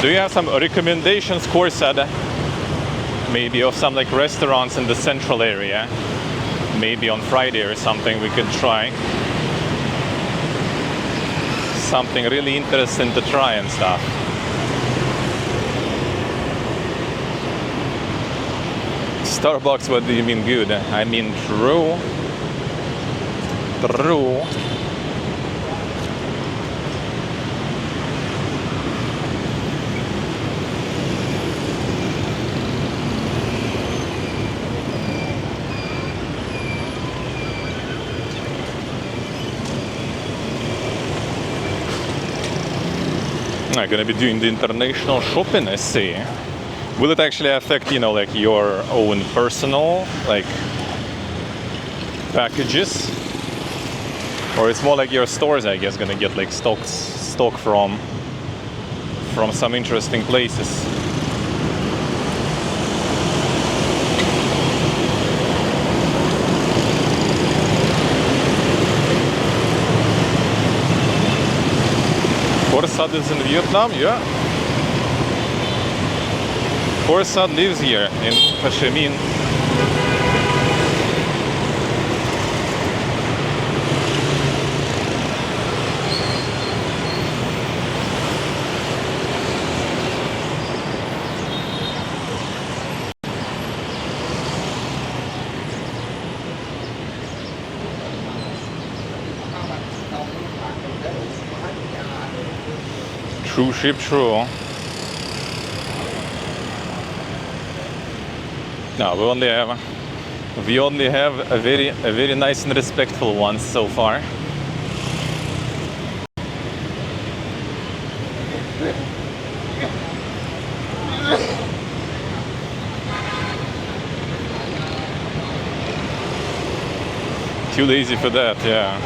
Do you have some recommendations, Korsad? Maybe of some like restaurants in the central area? Maybe on Friday or something we could try. Something really interesting to try and stuff. Starbucks, what do you mean good? I mean true. True. I'm gonna be doing the international shopping, I see. Will it actually affect, you know, like your own personal, like, packages? Or it's more like your stores, I guess, gonna get like stock from some interesting places. Korsad is in Vietnam, yeah. Korsad lives here in Chi Minh. True ship, true. No, we only have a very nice and respectful one so far. Too lazy for that, yeah.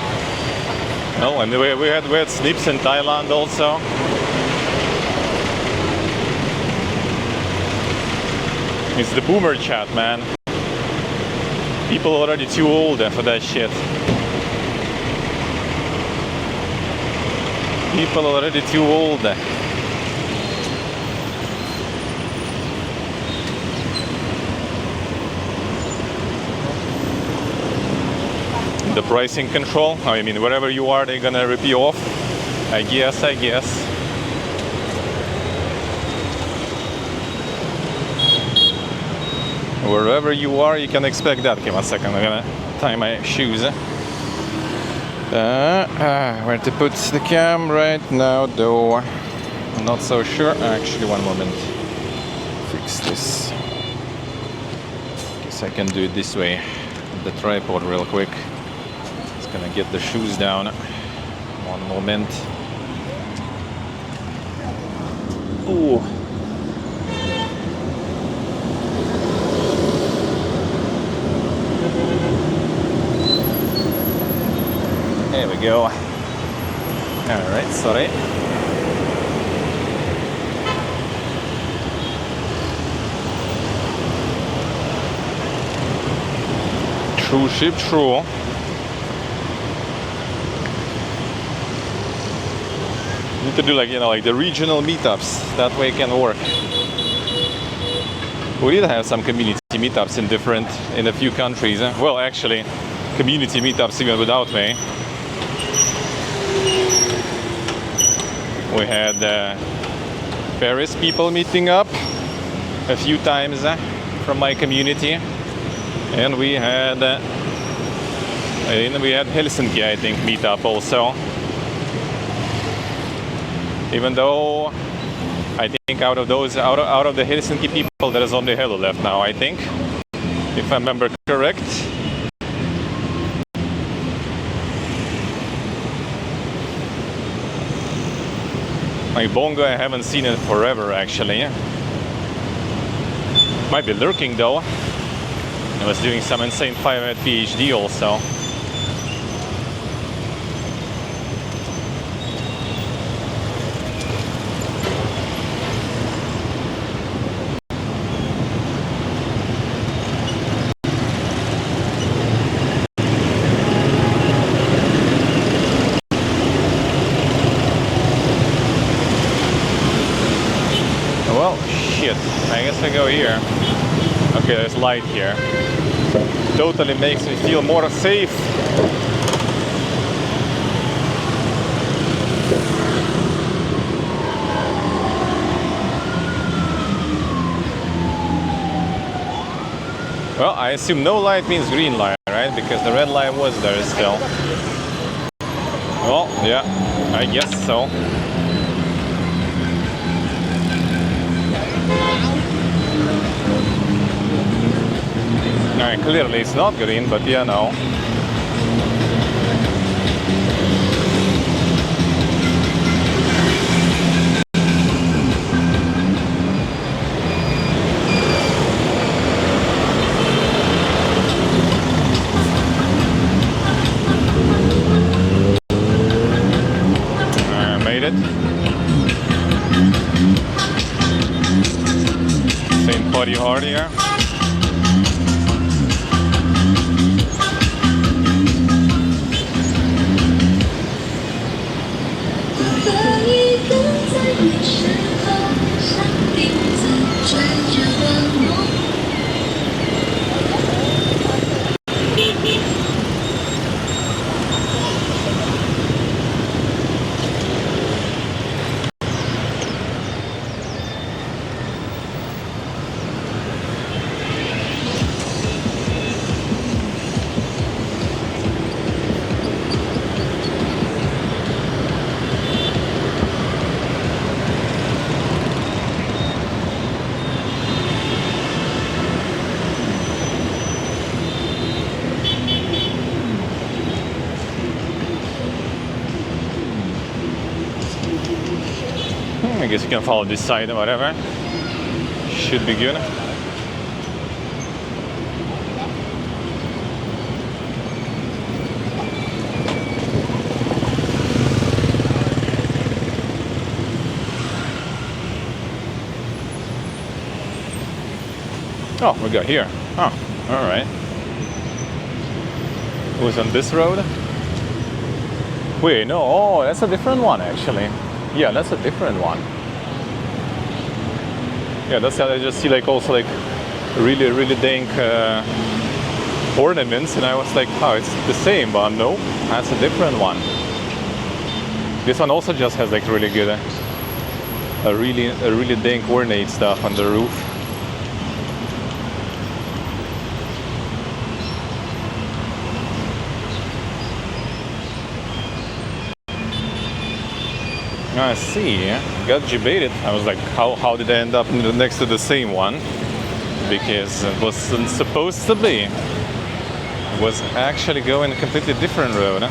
No, and we had snips in Thailand also. It's the boomer chat, man. People already too old for that shit. People already too old. The pricing control, I mean, wherever you are, they're gonna rip you off. I guess. Wherever you are, you can expect that. Give me a second, I'm gonna tie my shoes. Where to put the cam right now, though? I'm not so sure. Actually, one moment. Fix this. Guess I can do it this way. The tripod real quick. Just gonna get the shoes down. One moment. Ooh. There we go. All right, sorry. True ship, true. Need to do like, you know, like the regional meetups. That way it can work. We did have some community meetups in a few countries. Well, actually, community meetups even without me. We had Paris people meeting up a few times from my community, and we had Helsinki, I think, meetup also. Even though I think out of the Helsinki people, there is only Hello left now, I think, if I remember correct. Like Bongo, I haven't seen it forever, actually. Might be lurking though. I was doing some insane 5-minute PhD also. actually go here. Okay, there's light here. Totally makes me feel more safe. Well, I assume no light means green light, right? Because the red light was there still. Well, yeah, I guess so. Alright, clearly it's not green, but yeah, no. I made it. Same party hard here. I guess you can follow this side or whatever. Should be good. Oh, we got here. Oh, all right. Who's on this road? Wait, no. Oh, that's a different one, actually. Yeah, that's a different one. Yeah, that's how I just see like also like really, really dank ornaments, and I was like, oh, it's the same, but no, that's a different one. This one also just has like really good, a really dank ornate stuff on the roof. I see. Got debated. I was like, how did I end up next to the same one? Because it wasn't supposed to be. It was actually going a completely different road.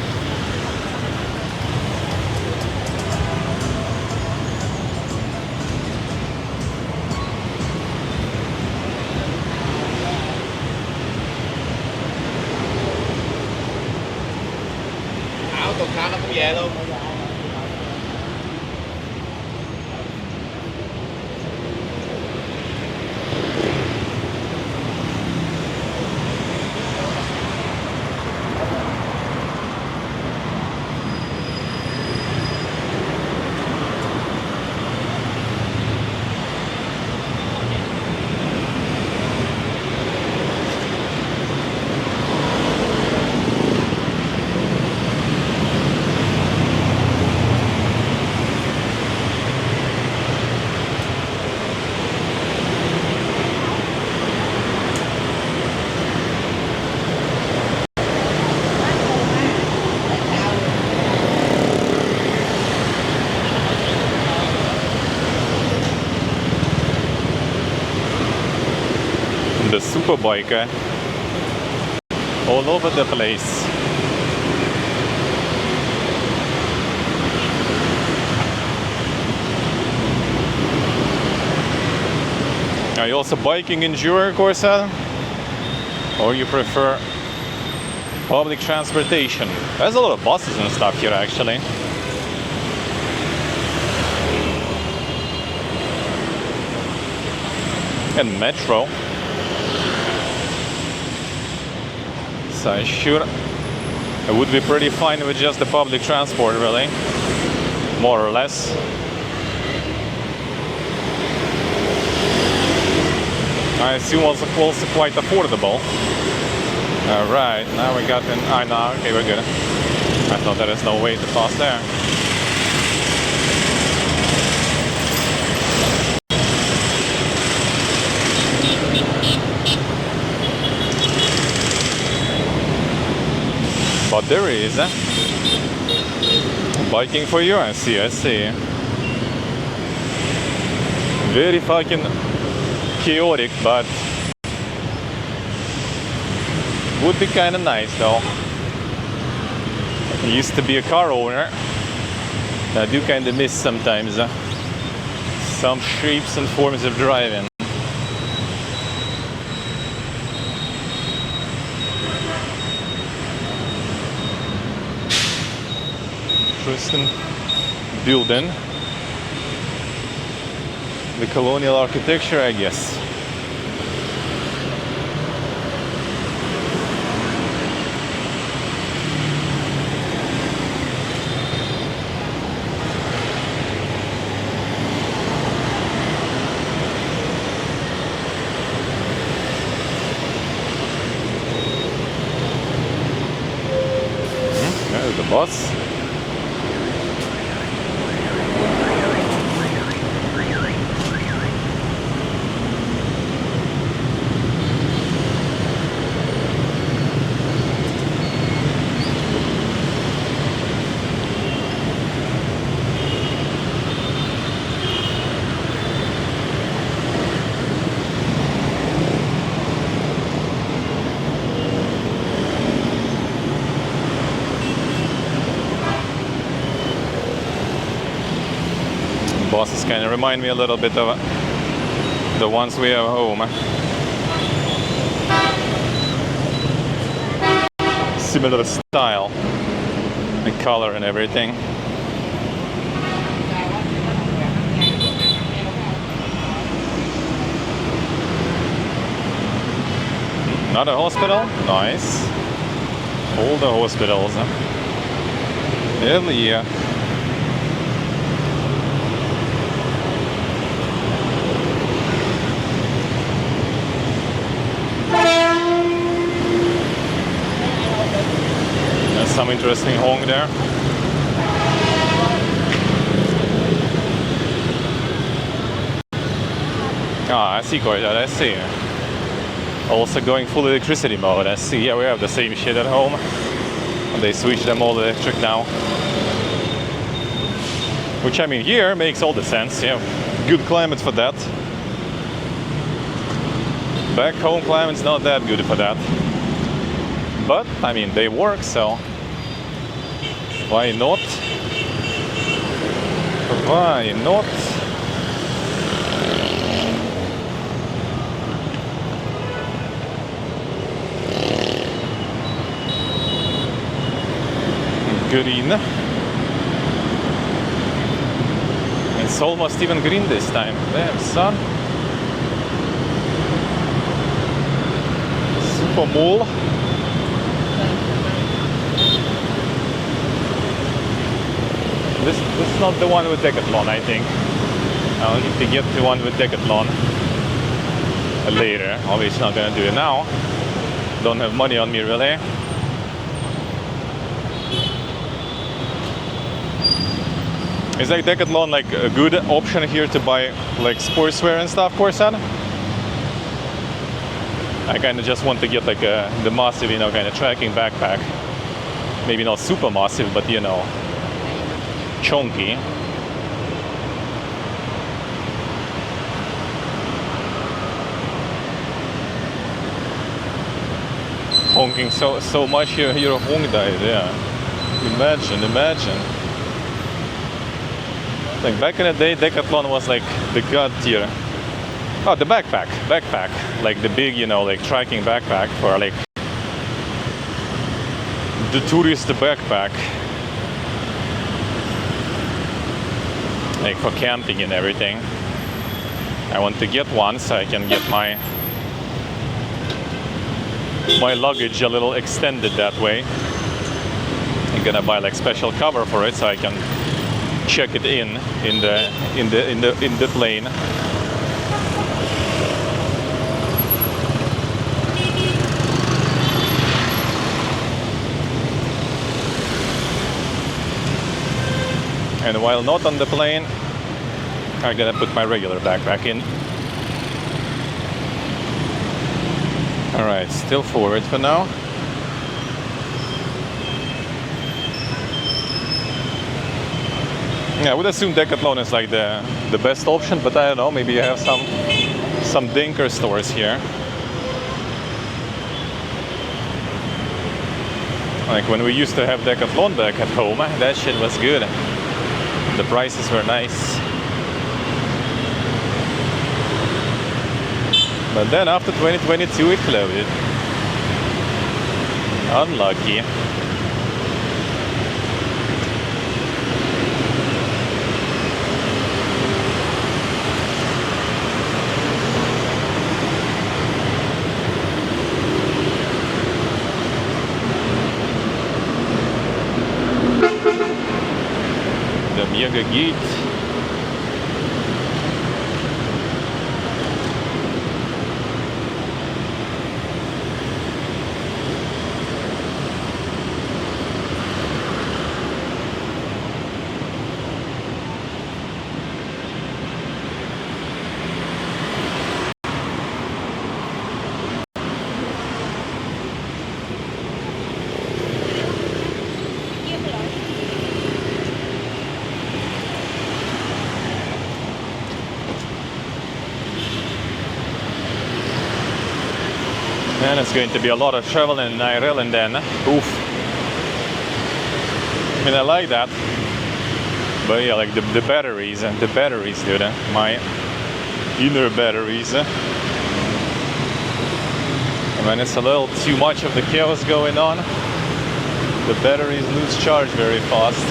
Áo tuần sau nó cũng về luôn. The superbike all over the place. Are you also biking in Jura, Corsa? Or you prefer public transportation? There's a lot of buses and stuff here actually. And metro. So I would be pretty fine with just the public transport, really, more or less. I assume also quite affordable. All right, now we got in. No, okay, we're good. I thought there is no way to pass there. But there is. Biking for you, I see, I see. Very fucking chaotic, but would be kind of nice though. I used to be a car owner. I do kind of miss sometimes some shapes and forms of driving. Interesting building. The colonial architecture, I guess. There's the bus. Buses kind of remind me a little bit of the ones we have home. Similar style and color and everything. Not a hospital? Nice. All the hospitals. Hell yeah. Some interesting honk there. Ah, I see quite that, I see. Also going full electricity mode, I see. Yeah, we have the same shit at home. They switched them all electric now. Which I mean here makes all the sense, yeah. Good climate for that. Back home climate's not that good for that. But, I mean, they work, so why not? Why not? Green. It's almost even green this time. Damn, son. Super mall. This is not the one with Decathlon, I think. I'll need to get the one with Decathlon later. Obviously not gonna do it now. Don't have money on me really. Is like Decathlon like a good option here to buy like sportswear and stuff, Corsan? I kind of just want to get like the massive, you know, kind of trekking backpack. Maybe not super massive, but you know, chunky. Honking so much you're a honk dive, yeah. Imagine. Like back in the day, Decathlon was like the god tier. Oh, the backpack, like the big, you know, like trekking backpack for like the tourist backpack. Like for camping and everything. I want to get one so I can get my luggage a little extended that way. I'm gonna buy like special cover for it so I can check it in the plane. And while not on the plane, I'm gonna put my regular backpack in. Alright, still forward for now. Yeah, I would assume Decathlon is like the best option, but I don't know, maybe you have some dinker stores here. Like when we used to have Decathlon back at home, that shit was good. The prices were nice. But then after 2022 it closed. Unlucky. The Mega Gate. And it's going to be a lot of traveling in Ireland then. Oof. I mean, I like that. But yeah, like the batteries, dude. My inner batteries. I mean, it's a little too much of the chaos going on. The batteries lose charge very fast.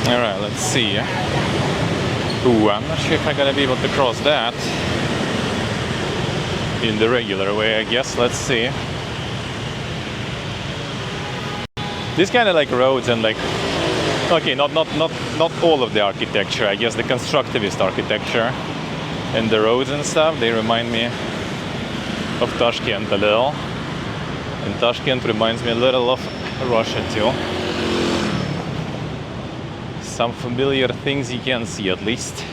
Alright, let's see. Ooh, I'm not sure if I'm gonna be able to cross that in the regular way, I guess. Let's see. This kind of like roads and like, okay, not all of the architecture, I guess the constructivist architecture and the roads and stuff, they remind me of Tashkent a little. And Tashkent reminds me a little of Russia too. Some familiar things you can see at least.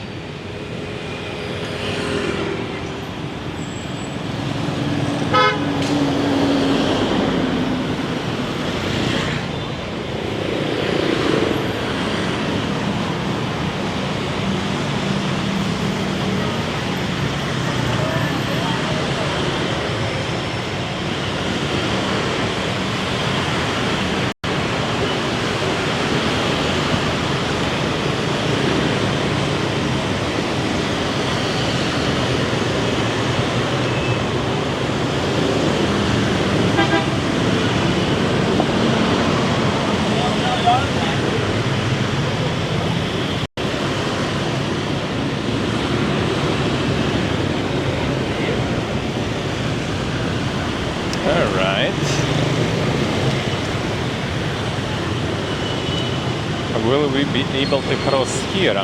Will we be able to cross here?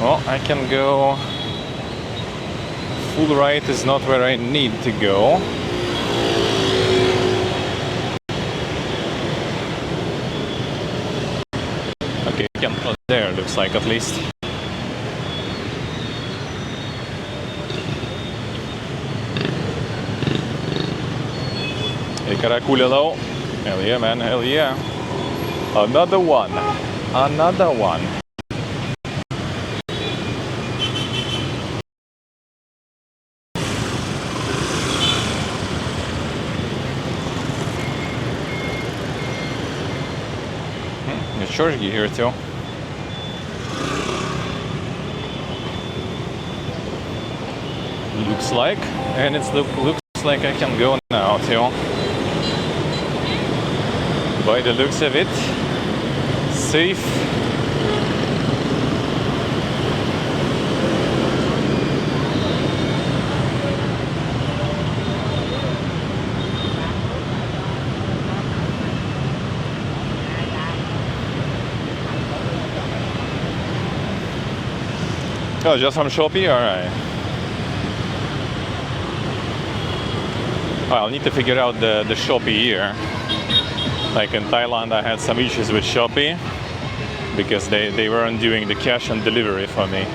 Well, I can go. Full right is not where I need to go. Okay, we can cross there, looks like at least. Hey, Karakulilo. Hell yeah, man, hell yeah. Another one. Another one. The church here too. Looks like, and it looks like I can go now too. By the looks of it, safe. Oh, just from Shopee? Alright. Well, I'll need to figure out the Shopee here. Like in Thailand, I had some issues with Shopee because they weren't doing the cash on delivery for me.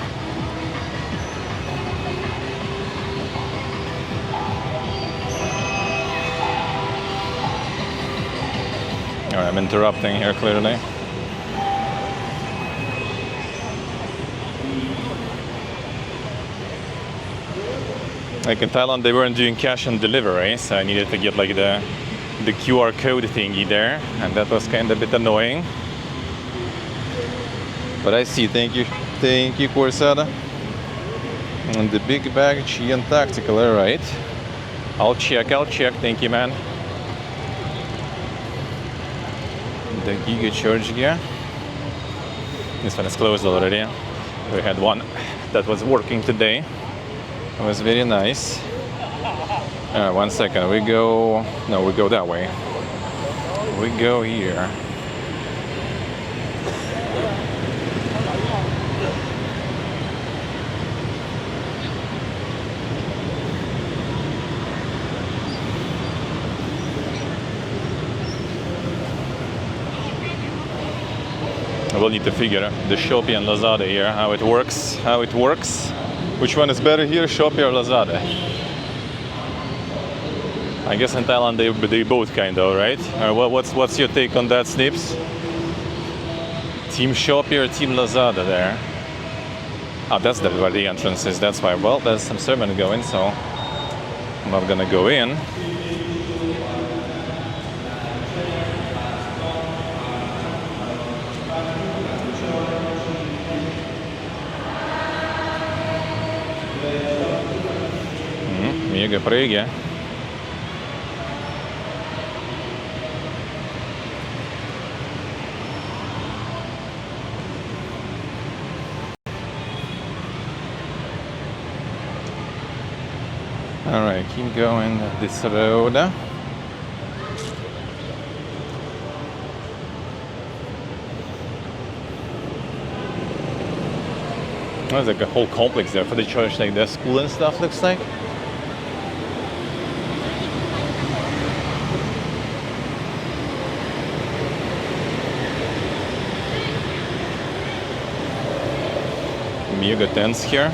Alright, I'm interrupting here clearly. Like in Thailand, they weren't doing cash on delivery, so I needed to get like the QR code thingy there, and that was kind of a bit annoying. But I see, thank you, Corsada. And the big bag, Chi and Tactical, alright. I'll check, thank you, man. The Giga Charge gear. This one is closed already. We had one that was working today. It was very nice. 1 second, we go that way. We go here. We'll need to figure the Shopee and Lazada here, how it works. Which one is better here, Shopee or Lazada? I guess in Thailand they both kind of, right? What's your take on that, Snips? Team Shopee or Team Lazada there? Oh, that's where the entrance is, that's why. Well, there's some sermon going, so I'm not gonna go in. Mega prega. Alright, keep going this road. There's like a whole complex there for the church, like the school and stuff, looks like. Mega tents here.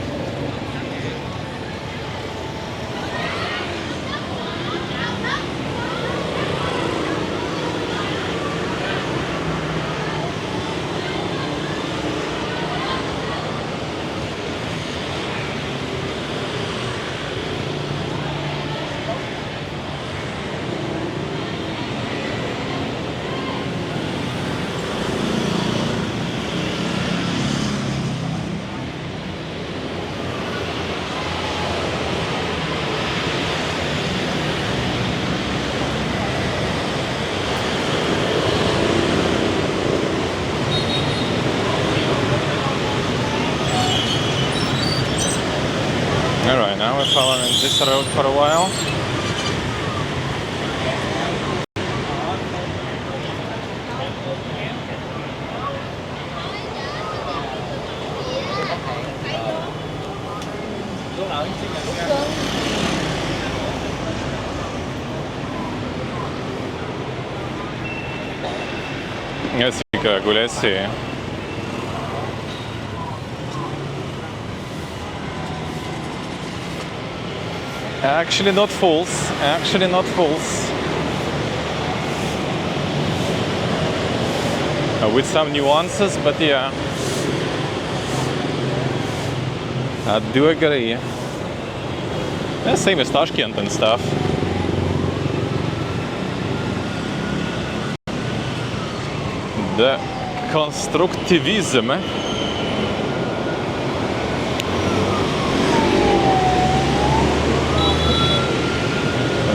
Alright, now we're following this road for a while. Sì, quelle sì. Actually not false, with some nuances, but yeah, I do agree. Yeah, same as Tashkent and stuff. The constructivism.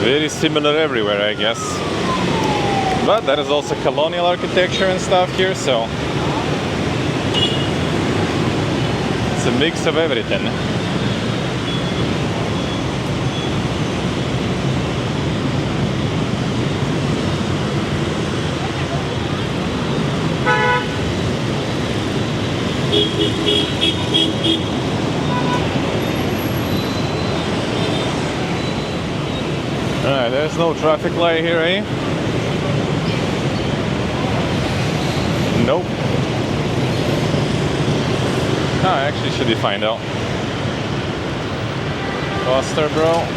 Very similar everywhere, I guess. But there is also colonial architecture and stuff here, so it's a mix of everything. There's no traffic light here, eh? Nope. Ah, actually, should we find out? Faster, bro.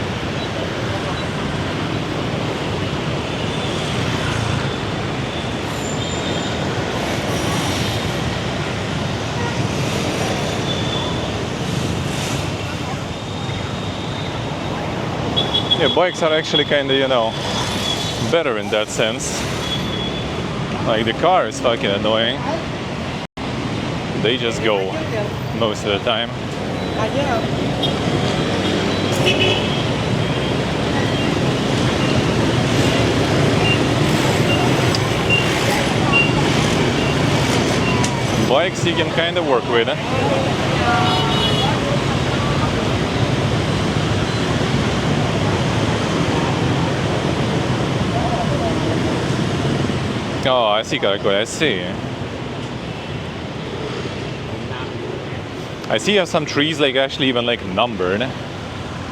Yeah, bikes are actually kind of, you know, better in that sense. Like the car is fucking annoying. They just go most of the time. Bikes you can kind of work with. Oh, I see, Caracol, I see. I see you have some trees like actually even like numbered.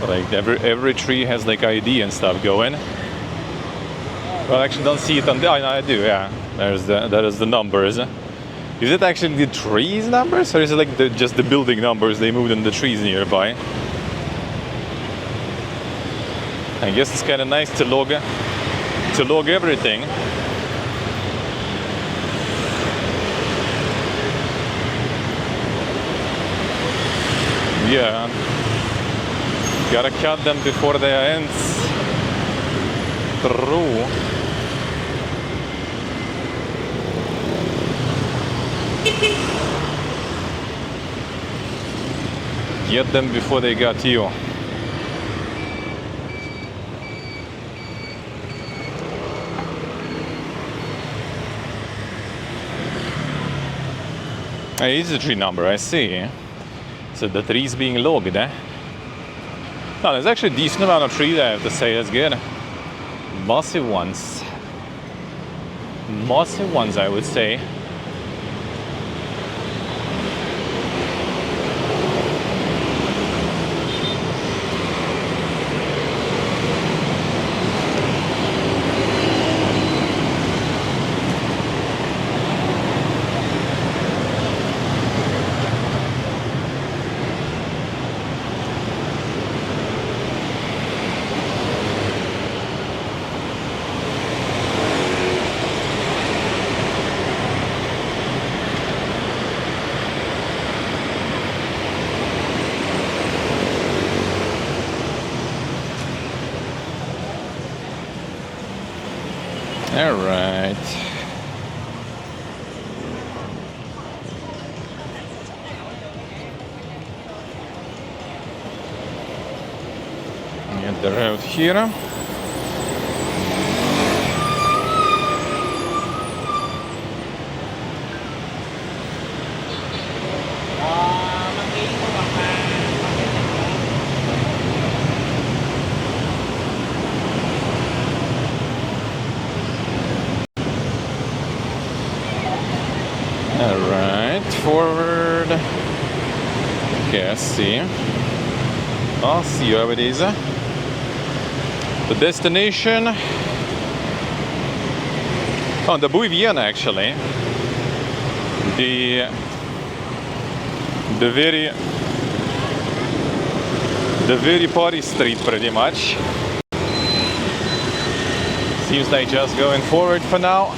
Like every tree has like ID and stuff going. Well, I actually don't see it on the, oh, no, I do, yeah. That is the numbers. Is it actually the trees numbers, or is it like just the building numbers they moved in the trees nearby? I guess it's kind of nice to log everything. Yeah, gotta cut them before they ends. True. Get them before they got you. Hey, it's a tree number, I see. So the trees being logged, eh? No, there's actually a decent amount of trees, I have to say. That's good. Massive ones. Massive ones, I would say. All right. Get the road here. Alright, forward. Okay, I see. I'll see how it is. The destination. Oh, the Bouvienne actually. The very party street pretty much. Seems like just going forward for now.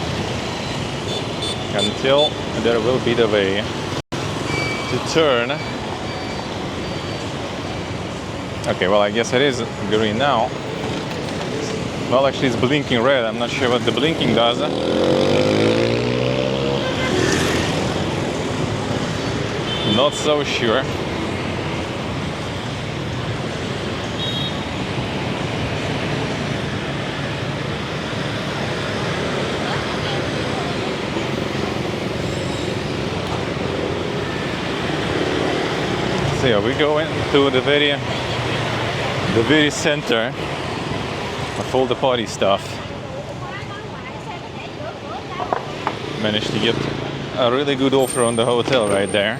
Until there will be the way to turn. Okay, well I guess it is green now. Well, actually it's blinking red. I'm not sure what the blinking does. Not so sure. So yeah, we go into the very center of all the party stuff. Managed to get a really good offer on the hotel right there.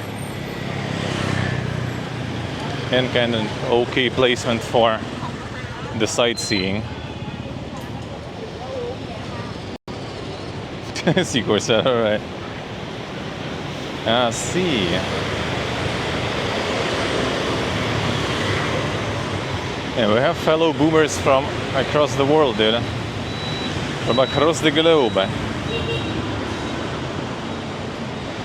And kind of okay placement for the sightseeing. Seacourse, alright. I see. And we have fellow boomers from across the world, dude. From across the globe.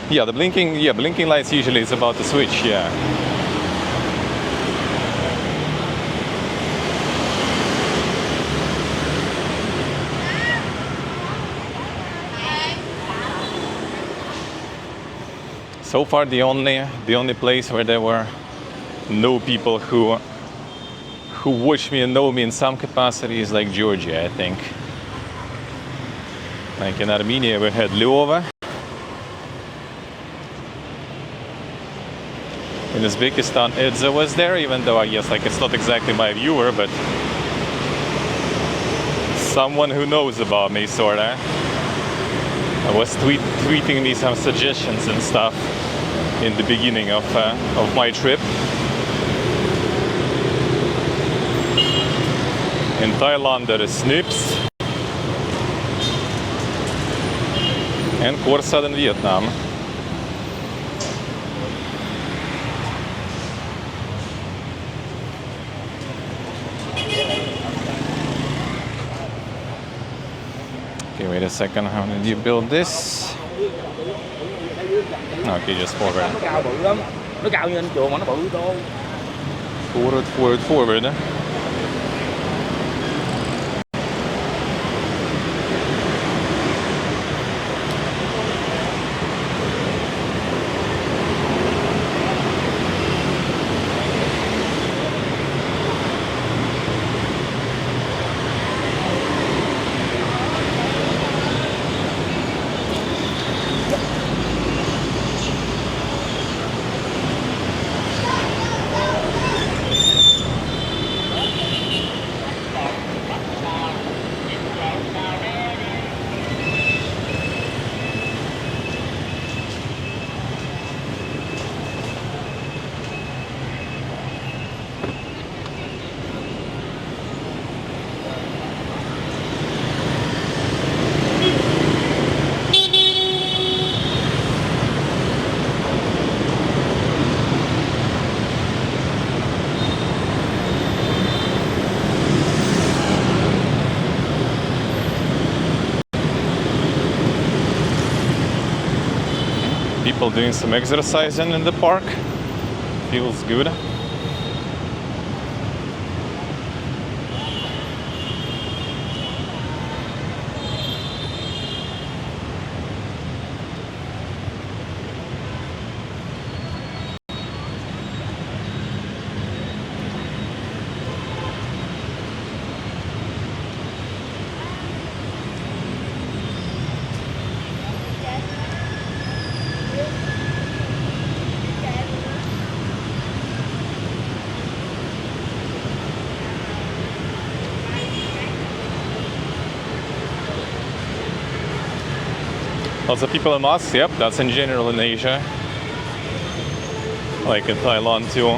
Yeah, the blinking lights usually is about to switch, yeah. So far the only place where there were no people who watch me and know me in some capacity is like Georgia, I think. Like in Armenia we had Lyova. In Uzbekistan, Edza was there, even though I guess like it's not exactly my viewer, but someone who knows about me, sorta. Was tweeting me some suggestions and stuff in the beginning of my trip. In Thailand there is Snips and Korsad in Vietnam. Okay, wait a second, how did you build this? Okay, just forward. Nó cao bự lắm. Nó cao như anh chuồng mà nó bự to. Forward. People doing some exercising in the park. Feels good. Lots of people in masks, yep, that's in general in Asia. Like in Thailand too.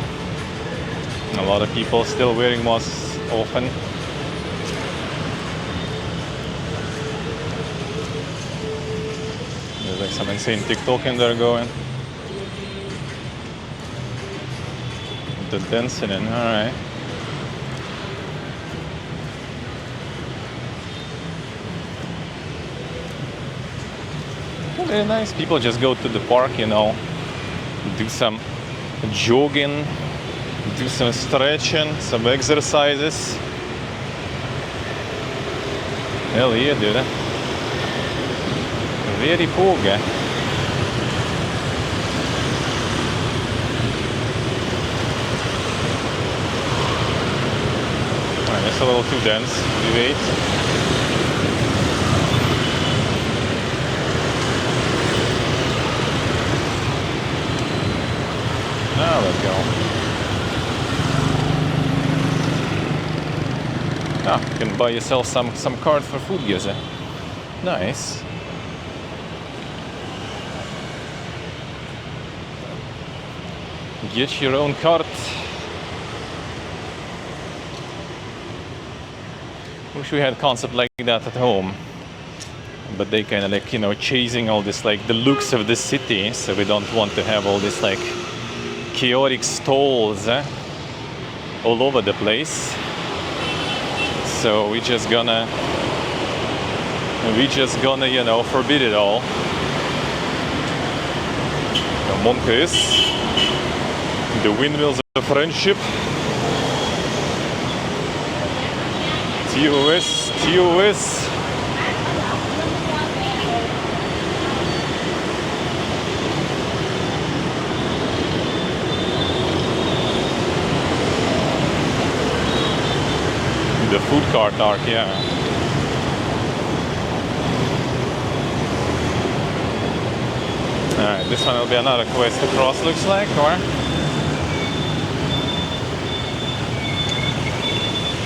A lot of people still wearing masks often. There's like some insane TikTok in there going. The dancing in, alright. Very nice. People just go to the park, you know, do some jogging, do some stretching, some exercises. Hell yeah, dude. Very påge. Alright, it's a little too dense. We wait. Now let's go. Ah, you can buy yourself some card for food, Gize. Nice. Get your own cart. Wish we had a concept like that at home. but they kind of like, you know, chasing all this like the looks of the city, so we don't want to have all this like chaotic stalls all over the place. So we just gonna, you know, forbid it all. The monkeys, the windmills of friendship. TOS, TOS. The food cart arc, yeah. Alright, this one will be another quest to cross, looks like, or?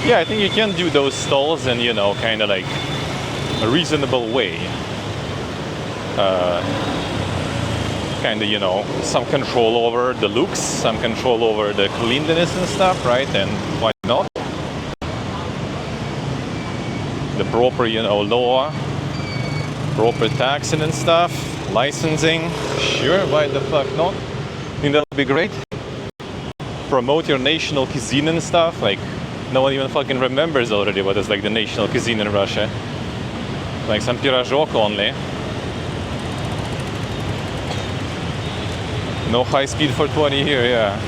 Yeah, I think you can do those stalls in, you know, kind of like a reasonable way. Kind of, you know, some control over the looks, some control over the cleanliness and stuff, right? And why not? The proper, you know, law, proper taxing and stuff, licensing, sure, why the fuck not? I think that'll be great. Promote your national cuisine and stuff, like no one even fucking remembers already what is like the national cuisine in Russia. Like some pirajok only. No high speed for 20 here, yeah.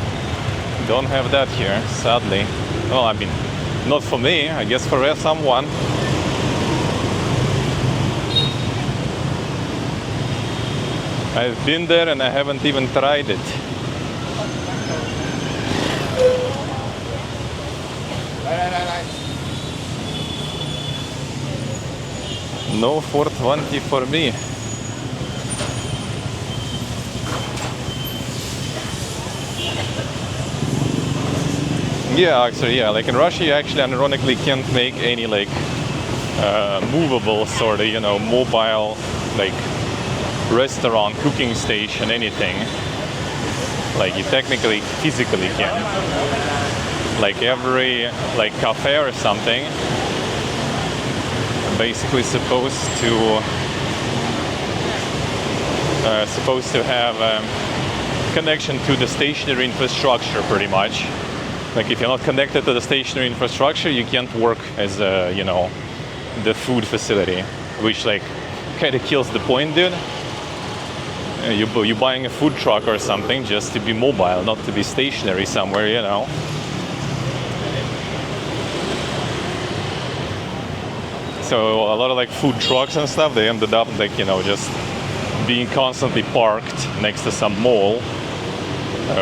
Don't have that here, sadly. Well, I mean, not for me, I guess for someone. I've been there and I haven't even tried it. No 420 for me. Yeah, actually, yeah. Like in Russia, you actually ironically can't make any like movable sort of, you know, mobile like restaurant, cooking station, anything. Like you technically, physically can. Like every like cafe or something, basically supposed to have a connection to the stationary infrastructure, pretty much. Like if you're not connected to the stationary infrastructure, you can't work as a, you know, the food facility, which like kind of kills the point, dude. You're buying a food truck or something just to be mobile, not to be stationary somewhere, you know. So a lot of like food trucks and stuff, they ended up like, you know, just being constantly parked next to some mall,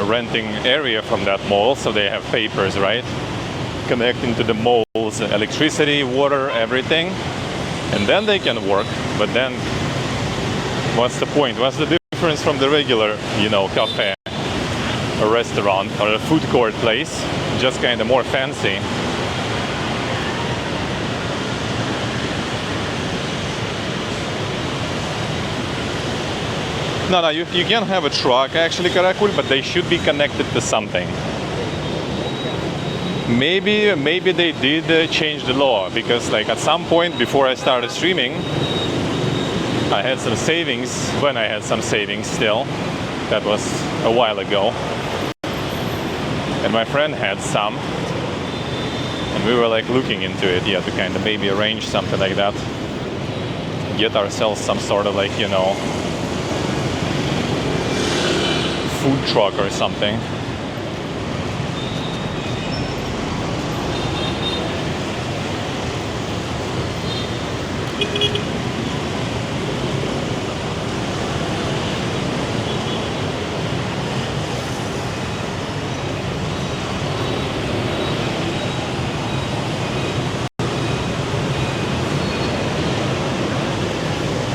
renting area from that mall, so they have papers, right? Connecting to the mall's electricity, water, everything, and then they can work. But then, what's the point? What's the difference from the regular, you know, cafe, a restaurant, or a food court place? Just kind of more fancy. No, you can have a truck actually, Karakul, but they should be connected to something. Maybe they did change the law, because like at some point before I started streaming, I had some savings, when I had some savings still. That was a while ago. And my friend had some. And we were like looking into it, yeah, to kind of maybe arrange something like that. Get ourselves some sort of like, you know, food truck or something.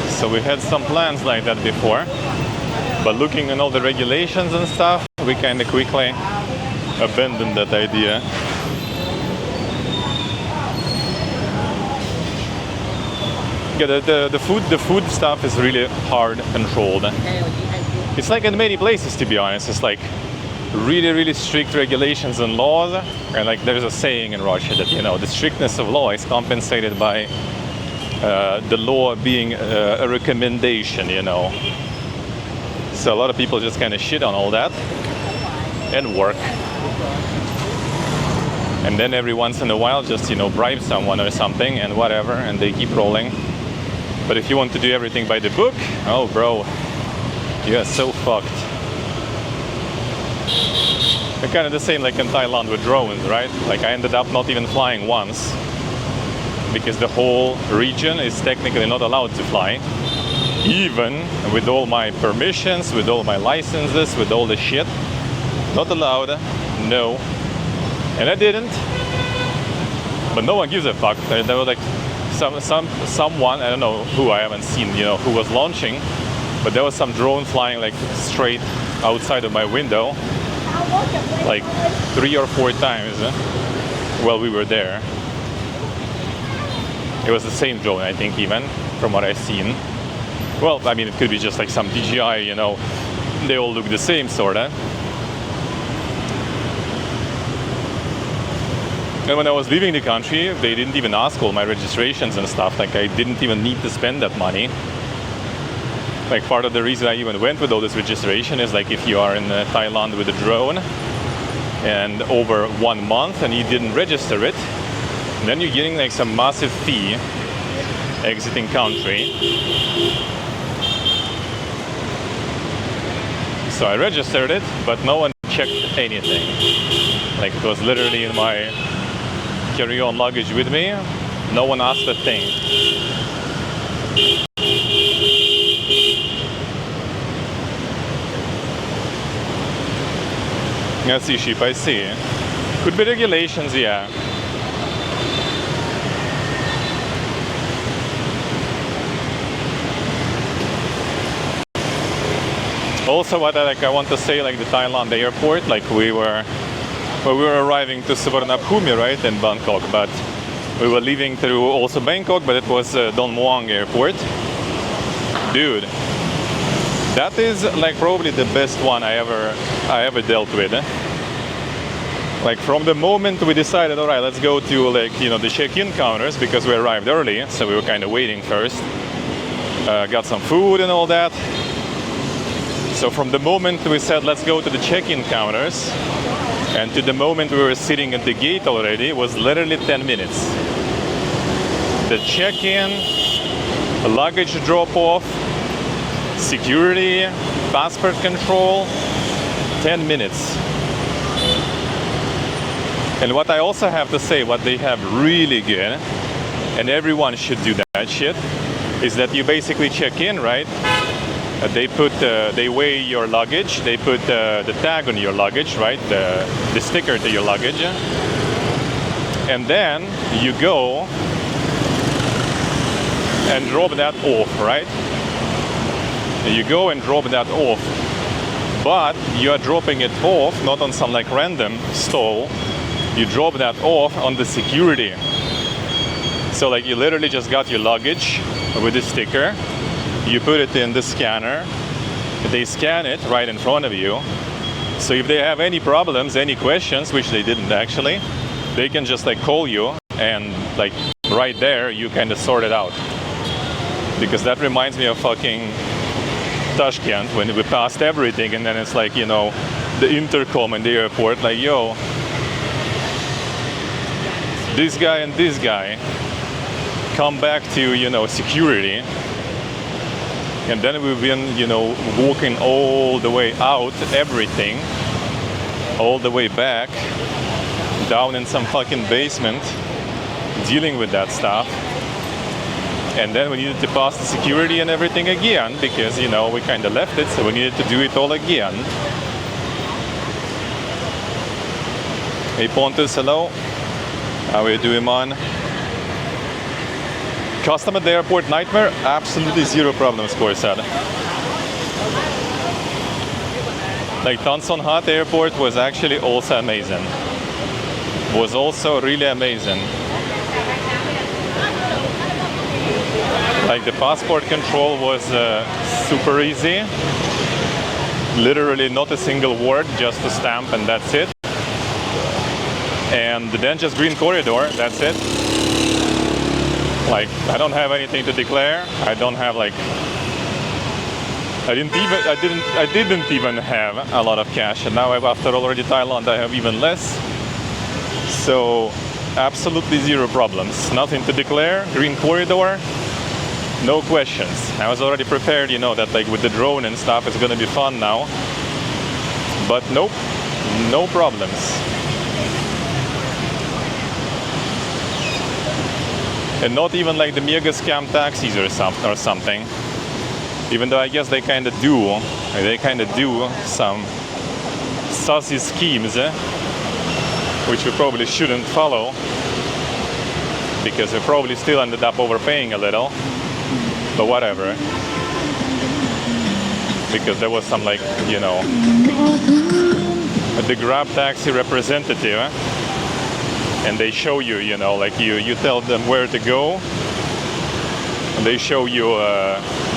So we had some plans like that before, but looking at all the regulations and stuff, we kind of quickly abandoned that idea. Yeah, the food stuff is really hard controlled. It's like in many places, to be honest. It's like really strict regulations and laws, and like there's a saying in Russia that, you know, the strictness of law is compensated by the law being a recommendation, you know. So a lot of people just kind of shit on all that and work. And then every once in a while just, you know, bribe someone or something and whatever, and they keep rolling. But if you want to do everything by the book, oh bro, you are so fucked. It's kind of the same like in Thailand with drones, right? Like I ended up not even flying once because the whole region is technically not allowed to fly. Even with all my permissions, with all my licenses, with all the shit. Not allowed, no. And I didn't. But no one gives a fuck. There was like someone, I don't know who, I haven't seen, you know, who was launching. But there was some drone flying like straight outside of my window. Like 3 or 4 times while we were there. It was the same drone, I think, even, from what I've seen. Well, I mean, it could be just like some DJI, you know, they all look the same, sorta. And when I was leaving the country, they didn't even ask all my registrations and stuff. Like, I didn't even need to spend that money. Like, part of the reason I even went with all this registration is like if you are in Thailand with a drone and over 1 month and you didn't register it, then you're getting like some massive fee exiting country. So I registered it, but no one checked anything. Like it was literally in my carry-on luggage with me. No one asked a thing. I see sheep, I see. Could be regulations, yeah. Also, what I want to say, like the Thailand airport, like we were arriving to Suvarnabhumi, right, in Bangkok, but we were leaving through also Bangkok, but it was Don Muang airport. Dude, that is like probably the best one I ever dealt with. Like from the moment we decided, all right, let's go to like, you know, the check-in counters because we arrived early, so we were kind of waiting first. Got some food and all that. So from the moment we said, let's go to the check-in counters, and to the moment we were sitting at the gate already, was literally 10 minutes. The check-in, luggage drop-off, security, passport control, 10 minutes. And what I also have to say, what they have really good, and everyone should do that shit, is that you basically check in, right? They weigh your luggage, they put the tag on your luggage, right? The sticker to your luggage. And then you go and drop that off, right? You go and drop that off. But you are dropping it off not on some like random stall. You drop that off on the security. So like you literally just got your luggage with the sticker. You put it in the scanner, they scan it right in front of you. So if they have any problems, any questions, which they didn't actually, they can just like call you and like right there you kind of sort it out. Because that reminds me of fucking Tashkent when we passed everything and then it's like, you know, the intercom in the airport like, yo, this guy and this guy come back to, you know, security. And then we've been, you know, walking all the way out, everything, all the way back, down in some fucking basement, dealing with that stuff. And then we needed to pass the security and everything again, because, you know, we kind of left it, so we needed to do it all again. Hey Pontus, hello. How are you doing, man? Custom at the airport nightmare? Absolutely zero problems, Corsair. Like Tan Son Hat airport was actually also amazing. Was also really amazing. Like the passport control was super easy. Literally not a single word, just a stamp and that's it. And then just green corridor, that's it. Like, I don't have anything to declare. I don't have like, I didn't even have a lot of cash, and now after already Thailand I have even less. So absolutely zero problems. Nothing to declare. Green corridor. No questions. I was already prepared, you know, that like with the drone and stuff it's gonna be fun now. But nope, no problems. And not even like the mega scam taxis or something. Even though I guess they kind of do. They kind of do some sussy schemes, which we probably shouldn't follow. Because we probably still ended up overpaying a little. But whatever. Because there was some like, you know, the Grab taxi representative, and they show you, you know, like you tell them where to go, and they show you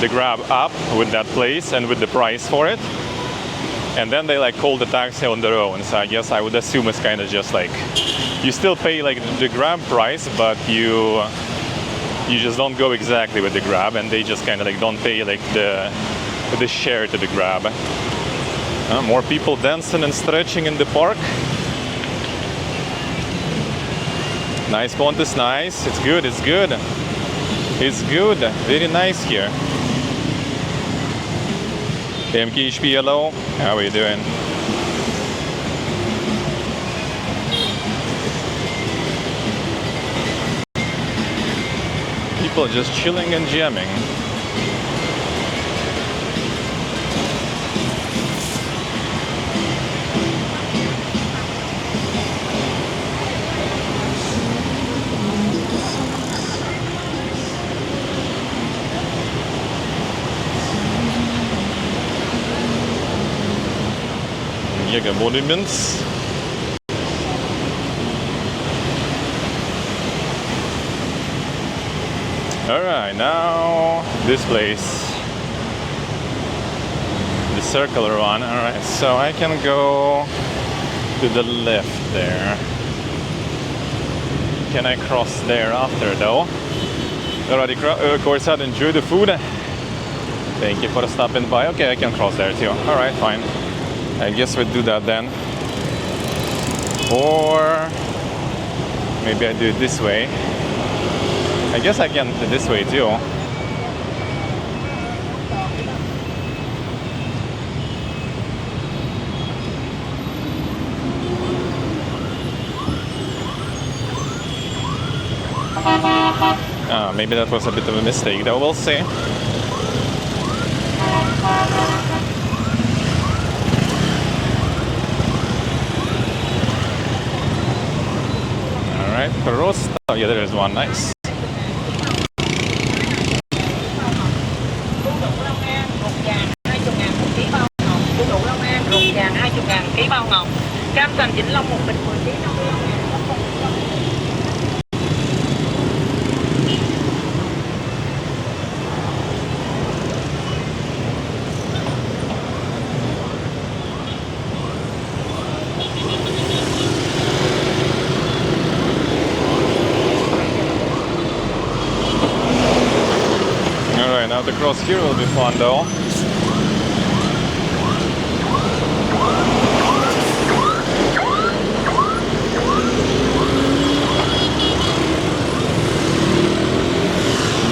the Grab app with that place and with the price for it, and then they like call the taxi on their own. So I guess I would assume it's kind of just like you still pay like the Grab price, but you just don't go exactly with the Grab, and they just kind of like don't pay like the share to the Grab. More people dancing and stretching in the park. Nice pond is nice. It's good, it's good. It's good. Very nice here. MKHP, hello. How are you doing? People just chilling and jamming. Mega monuments. Alright, now this place. The circular one. Alright, so I can go to the left there. Can I cross there after though? Alrighty, Corsad, enjoy the food. Thank you for stopping by. Okay, I can cross there too. Alright, fine. I guess we'll do that then. Or maybe I do it this way. I guess I can do it this way too. Maybe that was a bit of a mistake though, we'll see. Alright, Prosta. Oh yeah, there is one, nice. Now the cross here will be fun though.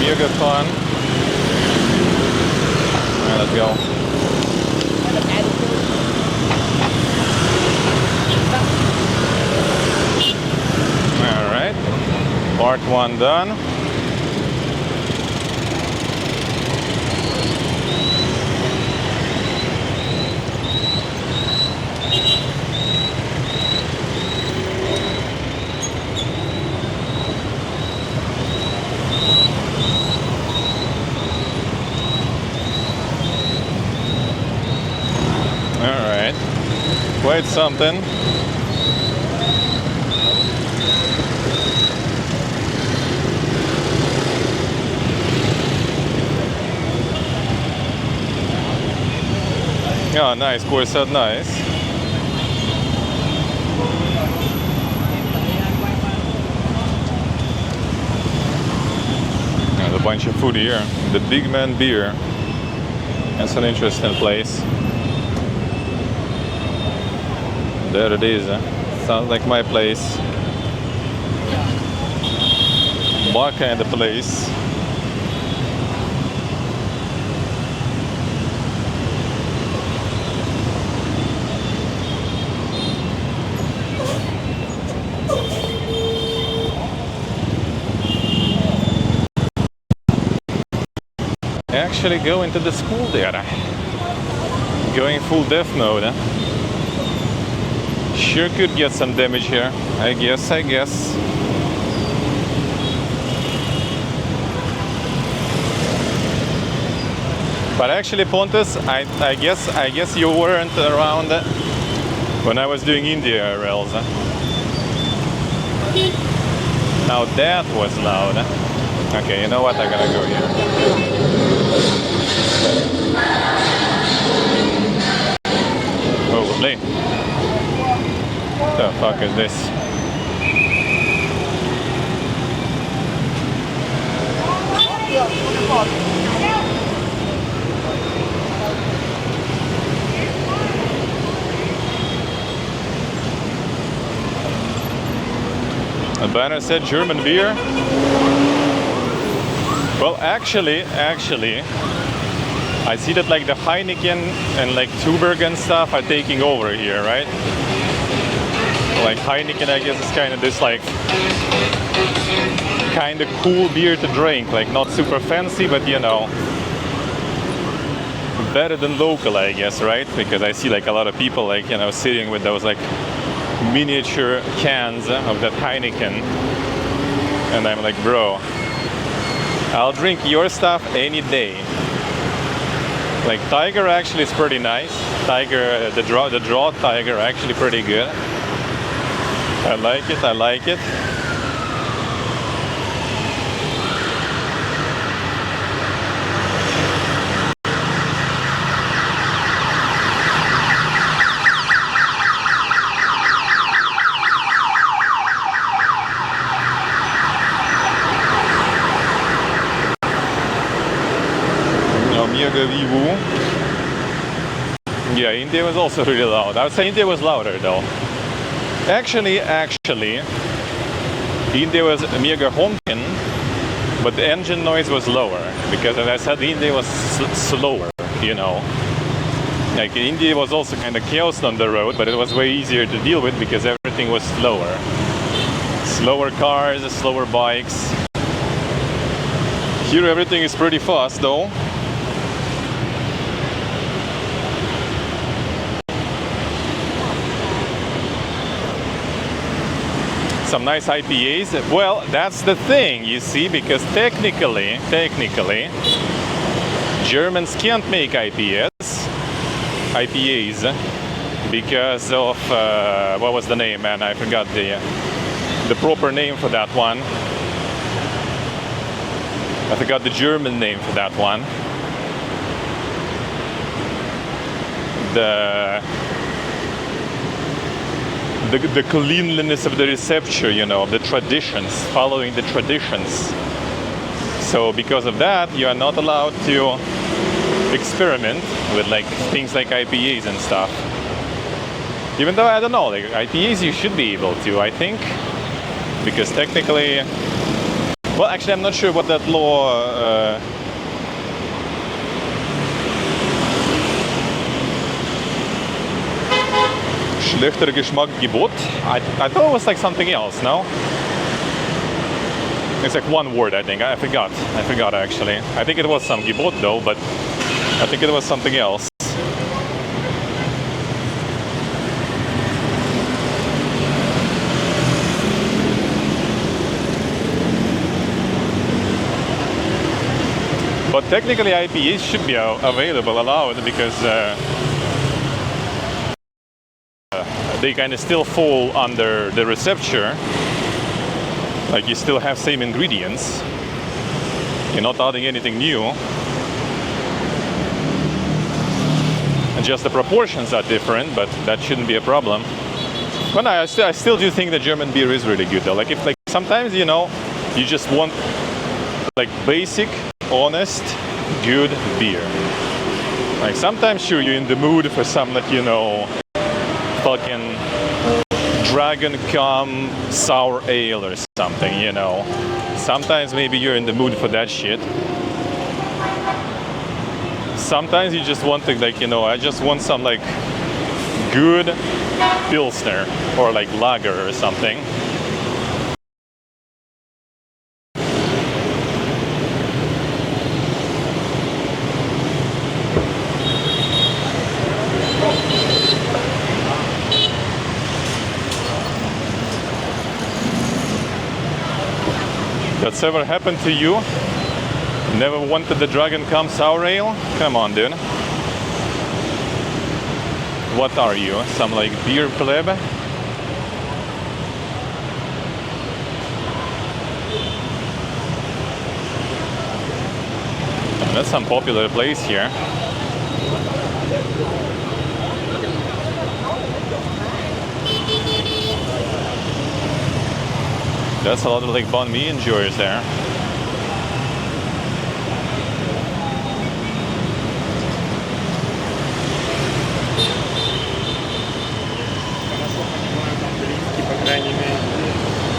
Mega fun. Alright, let's go. Alright. Part 1 done. Quite something. Oh, nice, Corsad, nice. bunch of food here. The Big Man Beer. That's an interesting place. There it is. Sounds like my place. My kind of place. Actually going to the school there. Going full death mode. Sure could get some damage here. I guess. But actually, Pontus, I guess you weren't around when I was doing India rails. Now that was loud. Okay, you know what? I'm gonna go here. Holy. What the fuck is this? The banner said German beer. Well, actually, I see that like the Heineken and like Tuborg and stuff are taking over here, right? Like Heineken, I guess, is kind of this like kind of cool beer to drink, like not super fancy, but you know, better than local, I guess, right? Because I see like a lot of people like, you know, sitting with those like miniature cans of that Heineken, and I'm like, bro, I'll drink your stuff any day. Like Tiger actually is pretty nice. Tiger, the draw Tiger actually pretty good. I like it. Yeah, India was also really loud. I would say India was louder though. Actually, India was mega honking, but the engine noise was lower because, as I said, India was slower, you know. Like India was also kind of chaos on the road, but it was way easier to deal with because everything was slower. Slower cars, slower bikes. Here everything is pretty fast though. Some nice IPAs. Well, that's the thing, you see, because technically, Germans can't make IPAs because of what was the name, man? I forgot the proper name for that one. I forgot the German name for that one. The cleanliness of the reception, you know, the traditions, following the traditions. So because of that, you are not allowed to experiment with like things like IPAs and stuff. Even though, I don't know, like IPAs you should be able to, I think, because technically, well, actually I'm not sure what that law Schlechter Geschmackgebot. I thought it was like something else, no? It's like one word, I think. I forgot actually. I think it was some Gebot though, but I think it was something else. But technically IPAs should be available, allowed, because they kind of still fall under the recepture. Like you still have same ingredients. You're not adding anything new. And just the proportions are different, but that shouldn't be a problem. But no, I still do think that German beer is really good though. Like if sometimes, you know, you just want like basic, honest, good beer. Like sometimes sure you're in the mood for some like, you know, fucking Dragon Cum sour ale or something, you know. Sometimes maybe you're in the mood for that shit. Sometimes you just want to like, you know, I just want some like good Pilsner or like lager or something. That's ever happened to you? Never wanted the Dragon Cum sour ale? Come on, dude. What are you? Some like beer pleb? That's some popular place here. That's a lot of like banh mi enjoyers there.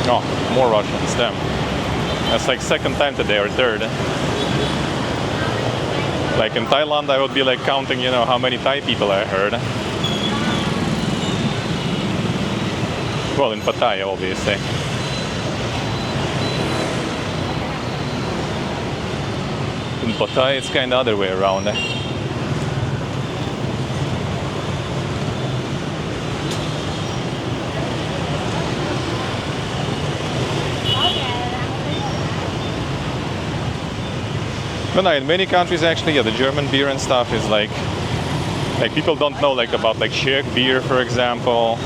Oh, more Russians, damn. That's like second time today or third. Like in Thailand I would be like counting, you know, how many Thai people I heard. Well, in Pattaya obviously. In Pattaya it's kind of other way around. But no, in many countries actually, yeah, the German beer and stuff is like people don't know like about like Czech beer, for example,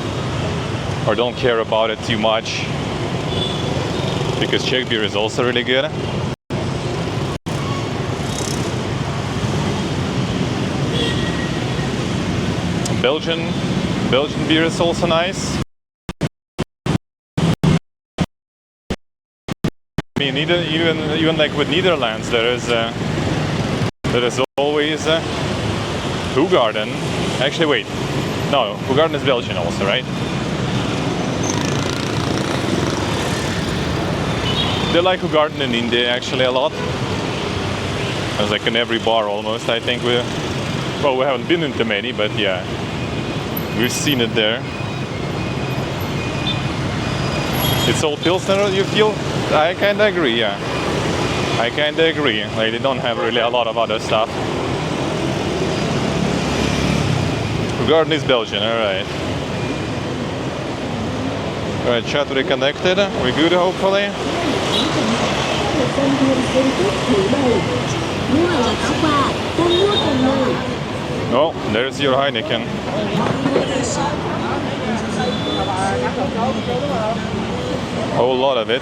or don't care about it too much because Czech beer is also really good. Belgian beer is also nice. I mean, even like with Netherlands, there is always Hoegaarden. Actually, wait, no, Hoegaarden is Belgian also, right? They like Hoegaarden in India actually a lot. It's like in every bar almost. I think we haven't been into many, but yeah, we've seen it there. It's all Pilsner, you feel? I kinda agree, yeah. I kinda agree. Like, they don't have really a lot of other stuff. Hoegaarden is Belgian, alright. Alright, chat reconnected. We're good, hopefully. Oh, there's your Heineken. Whole lot of it.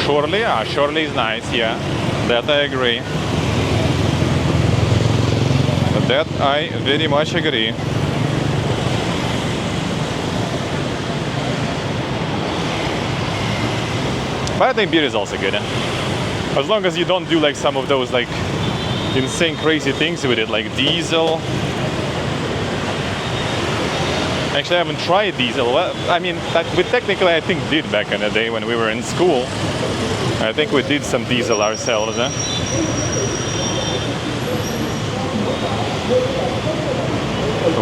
Surely, yeah, surely is nice, yeah. That I agree. That I very much agree. But I think beer is also good. As long as you don't do like some of those like insane crazy things with it, like diesel. Actually, I haven't tried diesel. Well, I mean, we technically I think did back in the day when we were in school. I think we did some diesel ourselves. I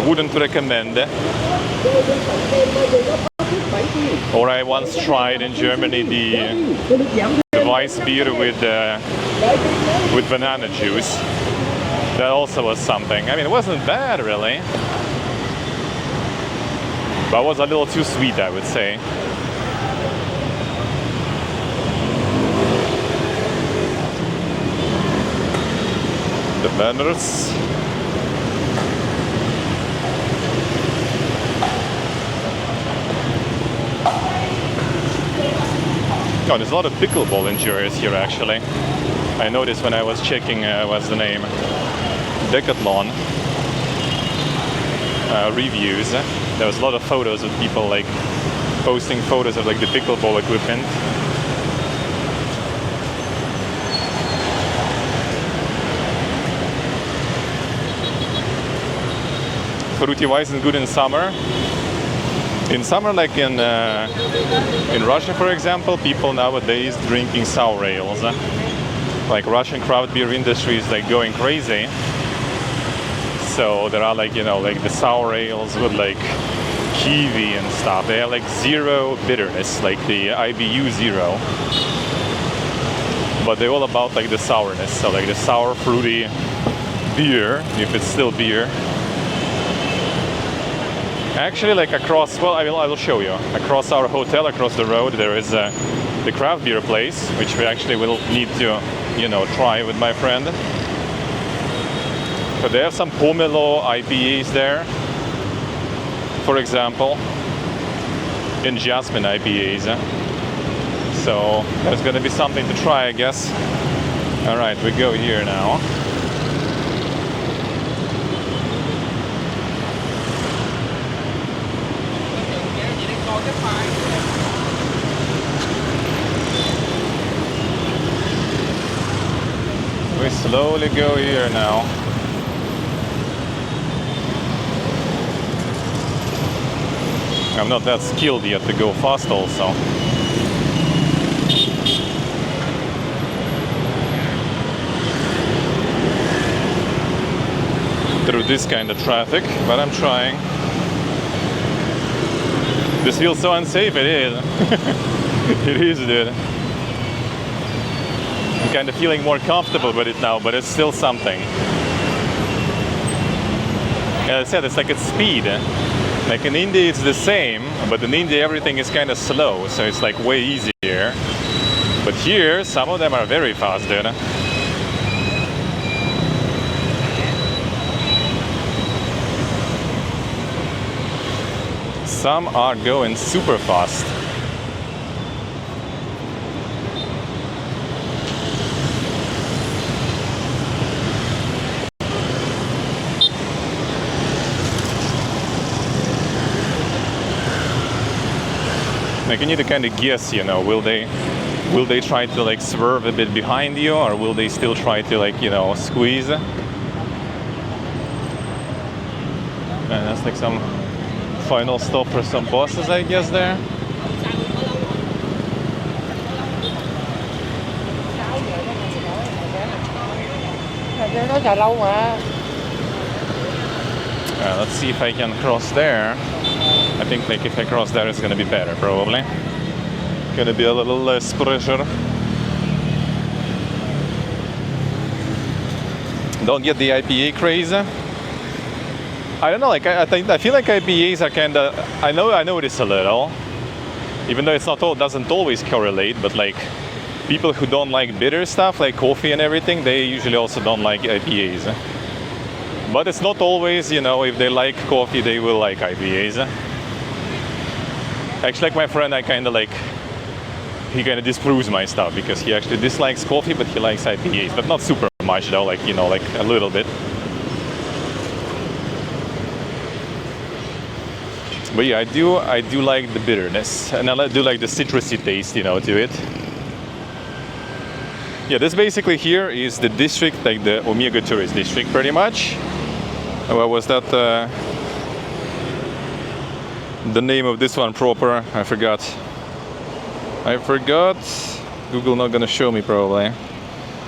wouldn't recommend it. Or I once tried in Germany the Weiss beer with banana juice. That also was something. I mean, it wasn't bad really, but it was a little too sweet, I would say. The banners. Oh, there's a lot of pickleball enjoyers here actually. I noticed when I was checking, what's the name? Decathlon. reviews. There was a lot of photos of people like posting photos of like the pickleball equipment. Fruity Weizen good in summer. In summer, like in Russia, for example, people nowadays drinking sour ales. Like Russian craft beer industry is like going crazy. So there are like, you know, like the sour ales with like kiwi and stuff. They have like zero bitterness, like the IBU 0. But they're all about like the sourness. So like the sour fruity beer, if it's still beer. Actually, like across, well, I will show you. Across our hotel, across the road, there is the craft beer place, which we actually will need to, you know, try with my friend. But they have some pomelo IPAs there, for example, and jasmine IPAs. So there's gonna be something to try, I guess. All right, we go here now. We slowly go here now. I'm not that skilled yet to go fast also. Through this kind of traffic, but I'm trying. This feels so unsafe, it is. It is, dude. I'm kind of feeling more comfortable with it now, but it's still something. As I said, it's like at speed. Like in India it's the same, but in India everything is kind of slow, so it's like way easier. But here, some of them are very fast, dude. Some are going super fast. Like you need to kind of guess, you know, will they try to like swerve a bit behind you, or will they still try to like, you know, squeeze? And that's like some final stop for some buses, I guess, there. Let's see if I can cross there. I think like if I cross there it's gonna be better, probably. Gonna be a little less pressure. Don't get the IPA craze. I don't know, like I feel like IPAs are kinda, I know this a little. Even though it's not all, doesn't always correlate, but like people who don't like bitter stuff like coffee and everything, they usually also don't like IPAs. But it's not always, you know, if they like coffee, they will like IPAs. Actually, like my friend, I kind of like, he kind of disproves my stuff because he actually dislikes coffee, but he likes IPAs, but not super much though, like, you know, like a little bit. But yeah, I do like the bitterness, and I do like the citrusy taste, you know, to it. Yeah, this basically here is the district, like the Omega tourist district, pretty much. What was that? The name of this one proper? I forgot. Google not gonna show me probably.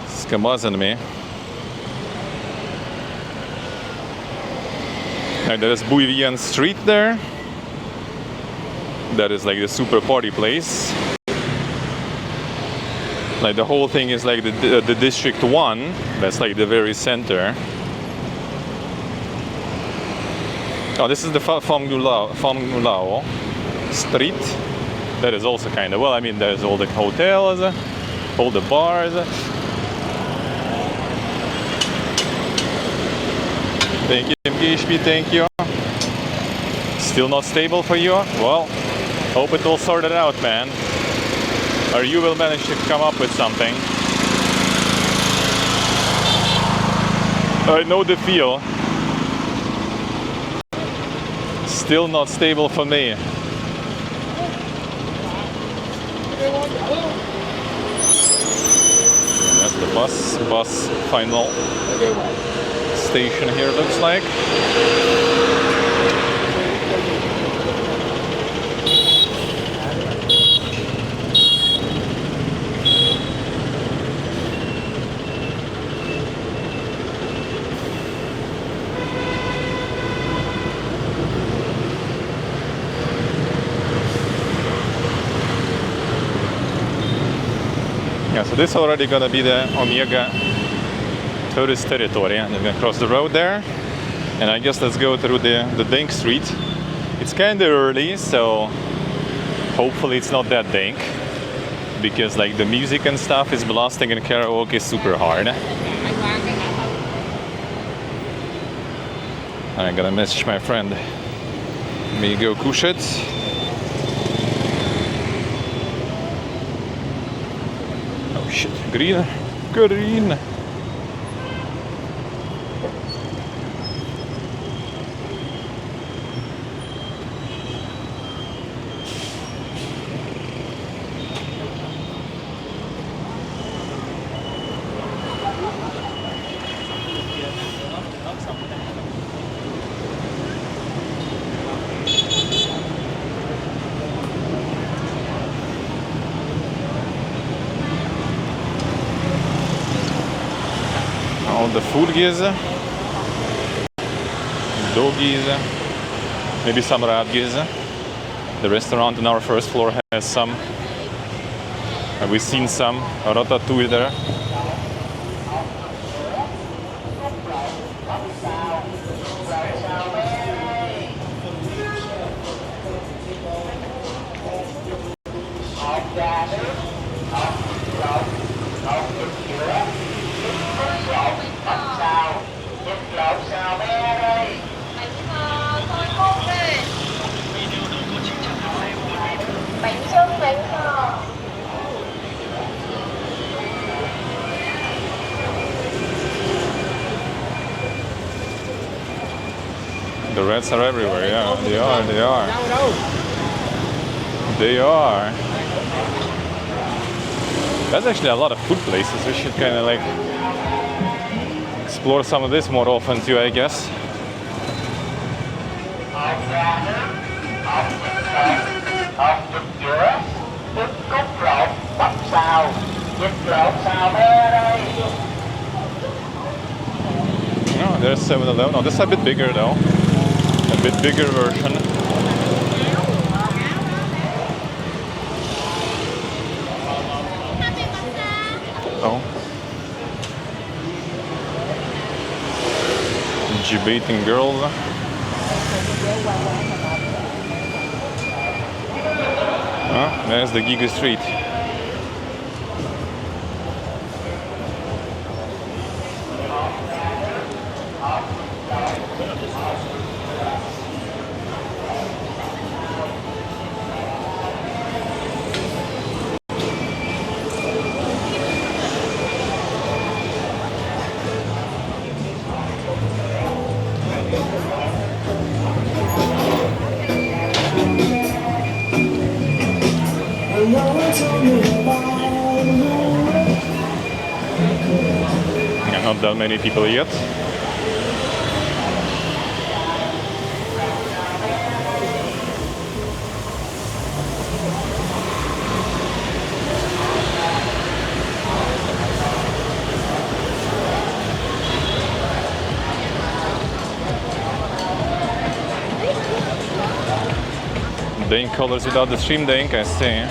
It's kamazing me. And there's Bouvian Street there. That is like the super party place. Like the whole thing is like the District 1. That's like the very center. Oh, this is the Pham Nguyen Street. That is also kind of, well, I mean, there's all the hotels, all the bars. Thank you, MKHP, thank you. Still not stable for you? Well, hope it will sort it out, man. Or you will manage to come up with something. I know the feel. Still not stable for me. That's the bus final station here, looks like. Yeah, so this is already gonna be the Omega tourist territory, and we're gonna cross the road there. And I guess let's go through the dank street. It's kinda early, so hopefully it's not that dank, because like the music and stuff is blasting and karaoke is super hard. And I'm gonna message my friend. Me go kušet. Shit, green. All the foodgies, doggies, maybe some radgies. The restaurant on our first floor has some. We've seen some ratatouille there. The rats are everywhere, yeah, they are. They are. There's actually a lot of food places. We should kind of like explore some of this more often too, I guess. Oh, there's 7-Eleven. Oh, this is a bit bigger though. A bit bigger version. Oh. Debating girls. Oh, there's the Giga Street. Not that many people yet. Dank colors without the stream dank, I see.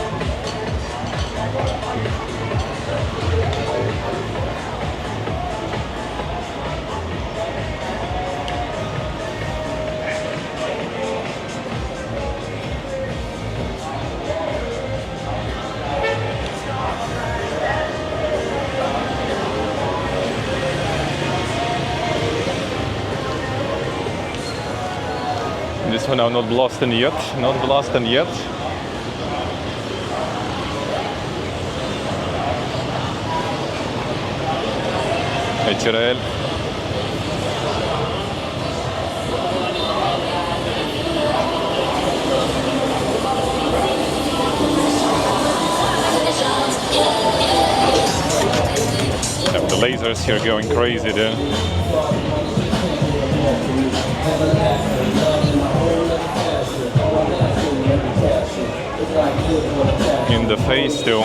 This one I'm not blasting yet, Hey Tyrell. lasers here going crazy, dude. In the face too.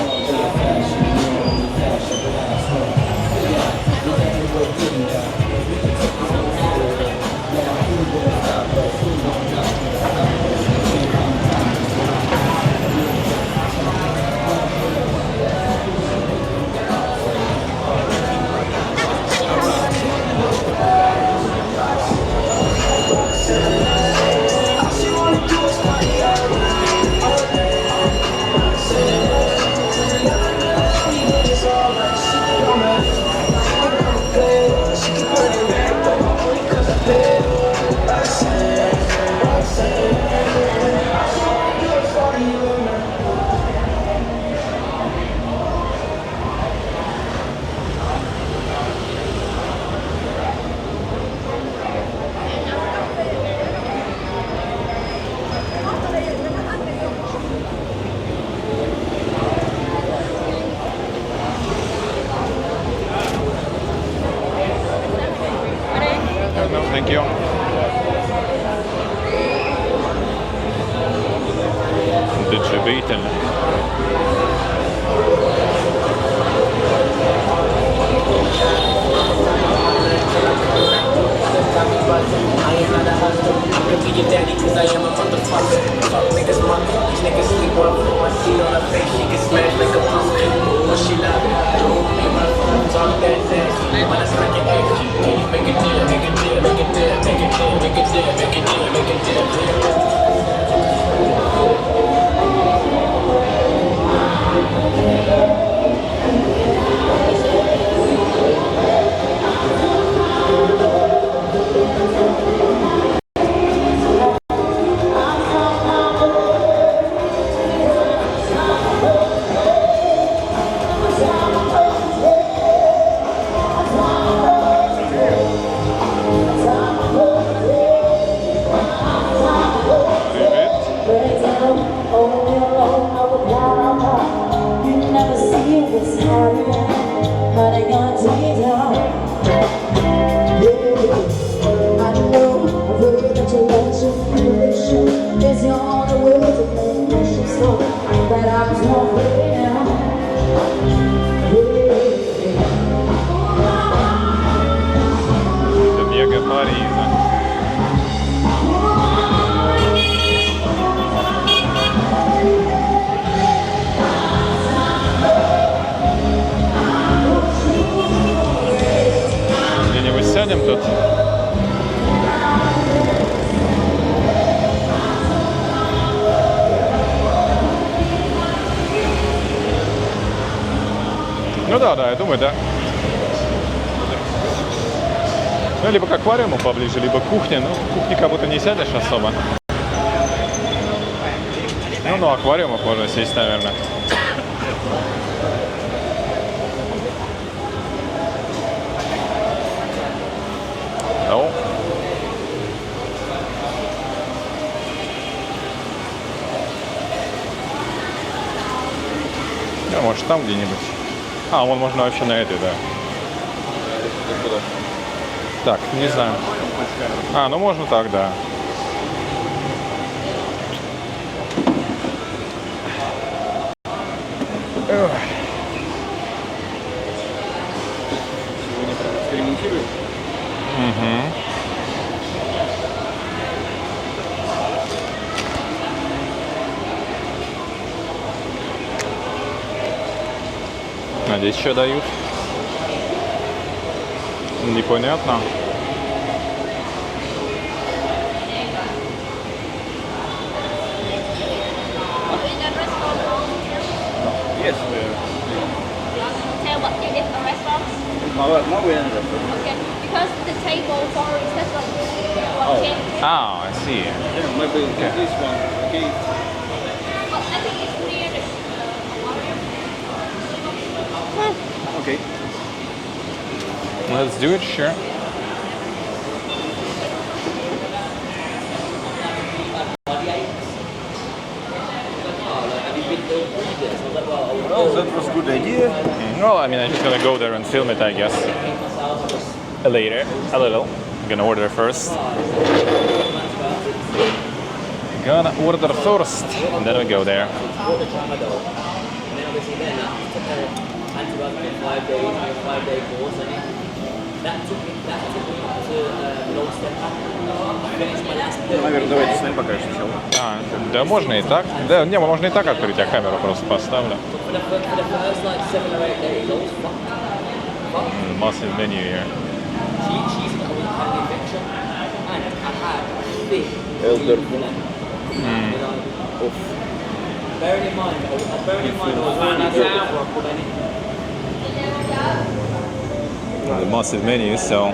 No, thank you. Digibeaten. I am not a husband. I could be your daddy cause I am a motherfucker. Fuck niggas monkey. These niggas sleep on the floor. See on her face, she get smashed like a pumpkin. What she love? Don't make my phone talk that nasty. When I smack your ass, can you make a deal? Make a deal, make a deal, make a deal, make a deal, make a deal, make a deal. Мега Парижа. Где-нибудь сядем тут? Ну да, я думаю, да. Ну, либо к аквариуму поближе, либо к кухне. Ну, в кухне как будто не сядешь особо. Ну, аквариумах можно сесть, наверное. Ну. Да, может, там где-нибудь. А, вон можно вообще на этой, да. Так, не знаю. А, ну можно так, да. Угу. А здесь что дают? Непонятно. Yes, Tell what you did for restaurants? no, we're in the Okay, because the table for reception one king. Ah, I see. yeah, maybe this one. Okay. Well, I think it's near the aquarium. Okay. Let's do it, sure. Well, that was a good idea. Ну Well, I mean, I'm just gonna go there and film it, I guess. Later, a little. I'm gonna order first. Gonna order first, and then we go there. What the tramadol, and then obviously then I took an antibiotic for 5 days, a 5-day course, and that took me up to low step back. I finished my last pill. Наверное, давайте с ним покажешь сначала. Да, можно и так. Да, не, можно и так открыть, я камеру просто поставлю. For the first like 7 or 8 days, I was fucked. Massive menu here. She's got an infection, and I had big Elder. Bearing in mind, I was really good before I put any. The massive menu, so you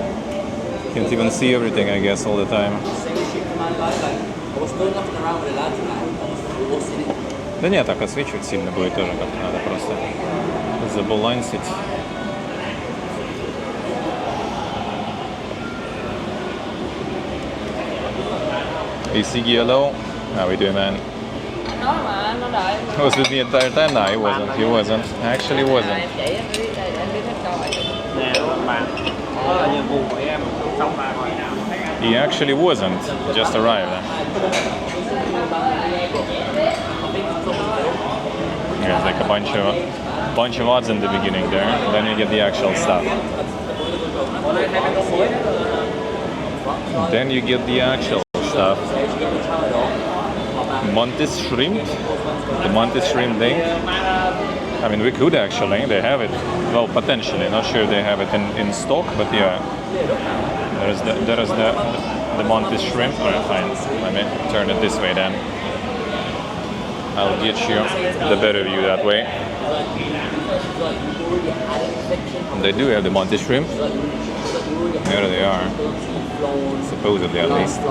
can't even see everything, I guess, all the time. Same shit for my life, like, I was still knocking around with the lads, and I was forcing it. Да нет, так освечивать сильно будет тоже как надо просто забалансить. Is he yellow? How we doing, man? Nói mà, nó đợi. Was it the entire time? No, he wasn't. He wasn't. Actually, wasn't. Em chỉ em biết hết câu vậy. Nè, bạn. Đó là nhiệm vụ của em. Xong mà hỏi nào thấy anh. He actually wasn't. Just arrived. There's like a bunch of odds in the beginning there. Then you get the actual stuff. Then you get the actual stuff. Mantis shrimp, the mantis shrimp thing. I mean, we could actually. They have it. Well, potentially. Not sure if they have it in stock, but yeah. There is the mantis shrimp. Alright, fine. Let me turn it this way then. I'll get you the better view that way. They do have the mantis shrimp. There they are. Supposedly, at least.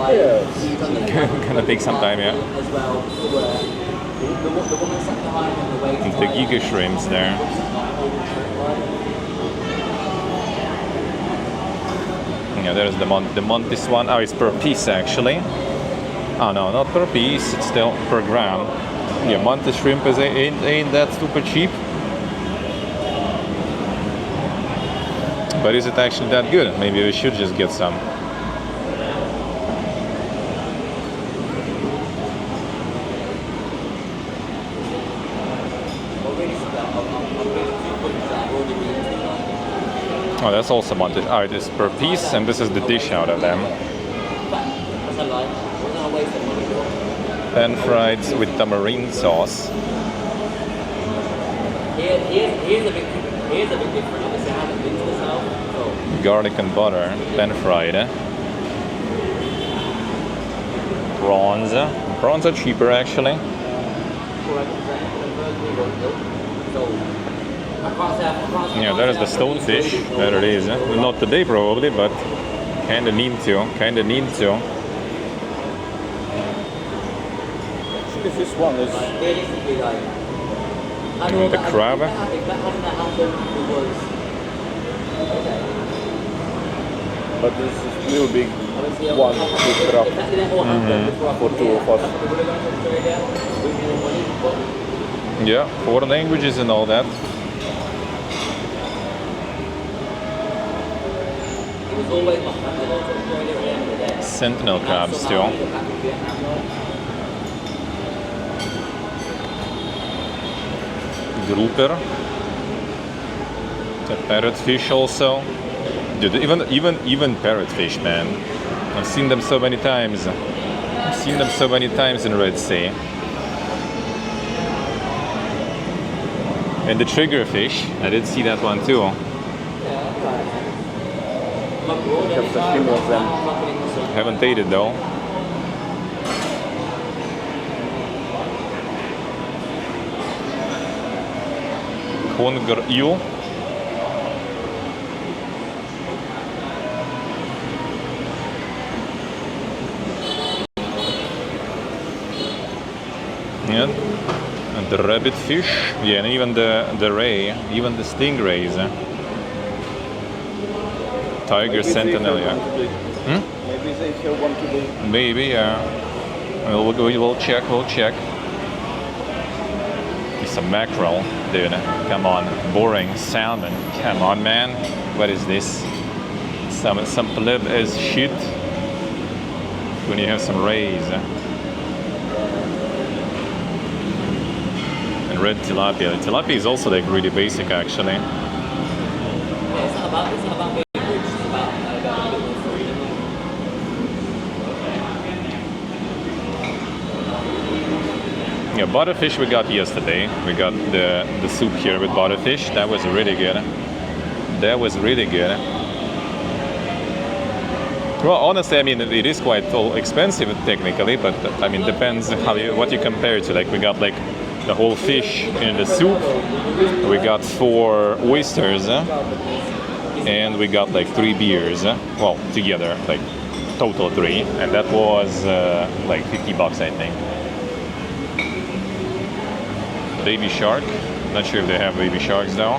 Gonna take some time, yeah. The giga shrimps there. Yeah, there's the mantis one. Oh, it's per piece actually. Oh no, not per piece. It's still per gram. Yeah, mantis shrimp ain't that super cheap. But is it actually that good? Maybe we should just get some. Oh, that's also mantis. Oh, it is per piece, and this is the dish out of them. Pan fried with tamarind sauce. Here's a bit different. Obviously, I haven't been to the south, so. Garlic and butter, pan fried. Prawns. Prawns are cheaper actually. Yeah, there is the stonefish. There it is. Not today probably, but kinda need to. This one is. The crab. But this is real big one, big crab. For two of us. Yeah, 4 languages and all that. Sentinel crabs too. Grouper. The parrotfish also. Dude, even parrotfish, man. I've seen them so many times. In Red Sea. And the triggerfish, I did see that one too. Haven't ate it though. Conger eel. Yeah, and the rabbit fish. Yeah, and even the ray, even the stingrays. Tiger sentinel, yeah. Maybe they have one today. Maybe, yeah. We'll check. You some mackerel, dude. Come on, boring salmon. Come on, man. What is this? Some pleb as shit. When you have some rays. And red tilapia. Tilapia is also like really basic, actually. It's not about being rich, it's about a bit more freedom. Yeah, butterfish we got yesterday. We got the soup here with butterfish. That was really good. That was really good. Well, honestly, I mean, it is quite expensive technically, but I mean, depends what you compare it to. Like, we got like the whole fish in the soup. We got 4 oysters, and we got like 3 beers. Well, together, like total 3, and that was like $50, I think. Baby shark. Not sure if they have baby sharks though.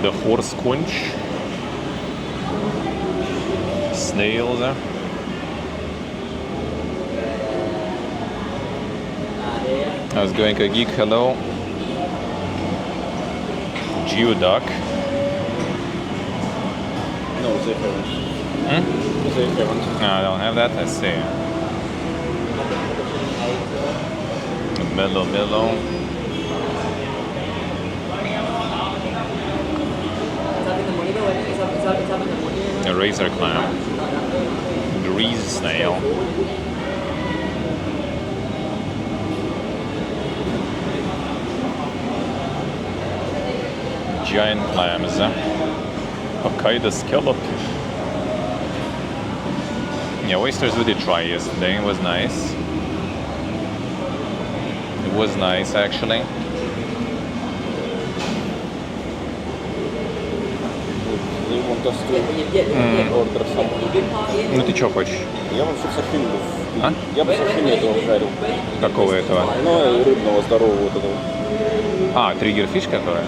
The horse conch. Snails. I was going to geek. Hello. Geoduck. No, they haven't. They haven't. No, I don't have that. Let's see. Mellow. A razor clam. Grease snail. Giant clams. Hokkaido scallop. Yeah, oysters we did try yesterday. It was nice. It was nice, actually. They want us to order something. Ну ты чё хочешь? Я вообще сашими. А? Я бы сашими этого жарил. Какого этого? Ну, рыбного, здорового вот этого. А, триггер-фиш который?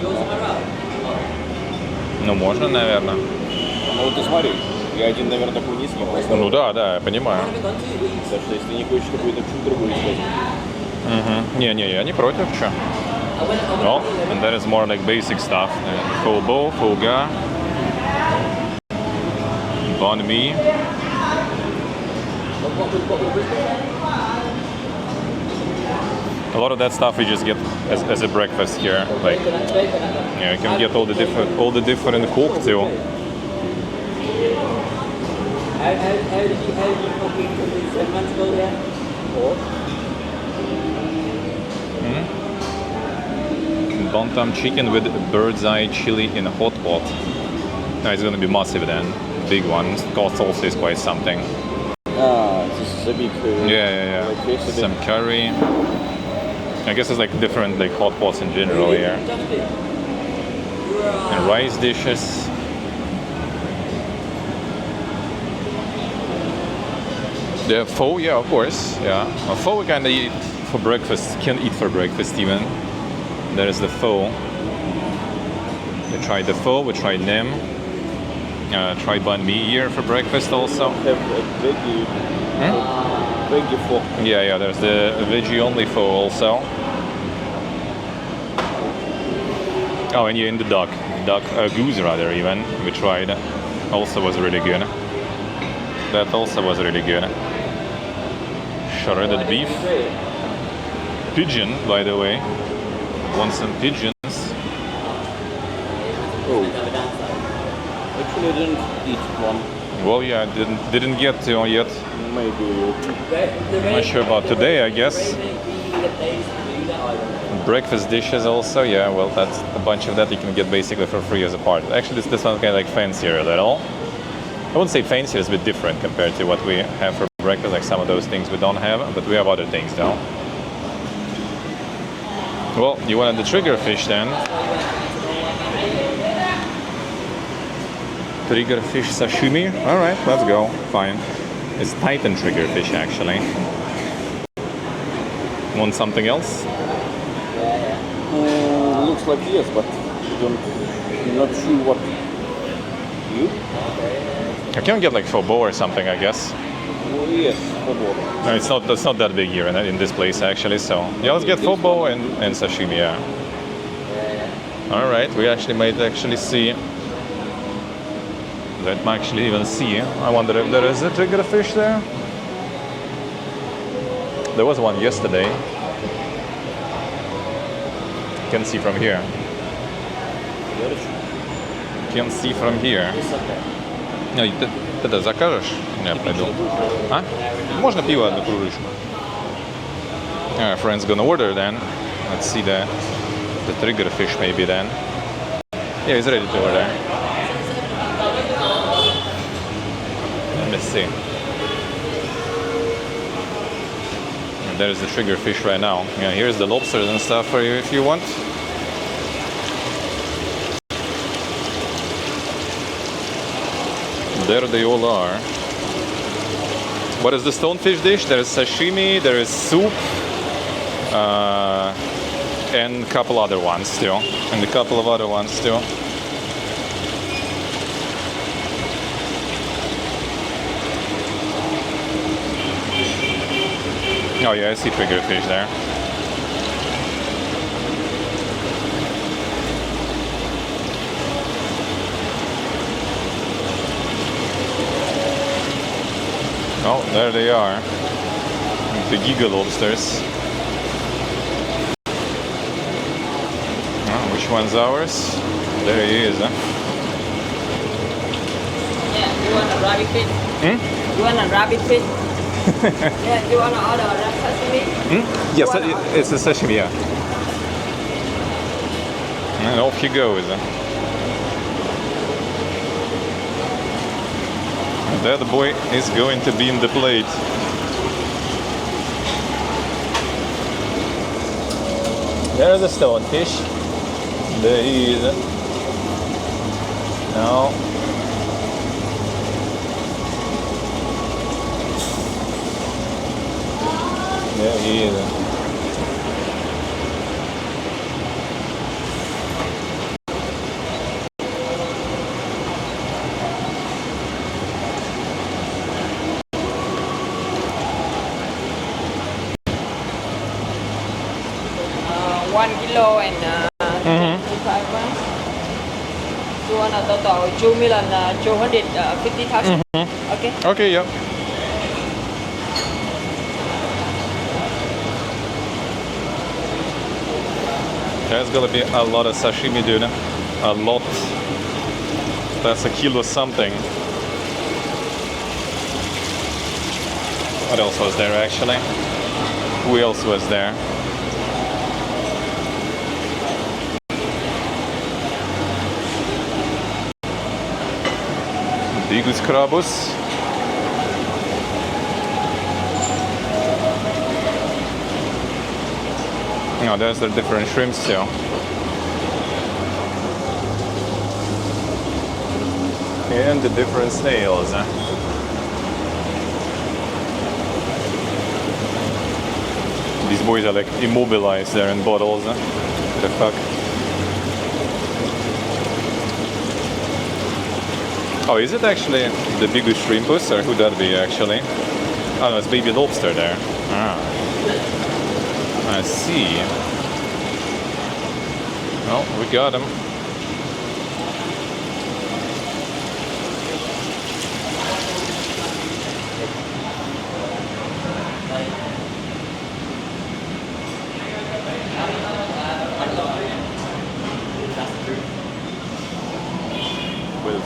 Ну, можно, наверное. Ну вот ты смотри, я один, наверное, такой не съем. Ну да, я понимаю. Так что если не хочешь, то будет что-то другое искать. Не, я не против, чё. Well, and that is more like basic stuff. Full bowl, full ga. Banh mi. A lot of that stuff we just get as a breakfast here. Like, yeah, you can get all the different cocktail. How did you fucking convince everyone to go there? Bantam chicken with bird's eye chili in a hot pot. No, it's gonna be massive then. Big one. Cost also is quite something. This is a big... Yeah. Like yesterday. Some curry. I guess it's like different like hot pots in general here. And rice dishes. The pho, yeah, of course, yeah. Pho we kinda eat for breakfast, can eat for breakfast even. There is the pho. We tried the pho, we tried nem. Tried banh mi here for breakfast also. Have a veggie pho. Yeah, there's the veggie only pho also. Oh, and yeah, in the duck goose rather even, we tried. Also was really good. That also was really good. Shredded beef. Pigeon, by the way. Want some pigeons? Oh. Actually, I didn't eat one. Well, yeah, I didn't get to yet. Maybe. I'm not sure about today, I guess. Breakfast dishes also, yeah, well, that's a bunch of that you can get basically for free as a part. Actually, this one kind of like fancier a little. I wouldn't say fancier, it's a bit different compared to what we have for breakfast, like some of those things we don't have, but we have other things though. Well, you wanted the trigger fish then. Trigger fish sashimi? Alright, let's go. Fine. It's Titan trigger fish actually. Want something else? Looks like yes, but I'm not sure what. You? I can get like pho bo or something, I guess. Yes, football. No, it's not that big here in this place actually. So yeah, let's get football and sashimi. Yeah. All right, we actually might actually see. Let me actually even see. I wonder if there is a trigger fish there. There was one yesterday. Can see from here. Can see from here. No, ты это закажешь? Я пойду. А? Можно пиво одну кружечку? Friend's gonna order then. Let's see the trigger fish maybe then. Yeah, he's ready to order. Let me see. And there's the trigger fish right now. Yeah, here's the lobsters and stuff for you if you want. There they all are. What is the stonefish dish? There is sashimi, there is soup, and a couple other ones too. And a couple of other ones too. Oh yeah, I see trigger fish there. Oh, there they are. The giga lobsters. Oh, which one's ours? There he is, huh? Yeah, you want a rabbit fish? You want a rabbit fish? Yeah, you want to order a sashimi? Yes, it's a sashimi, yeah. And off he goes. That boy is going to be in the plate. There's a stonefish. There he is. Now. There he is. Kilo and 25 grams. You want a total 2,250,000? Okay. Okay, yeah. There's gonna be a lot of sashimi, dude. A lot. That's a kilo something. What else was there actually? Who else was there? Bigus krabus. No, there's the different shrimps too. And the different snails. These boys are like immobilized there in bottles. The fuck? Oh, is it actually the biggest shrimpus, or who that be actually? Oh no, it's baby lobster there. Ah. I see. Oh, we got him.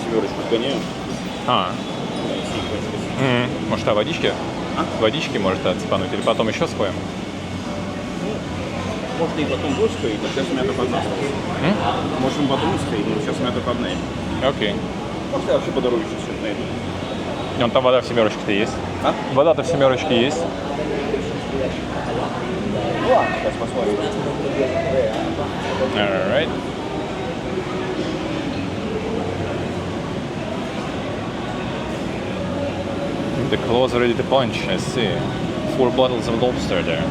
Семерочку сгоняем. Может, водички? Водички может отспануть, или потом еще сходим? Может, и потом будешь сходить, а сейчас у меня только одна осталась. Можем потом сходить, но сейчас у меня только одна. Окей. Может, я вообще по дороге сейчас что-то найду. Вон там вода в семерочке-то есть. А? Вода-то в семерочке есть. Ну ладно, сейчас посмотрим. Alright. The claws are ready to punch, I see. 4 bottles of lobster there.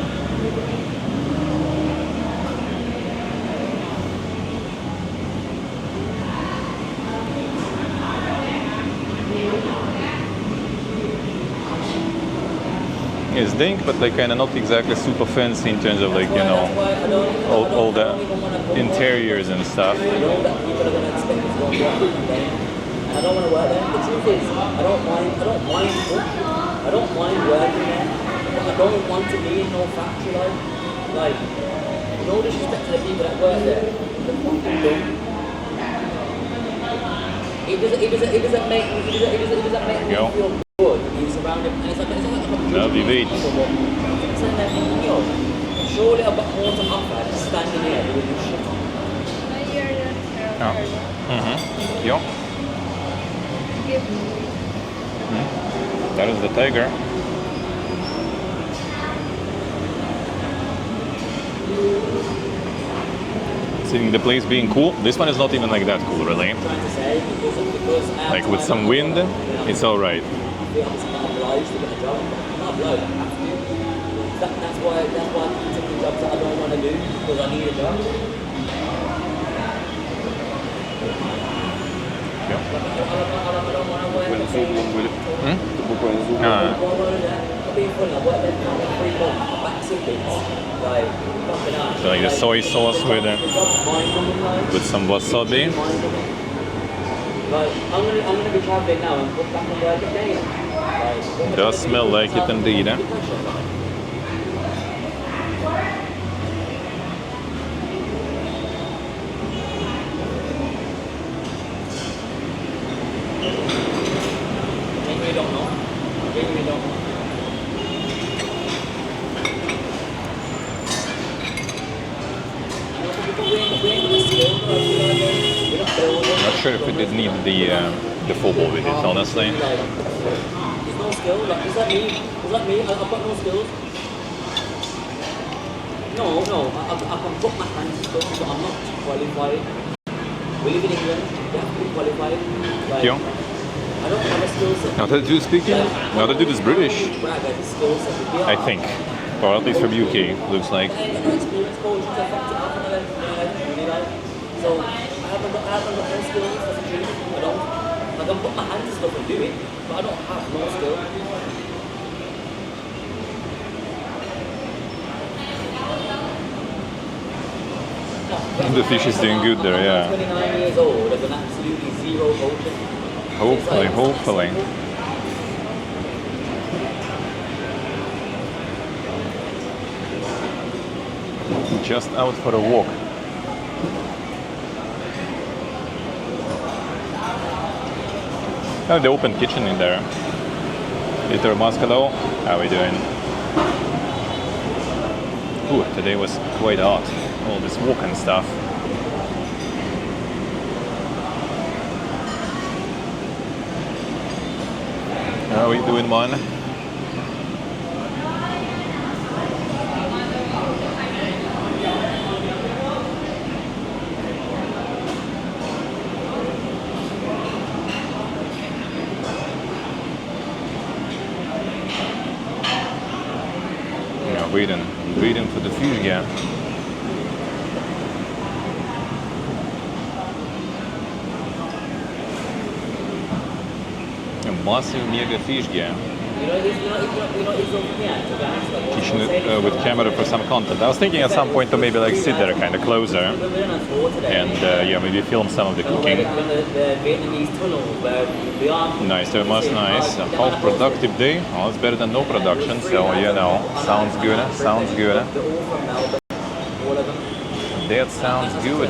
is dink, but like kind of not exactly super fancy in terms of like, you know, all the interiors and stuff. I know that people are going to expect me to go and work with them then, and I don't want to work there. The truth is, I don't mind working there, but I don't want to be in no factory like, no disrespect to the people that work there, they're fucking dumb. It doesn't make me feel good being surrounded, and it's like Love you, mate. surely I've got more to offer than standing here doing this shit. Oh. Yeah. That is the tiger. Seeing the place being cool. This one is not even like that cool, really. Trying to say because Like with some wind, it's all right. I feel I'm obliged to get a job. I'm not obliged. I have to. That's why I keep taking jobs that I don't want to do because I need a job. Yeah. I don't want to work. When Zoom will it? The book when Zoom. Ah. I'll be funny. I worked there for 3 months. I'm back to bits. Like, fucking hell. So like the soy sauce with some wasabi. Like, I'm gonna be traveling now and put back on work again. Like, Does smell like it indeed, eh? Genuinely don't know. Genuinely don't know. Not sure if it did need the football with it, honestly. There's no skill. Like, is that me? I've got no skills. No. I can put my hands and stuff, but I'm not qualified. We live in England. You have to be qualified. Like, Yeah. I don't have a skill set. Now that dude speaking, now that dude is British, Brag as a skill set. I think. Or at least from UK, looks like. I ain't got no experience coaching, so I fucked it up and I really like. So I haven't got no skills, that's the truth. I don't. I can put my hands and stuff and do it, but I don't have no skill. The fish is doing good there, yeah. 29 years old, I've done absolutely zero coaching. Hopefully. Just out for a walk. Oh, the open kitchen in there. Little Muscalo, how we doing? Ooh, today was quite hot. All this walking stuff. How we doing, man? Waiting for the fish again. A massive mega fish game. Kitchen with camera for some content. I was thinking at some point to maybe like sit there kind of closer and yeah, maybe film some of the cooking. Nice, that was nice. A half productive day. Oh, it's better than no production, so you know, sounds good. Sounds good. That sounds good.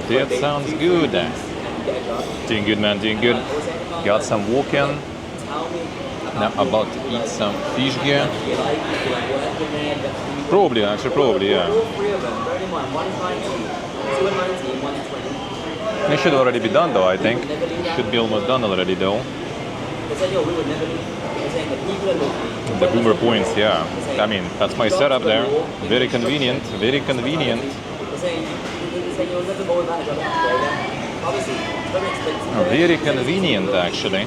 That sounds good. Doing good, man, doing good. Got some walking. Now about to eat some fish here. Probably, yeah. It should already be done though, I think. Should be almost done already though. The boomer points, yeah. I mean, that's my setup there. Very convenient, very convenient. Very convenient, actually.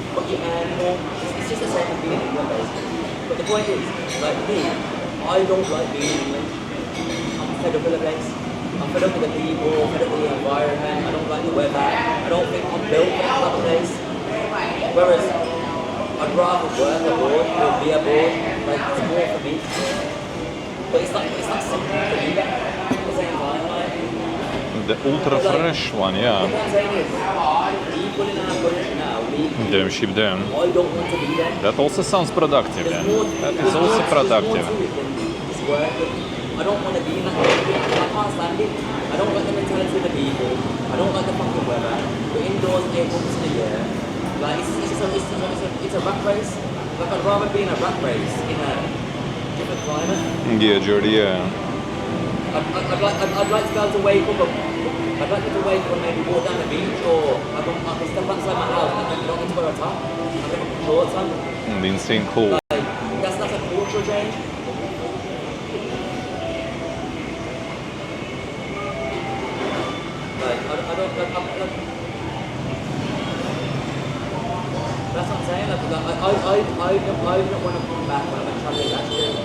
But the point is, like me, I don't like being in England. I'm fed up with the place. I'm fed up with the people, fed up with the environment. I don't like the weather. I don't think I'm built for that type of place. Whereas I'd rather work abroad or be abroad. Like it's more for me. But it's not something to do that at the same time. Like, The ultra fresh one, yeah. what I'm saying is, people in our country now, we Damn sheep damn. I don't want to be there. That also sounds productive then. That is also productive. I don't want to be in that country. I can't stand it. I don't like the mentality of the people. I don't like the fucking weather. We're indoors 8 months in a year. Like it's a rat race. Like I'd rather be in a rat race in a different climate. Yeah, Jordy, yeah. I'd like to be able to wake up. I'd like to wake up and maybe walk down the beach, or I can step outside my house and I don't need to wear a top. I can put shorts on. The insane cold. Like that's a cultural change. Like I don't like. That's what I'm saying. I don't want to come back when I went traveling last year.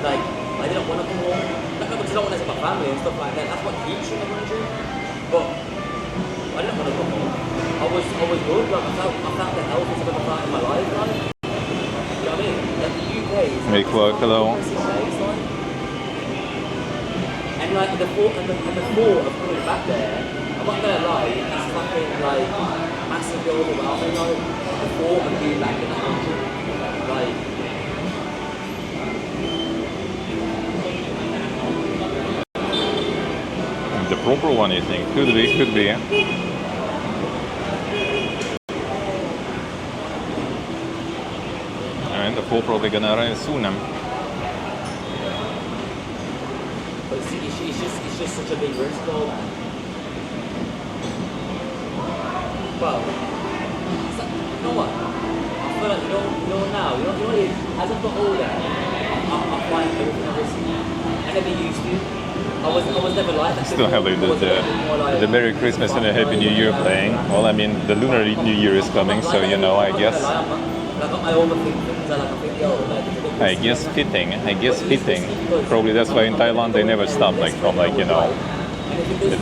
Like I didn't want to come home. Not because I don't want to see my family and stuff like that. That's what keeps you in the country. But I didn't want to come home. I was good. Like I felt the health is about to start in my life. Like, you know what I mean? Like the UK is Make work alone. 6 days, like. And like the thought of coming back there, I'm not gonna lie, it's fucking like massively overwhelming. Like the thought of being back in the country, like. The proper one, you think? Could be. And the fall probably gonna arrive soon. But it's just such a big risk though, man. Well, it's like, you know what? I feel like now, as I've got older, I find everything risky. I never used to. I was never like that. Still have like the Merry Christmas and a Happy New Year playing. Well, I mean, the Lunar New Year is coming, so you know, I guess. I overthink things. I think, I guess fitting. Probably that's why in Thailand they never stop, like from like you know,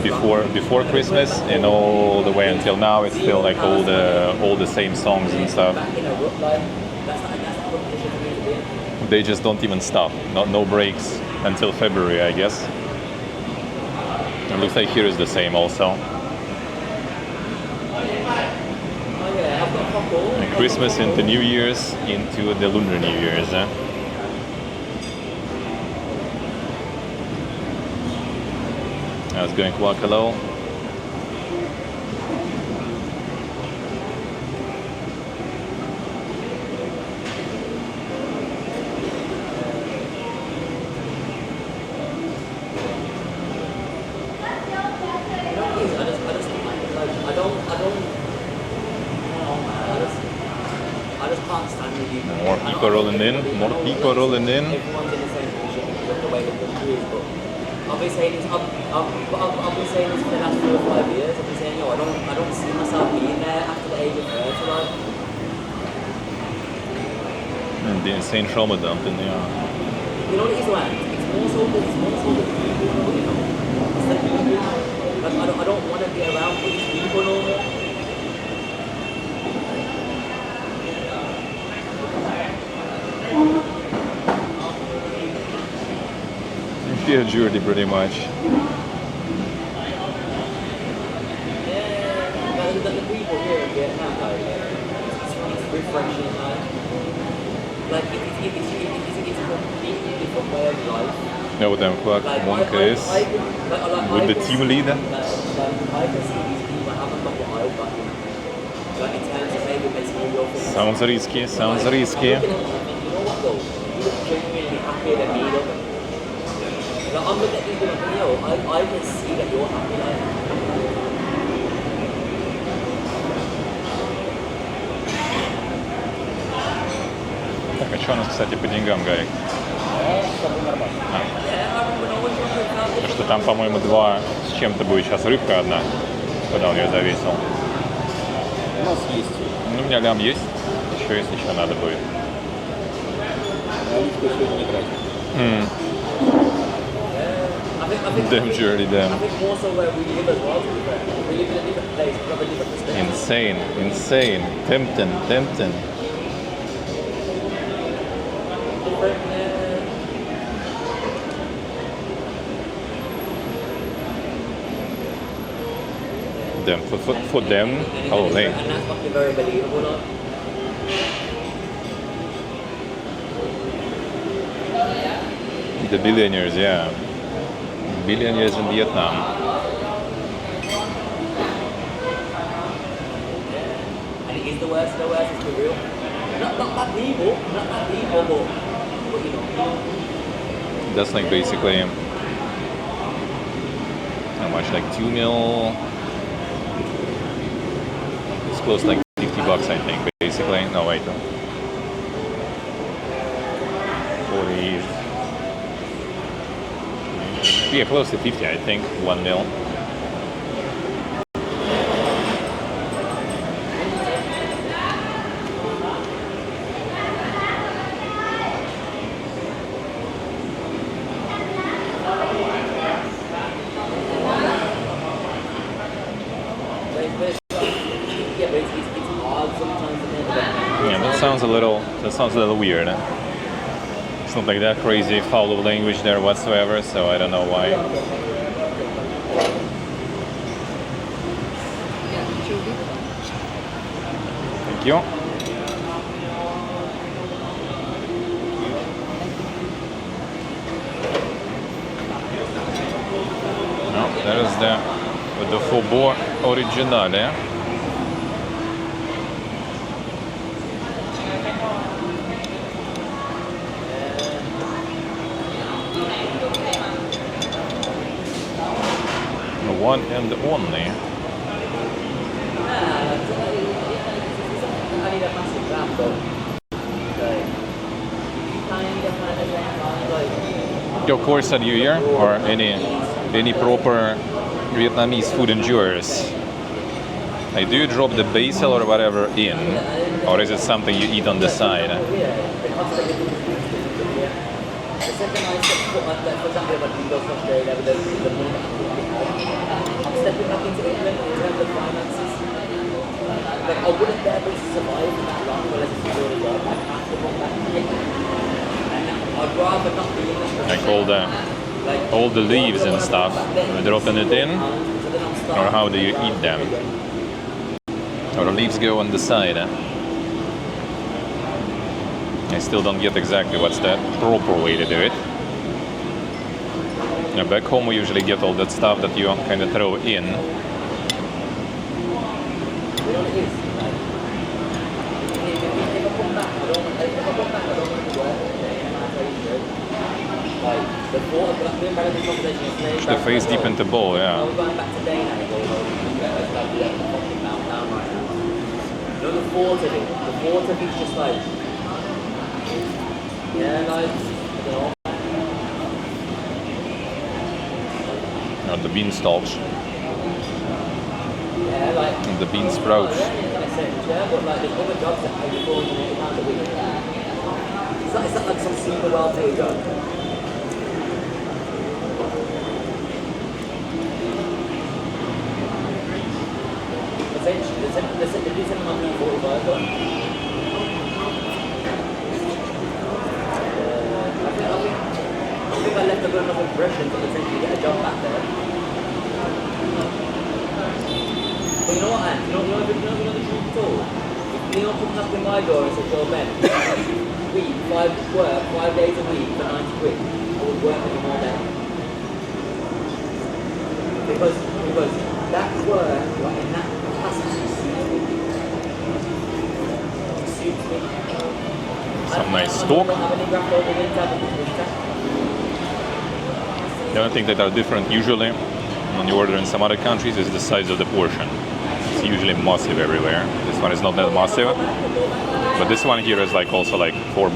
before Christmas and all the way until now. It's still like all the same songs and stuff. They just don't even stop. No breaks until February, I guess. It looks like here is the same also. And Christmas into New Year's into the Lunar New Year's. Now it's going quite low. I just can't stand the UK. More people rolling in. Everyone's in the same position with the way the country is, but I've been saying this. I've been saying this for the last 4 or 5 years. I've been saying, yo, I don't see myself being there after the age of 30. Like, The insane trauma dumping, yeah. you know what it is, like? It's more so the people, you know. It's the people. Like, I don't want to be around these people no more. Yeah, Jordy, pretty much. Yeah, the people here in Vietnam, like, it's refreshing, like it's a completely different way of life. Know what the fuck Monk is with the team leader. I can see these people haven't got what I've got, you know. Like in terms of maybe material things. Sounds risky. You know what though? You look genuinely happier than me though. Like, I'm looking at people like, yo, I can see that you're happy, like. Так, а что у нас, кстати, по деньгам, Гарик? Потому что там, по-моему, 2 с чем-то будет сейчас рыбка одна. Куда он ее завесил? У нас есть. Ну, у меня лям есть. Еще, если что, надо будет. Наличку сегодня не тратим. think Damn surely I them. think more so where we live as well, to be fair. We live in a different place, we have a different perspective. Insane, insane. Tempting, tempting. Different, Them for them. Oh, hey. and that's fucking very believable, though. The billionaires, yeah. Billionaires in Vietnam. And it is the worst, it's for real. Not bad people, but you know. That's like basically how much? Like 2 mil. It's close to like $50, I think, basically. No, wait. 40. Yeah, close to 50, I think. 1 mil. Yeah, but it's hard sometimes to think about. Yeah, that sounds a little weird. It's not like that crazy foul of language there whatsoever, so I don't know why. Thank you. No, that is the Faubourg Originale. The one and the only. I need a massive ramp, though. Like, kind of like, Your course at you here, or any proper Vietnamese food endurers? Like, do you drop the basil or whatever in, or is it something you eat on the side? the second I step foot on that, for example, if I can go to Australia with the money that I'm stepping back into England in terms of finances. Like, I wouldn't be able to survive for that long unless it's a good job. I have to come back here. And I'd rather not be in this. Like all the leaves and stuff, dropping it in, or how do you eat them? Or the leaves go on the side? I still don't get exactly what's the proper way to do it. Now, back home we usually get all that stuff that you kind of throw in. Push the face deep in the bowl, yeah. We're going back to Dana and going over fucking meltdown right now. You know the thought of it. The thought of it's just like, yeah, like, I don't know. Now the bean stalks Yeah, like. and the bean sprouts. In a sense, yeah, but like there's other jobs that pay you £480 a week. It's not like some super well-paid job. Essentially, the reason I'm doing 45 though. I think I left a good enough impression to potentially get a job back there. But you know what, Ant? You know the truth at all? If Leon comes up in my door and says, "Yo, Ben, week, 5 days a week for 90 quid," I would work with him all day. Because that work, like, in that capacity suits me. Suits me. Some nice stock. The only thing that are different usually when you order in some other countries is the size of the portion. It's usually massive everywhere. This one is not that massive, but this one here is like also like $4.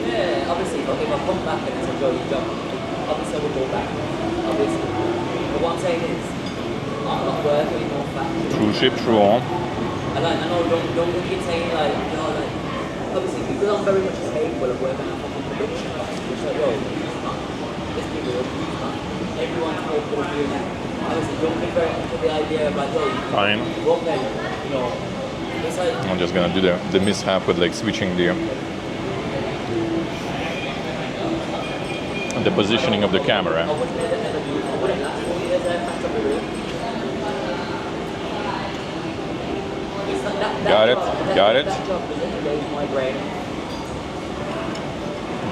Yeah, obviously, if I come back and it's a jolly job, obviously I would go back. Obviously. But what I'm saying is, I'm not working anymore factory. True ship, true on. And like, I know don't keep saying like, you know, like, obviously because I'm very much capable of working on fucking production. It's like, yo, it's not. Let's be real. It's not. Everyone's capable of doing that. Obviously, don't be very into the idea of like, yo, Fine. what then, you know, it's like, I'm just gonna do the mishap with like switching the positioning of the camera. I wouldn't last 4 years there, back to the room. It's like Got it, got it. That job doesn't engage my brain.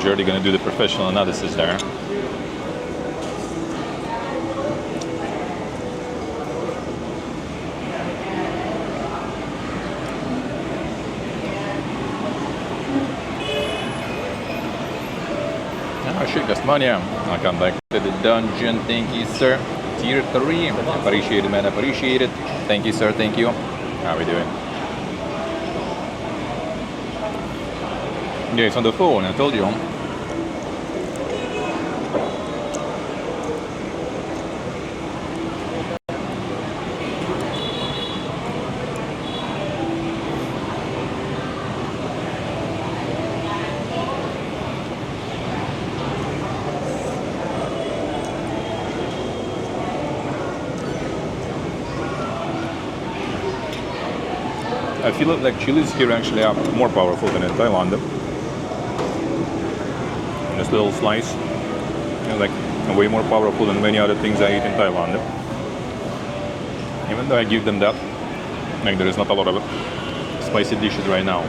Jordy gonna do the professional analysis there. Mania, I come back to the dungeon. Thank you, sir. Tier 3. Appreciate it, man. Appreciate it. Thank you, sir. Thank you. How we doing? Yeah, it's on the phone. I told you. I feel like chilies here actually are more powerful than in Thailand. This little slice is like way more powerful than many other things I eat in Thailand. Even though I give them that, like there is not a lot of spicy dishes right now.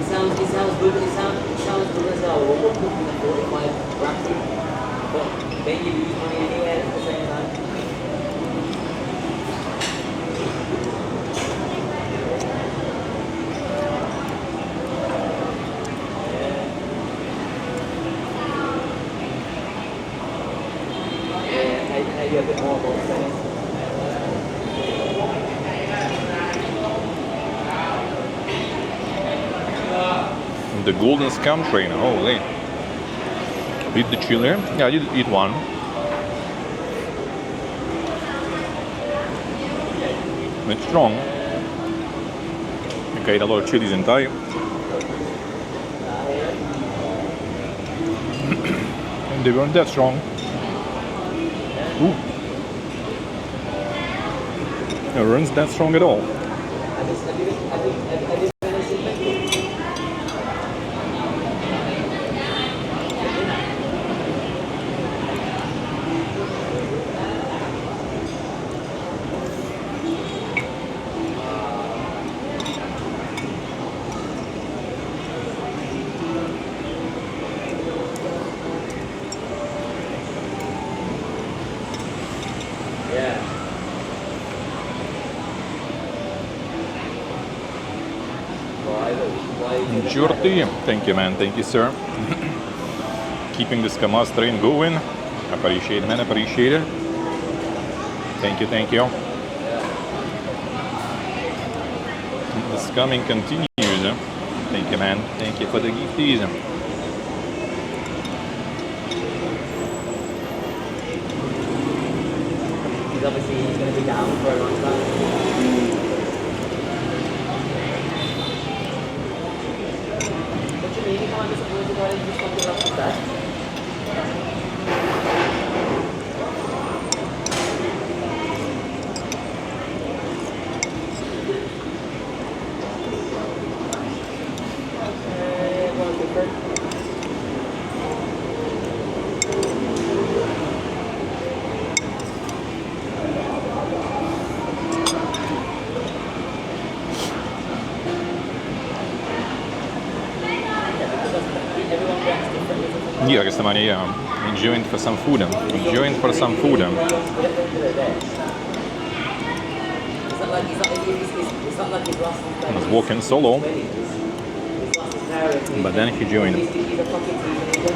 It sounds good. It sounds good as well. We're cooking at 45 bracket, but then you lose money anyway at the same time. Yeah, a bit more about things. The golden scam train, holy. Eat the chili. Yeah, I did eat one. It's strong. I ate a lot of chilies in Thai. And they weren't that strong. Ooh. It weren't that strong at all. Jordi, thank you, man. Thank you, sir. Keeping this Kamaz train going. Appreciate it, man. Appreciate it. Thank you, thank you. The scamming continues. Thank you, man. Thank you for the gifties. He's obviously going to be down for a long time. What do you mean? You can't just avoid the guy just something else like that? Yeah, questa mania, yeah. Enjoying for some food. Enjoying for some food. It's not like he's lost his I was walking solo, He's lost his parents. but then he joined. He's a fucking teenager.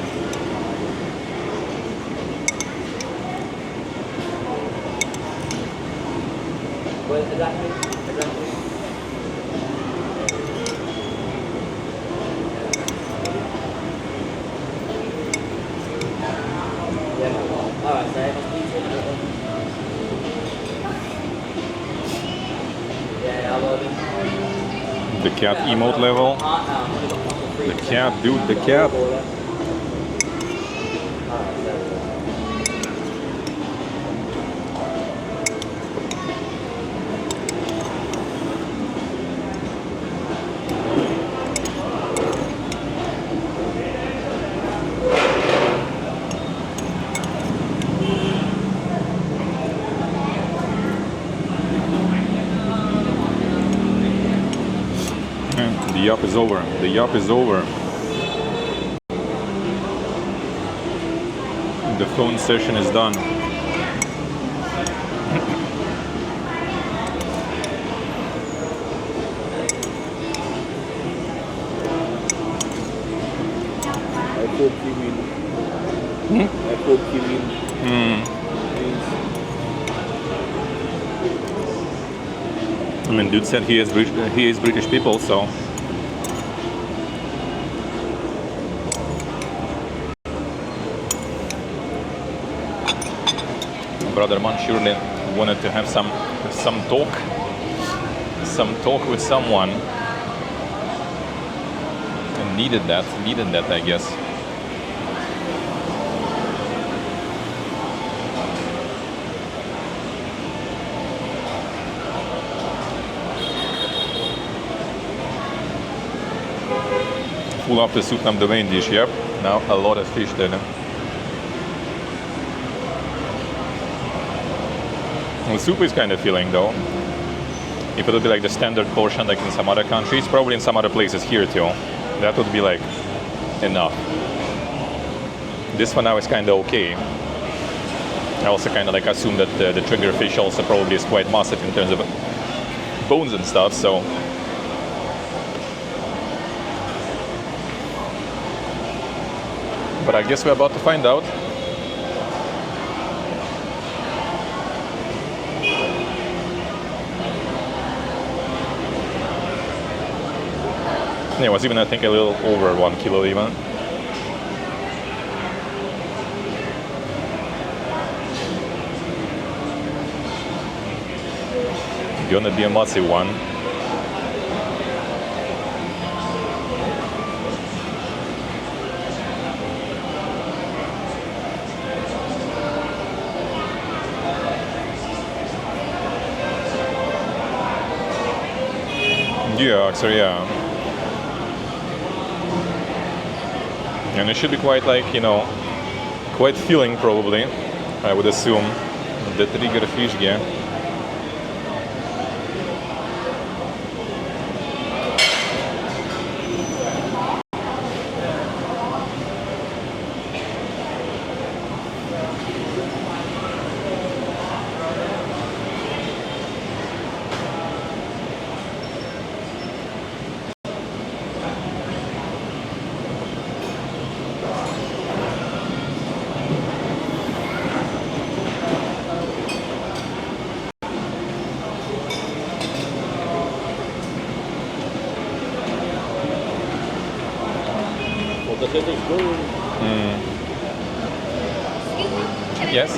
Well, exactly. Alright, so I must be The cat emote level. The cat, dude, the cat. The yup is over. The yup is over. The phone session is done. I hope Chi Minh. I hope Chi Minh wins. I mean, dude said he is British people, so. Brother Man surely wanted to have some talk with someone, and needed that, I guess. Full up the soup nam the main dish, yep. Now a lot of fish there. The soup is kind of filling though. If it would be like the standard portion like in some other countries, probably in some other places here too, that would be like enough. This one now is kind of okay. I also kind of like assume that the trigger fish also probably is quite massive in terms of bones and stuff, so. But I guess we're about to find out. Yeah, it was even, I think, a little over 1 kilo even. Gonna be a massive one. Yeah, actually, yeah. And it should be quite like, you know, quite filling probably, I would assume, the trigger fish gear. The set is going. Yes?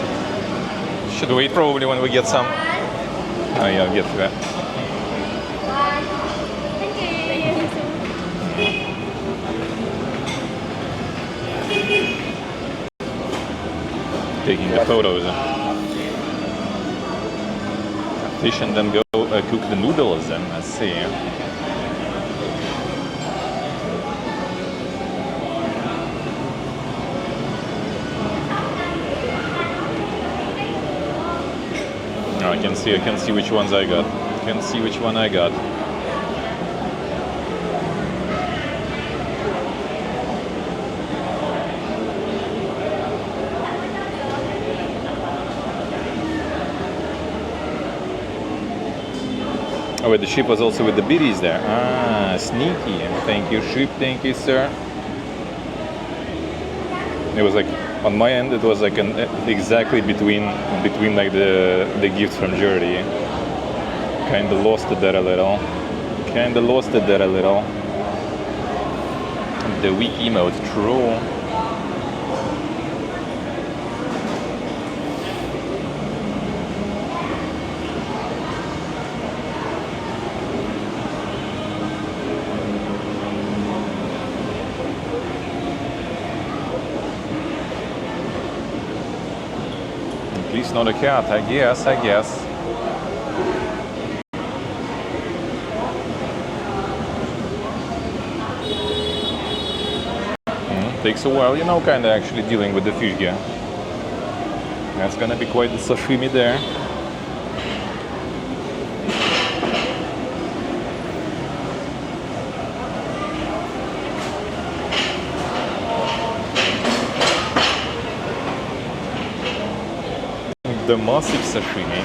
Should wait probably when we get some. Oh yeah, I'll get to that. Taking the photos. Fish and then go cook the noodles then, let's see. I can see which ones I got. Can see which one I got. Oh, wait, the ship was also with the biddies there. Ah, sneaky. Thank you, ship. Thank you, sir. It was like on my end. It was like exactly between like the gift from Jordy. Kinda lost it there a little. The weak emote, true. It's not a cat, I guess. Takes a while, you know, kind of actually dealing with the fish here. That's gonna be quite the sashimi there. The massive sashimi.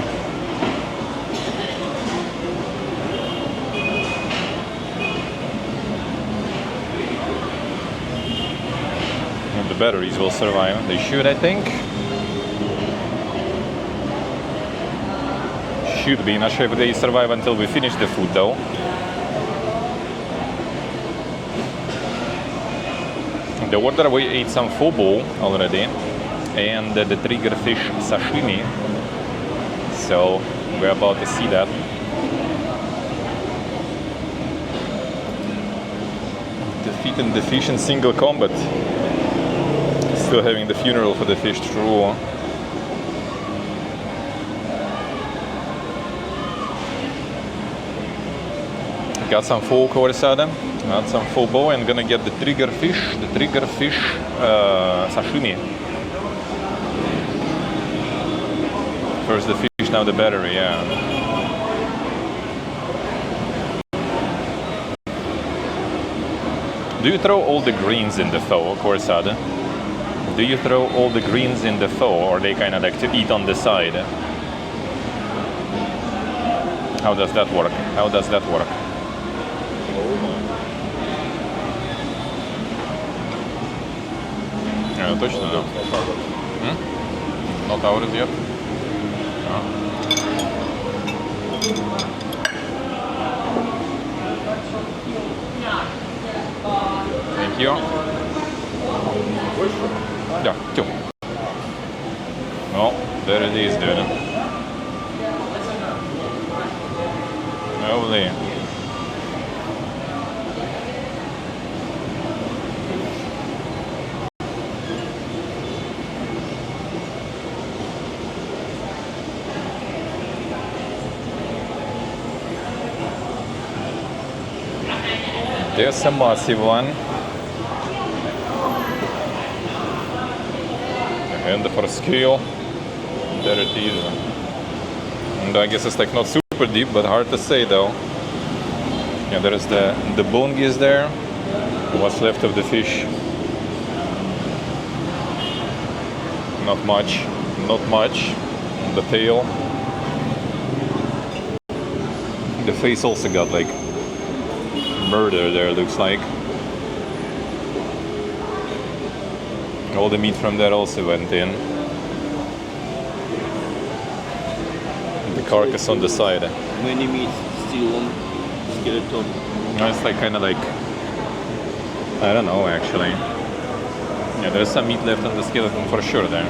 And the batteries will survive. They should, I think. Should be. Not sure if they survive until we finish the food though. In the order we ate some fubo already. And the trigger fish sashimi, so we're about to see that. Defeating the fish in single combat. Still having the funeral for the fish through. Got some full corsada, got some fubo, and gonna get the trigger fish sashimi. First the fish, now the battery, yeah. Do you throw all the greens in the pho, corsada? Do you throw all the greens in the pho, or they kind of like to eat on the side? How does that work? Yeah, точно, да? Not ours yet? Thank you. Yeah, two. Well, there it is, dude. Lovely. There's a massive one. And for scale, there it is. And I guess it's like not super deep, but hard to say though. Yeah, there is the bongi is there. What's left of the fish? Not much. The tail. The face also got like murder there, looks like. All the meat from that also went in. The carcass on the side. Many meat still on skeleton. No, it's like kind of like, I don't know actually. Yeah, there's some meat left on the skeleton for sure there.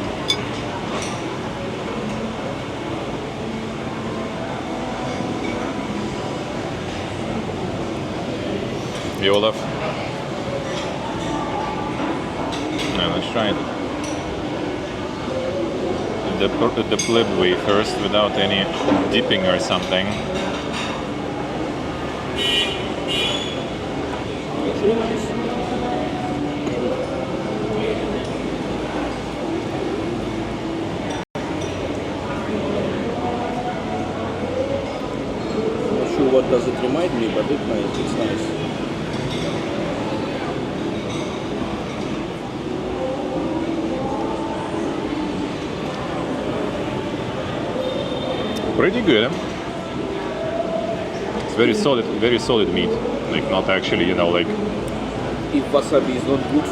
Olaf. Yeah, let's try it. The pleb way first, without any dipping or something. Not sure what does it remind me, but it's nice. Pretty good. It's very solid meat. Like not actually, you know, like. If wasabi is not good,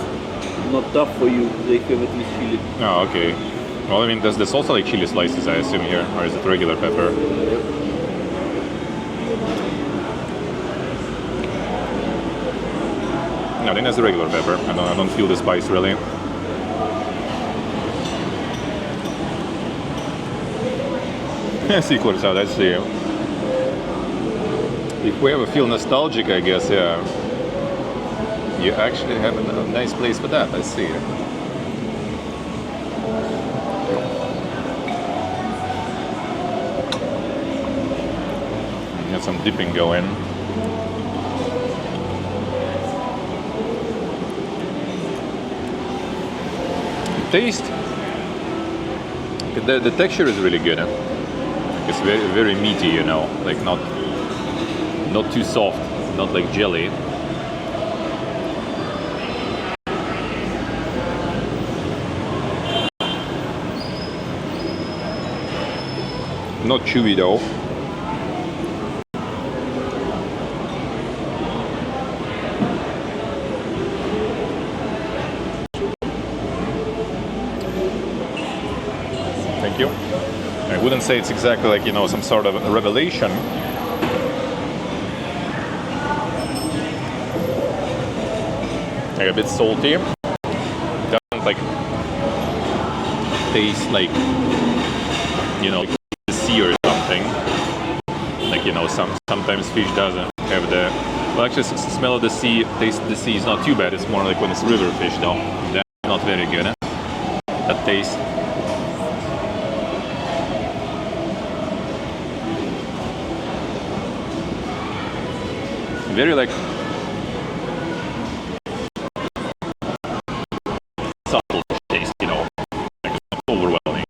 not tough for you, they have at least chili. Oh, okay. Well, I mean, there's also like chili slices, I assume here, or is it regular pepper? No, I think that's the regular pepper. I don't feel the spice really. Sequels out, let's see. If we ever feel nostalgic, I guess, yeah. You actually have a nice place for that, I see. let some dipping go in. Taste. The texture is really good. It's very very meaty, you know, like not too soft, not like jelly. Not chewy though. Thank you. I wouldn't say it's exactly like, you know, some sort of revelation. Like a bit salty. Doesn't like taste like, you know, like the sea or something. Like, you know, sometimes fish doesn't have the. Well, actually, smell of the sea, taste of the sea is not too bad. It's more like when it's river fish, though. That's not very good. That taste. Very like subtle taste, you know, like it's not overwhelming.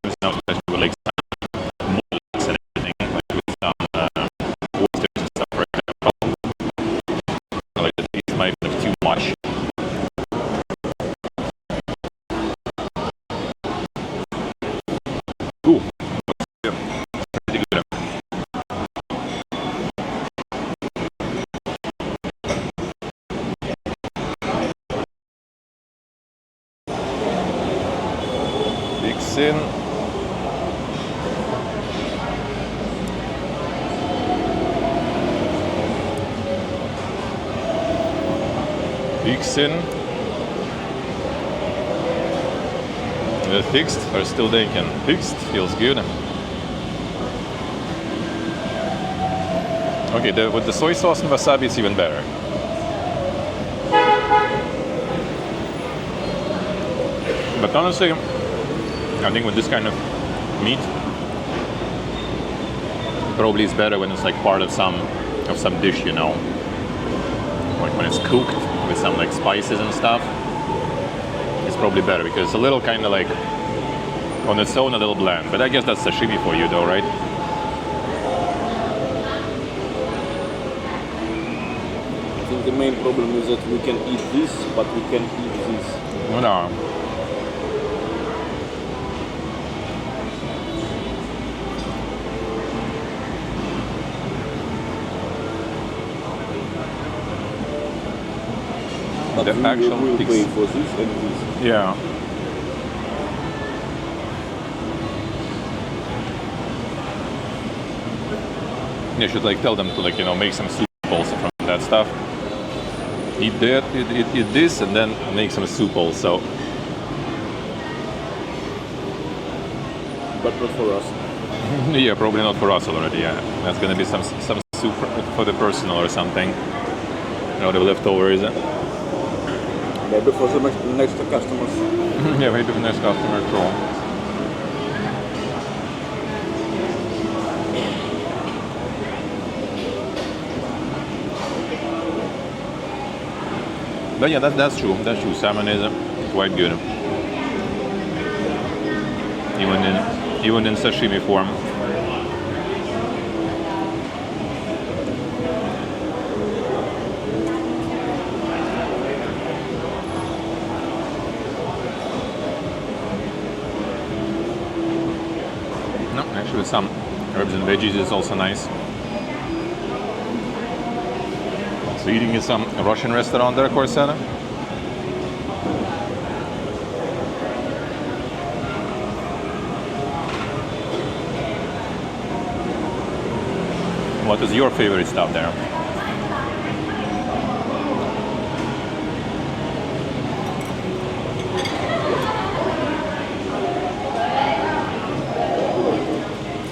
It's not especially with like some molds and everything, like with some oysters and stuff, for example. Like the taste might be too much. Ooh, pretty good. Mix in. Mix in. The fixed are still taken. Fixed feels good. Okay, with the soy sauce and wasabi, it's even better. But honestly, I think with this kind of meat, probably it's better when it's like part of some dish, you know, like when it's cooked with some like spices and stuff. It's probably better because it's a little kind of like on its own a little bland. But I guess that's sashimi for you, though, right? I think the main problem is that we can eat this, but we can't eat this. No. But The we actual will fix. pay for this and this. Yeah. You should like tell them to like, you know, make some soup also from that stuff. Eat that, eat this, and then make some soup also. But not for us. Yeah, probably not for us already. Yeah, that's gonna be some soup for the personal or something. You know, the leftovers. Maybe for the next customers. Yeah, maybe the next customer too. But yeah, that's true. That's true. Salmon is quite good, even in sashimi form. No, actually, with some herbs and veggies is also nice. So eating in some Russian restaurant there, Corsana? What is your favorite stuff there?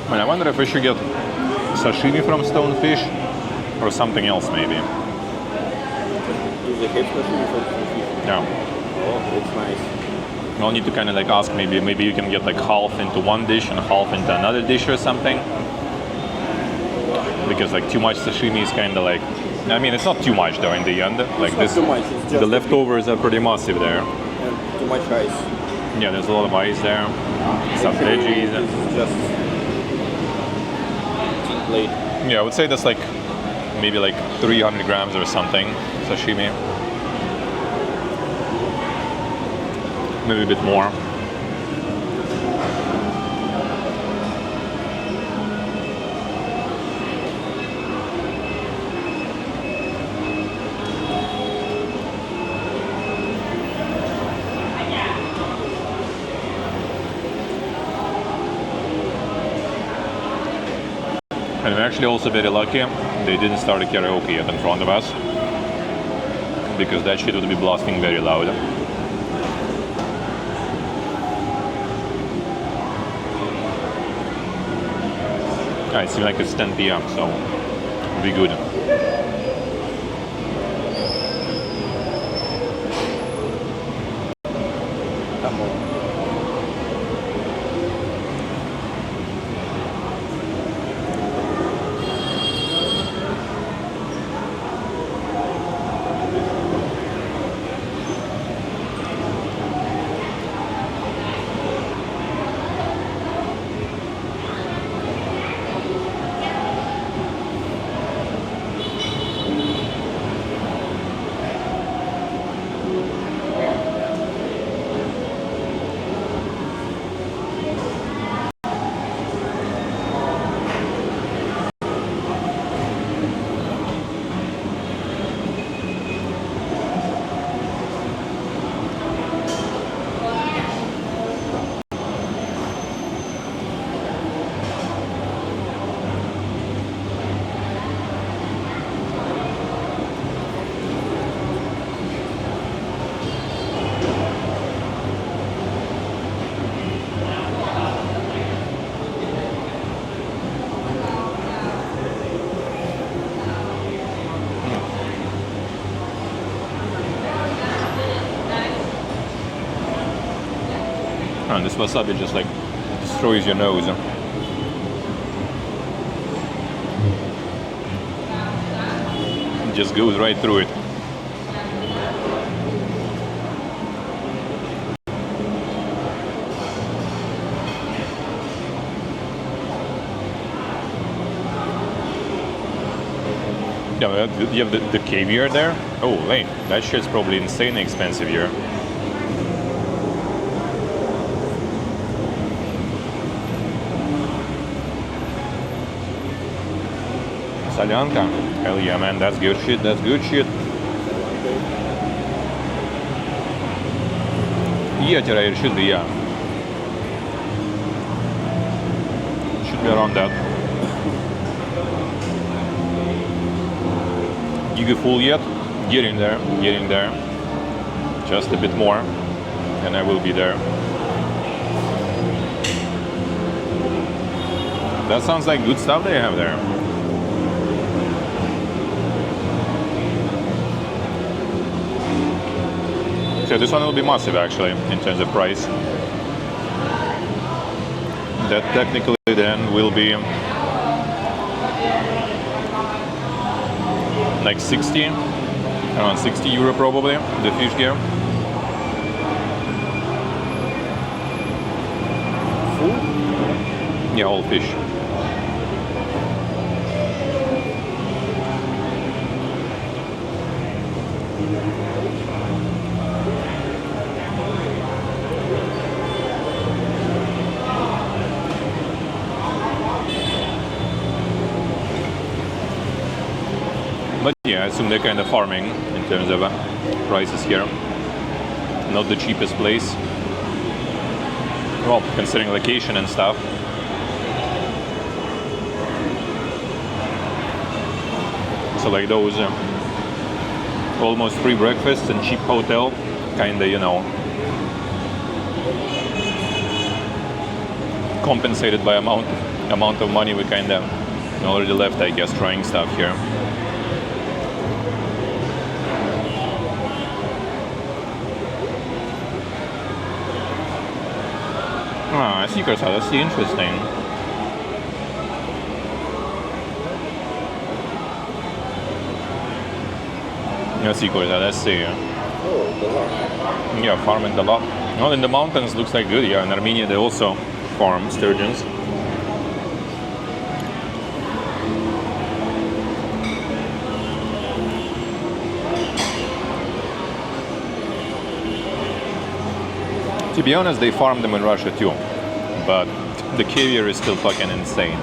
Well, I wonder if we should get sashimi from stonefish or something else maybe. Is the head sashimi for fish? Yeah. Oh, it's nice. We'll need to kind of like ask maybe you can get like half into one dish and half into another dish or something. because like too much sashimi is kind of like, I mean, it's not too much though in the end. Like Not this, too much, it's just the leftovers are pretty massive there. and too much rice. Yeah, there's a lot of ice there, some Actually, veggies. This is just cheap plate. Yeah, I would say that's like maybe like 300 grams or something sashimi. Maybe a bit more. And we're actually also very lucky they didn't start a karaoke yet in front of us, because that shit would be blasting very loud. It seems like it's 10 p.m. so it'll be good. Come on. And this wasabi just like destroys your nose. It just goes right through it. Yeah, you have the caviar there. Oh, wait, that shit's probably insanely expensive here. Solянка. Hell yeah, man, that's good shit, that's good shit. Yeah, it should be, yeah. Should be around that. You full yet? Getting there, getting there. Just a bit more, and I will be there. That sounds like good stuff they have there. So this one will be massive actually in terms of price. That technically then will be like 60, around 60 euro probably, the fish gear. Full? Yeah, all fish. But yeah, I assume they're kind of farming in terms of prices here. Not the cheapest place. Well, considering location and stuff. So like those almost free breakfasts and cheap hotel, kinda, you know, compensated by amount of money we kinda already left, I guess, trying stuff here. Ah, I see, Krasa, that's interesting. Let's see, Koza, let's see. Oh, the lot. Yeah, farming a lot. Well, in the mountains looks like good. Yeah, in Armenia they also farm sturgeons. To be honest, they farm them in Russia too, but the caviar is still fucking insane.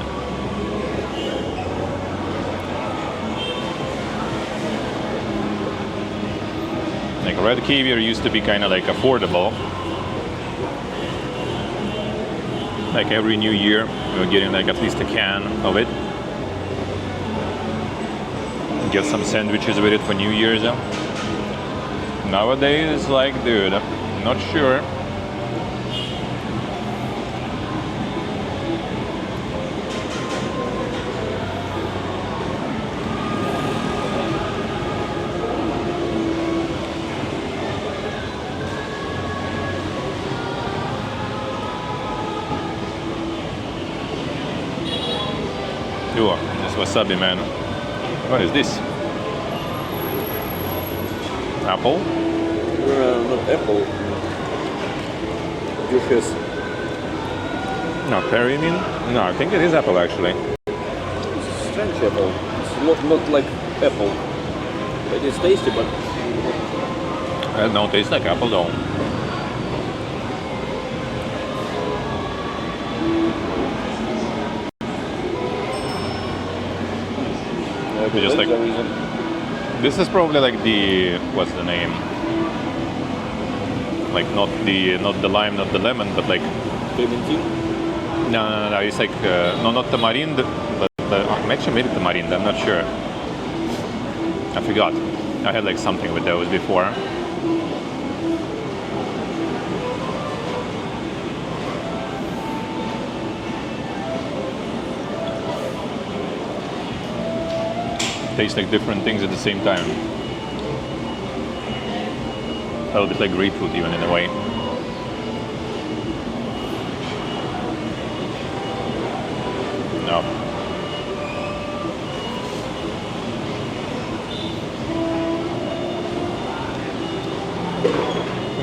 Like red caviar used to be kind of like affordable. Like every new year, we were getting like at least a can of it. Get some sandwiches with it for New Year's. Nowadays, like, dude, not sure. Ooh, this wasabi, man. What is this? Apple? Not apple. Juices. No, pear, you mean? No, I think it is apple actually. It's strange apple. It's not like apple. It is tasty, but It don't taste like apple though. Just like this is probably like the what's the name? Like not the lime, not the lemon, but like clementine. no. It's like no, not tamarind, but actually maybe tamarind. I'm not sure. I forgot. I had like something with those before. Taste like different things at the same time. A little bit like grapefruit even in a way. No.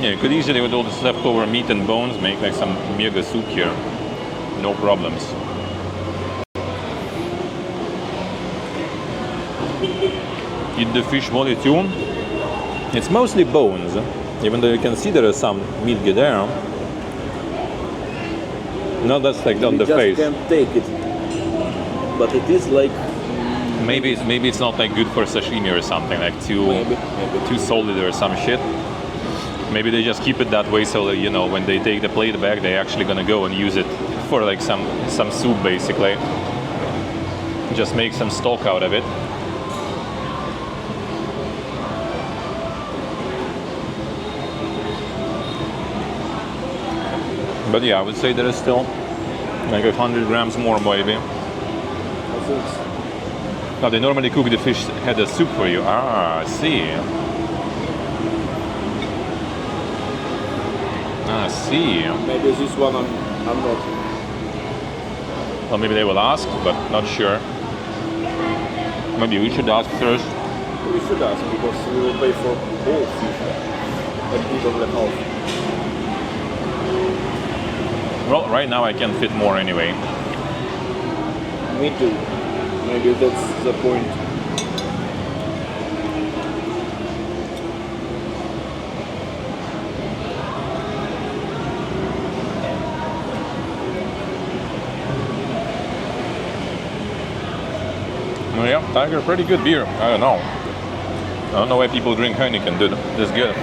Yeah, you could easily with all this leftover meat and bones make like some mega soup here. No problems. Eat the fish body too. It's mostly bones, even though you can see there is some meat there. No, that's like on the face. You just can't take it. But it is like Maybe it's not like good for sashimi or something, like too solid or some shit. Maybe they just keep it that way so that, you know, when they take the plate back, they're actually gonna go and use it for like some soup basically. Just make some stock out of it. But yeah, I would say there is still like 100 grams more maybe. Now they normally cook the fish head as soup for you. Ah, I see. I see. maybe this one I'm not. Well, maybe they will ask, but not sure. Maybe we should ask first. We should ask because we will pay for all fish and eat only half. Well, right now I can fit more anyway. Me too. Maybe that's the point. Oh yeah, Tiger, pretty good beer. I don't know. I don't know why people drink Heineken, dude. It's good.